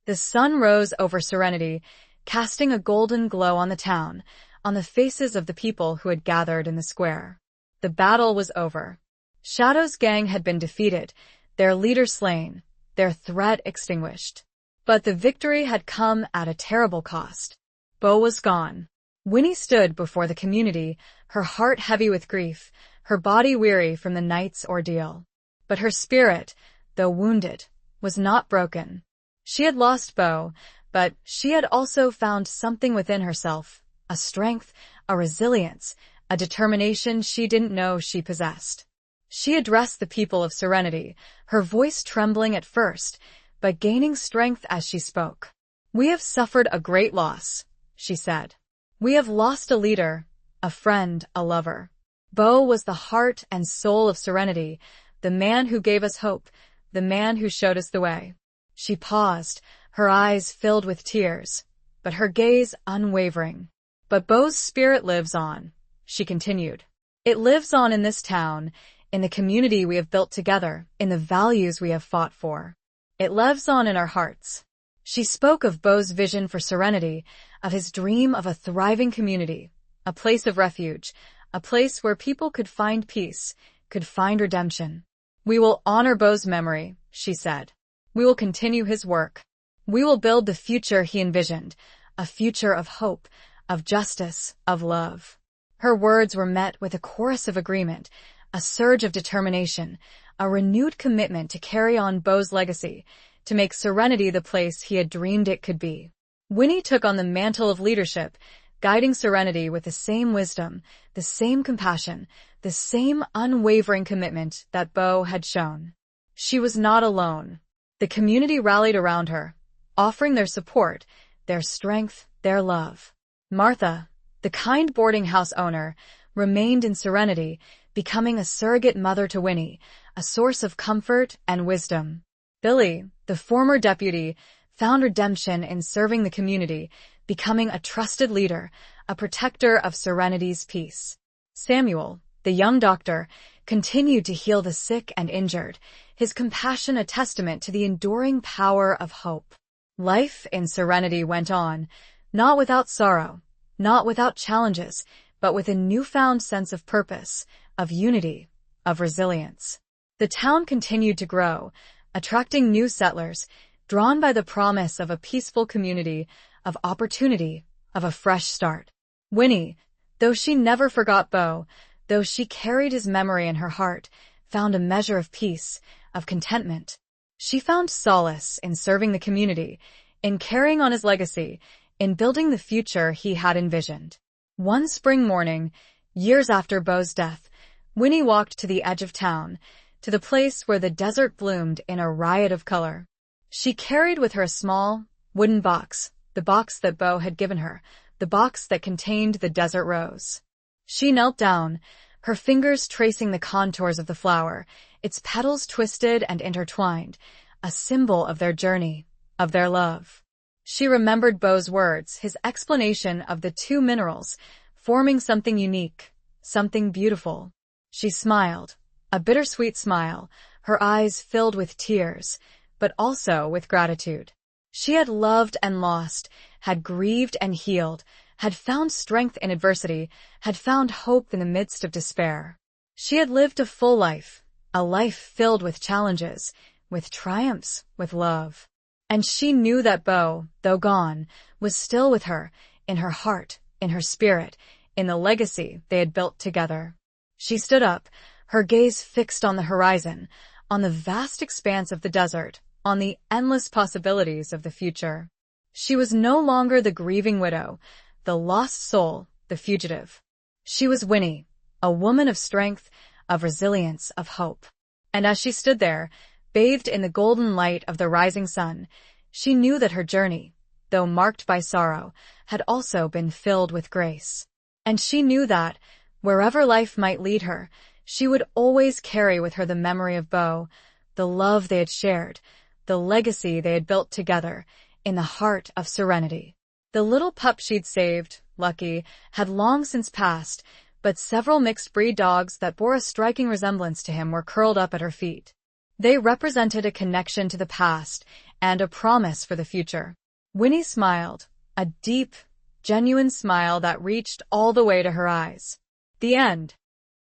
The sun rose over Serenity, casting a golden glow on the town, on the faces of the people who had gathered in the square. The battle was over. Shadow's gang had been defeated, their leader slain, their threat extinguished. But the victory had come at a terrible cost. Bo was gone. Winnie stood before the community, her heart heavy with grief, her body weary from the night's ordeal. But her spirit, though wounded, was not broken. She had lost Bo, but she had also found something within herself, a strength, a resilience, a determination she didn't know she possessed. She addressed the people of Serenity, her voice trembling at first, but gaining strength as she spoke. We have suffered a great loss, she said. We have lost a leader, a friend, a lover. Bo was the heart and soul of Serenity, the man who gave us hope, the man who showed us the way. She paused, her eyes filled with tears, but her gaze unwavering. But Bo's spirit lives on, she continued. It lives on in this town, in the community we have built together, in the values we have fought for. It lives on in our hearts. She spoke of Bo's vision for Serenity, of his dream of a thriving community, a place of refuge, a place where people could find peace, could find redemption. "We will honor Beau's memory," she said. "We will continue his work. We will build the future he envisioned, a future of hope, of justice, of love." Her words were met with a chorus of agreement, a surge of determination, a renewed commitment to carry on Beau's legacy, to make Serenity the place he had dreamed it could be. Winnie took on the mantle of leadership, guiding Serenity with the same wisdom, the same compassion, the same unwavering commitment that Beau had shown. She was not alone. The community rallied around her, offering their support, their strength, their love. Martha, the kind boarding house owner, remained in Serenity, becoming a surrogate mother to Winnie, a source of comfort and wisdom. Billy, the former deputy, found redemption in serving the community, becoming a trusted leader, a protector of Serenity's peace. Samuel, the young doctor, continued to heal the sick and injured, his compassion a testament to the enduring power of hope. Life in Serenity went on, not without sorrow, not without challenges, but with a newfound sense of purpose, of unity, of resilience. The town continued to grow, attracting new settlers, drawn by the promise of a peaceful community, of opportunity, of a fresh start. Winnie, though she never forgot Beau, though she carried his memory in her heart, found a measure of peace, of contentment. She found solace in serving the community, in carrying on his legacy, in building the future he had envisioned. One spring morning, years after Beau's death, Winnie walked to the edge of town, to the place where the desert bloomed in a riot of color. She carried with her a small, wooden box, the box that Beau had given her, the box that contained the desert rose. She knelt down, her fingers tracing the contours of the flower, its petals twisted and intertwined, a symbol of their journey, of their love. She remembered Beau's words, his explanation of the two minerals, forming something unique, something beautiful. She smiled, a bittersweet smile, her eyes filled with tears, but also with gratitude. She had loved and lost, had grieved and healed, had found strength in adversity, had found hope in the midst of despair. She had lived a full life, a life filled with challenges, with triumphs, with love. And she knew that Beau, though gone, was still with her, in her heart, in her spirit, in the legacy they had built together. She stood up, her gaze fixed on the horizon, on the vast expanse of the desert, on the endless possibilities of the future. She was no longer the grieving widow, the lost soul, the fugitive. She was Winnie, a woman of strength, of resilience, of hope. And as she stood there, bathed in the golden light of the rising sun, she knew that her journey, though marked by sorrow, had also been filled with grace. And she knew that, wherever life might lead her, she would always carry with her the memory of Beau, the love they had shared, the legacy they had built together, in the heart of Serenity. The little pup she'd saved, Lucky, had long since passed, but several mixed-breed dogs that bore a striking resemblance to him were curled up at her feet. They represented a connection to the past and a promise for the future. Winnie smiled, a deep, genuine smile that reached all the way to her eyes. The end.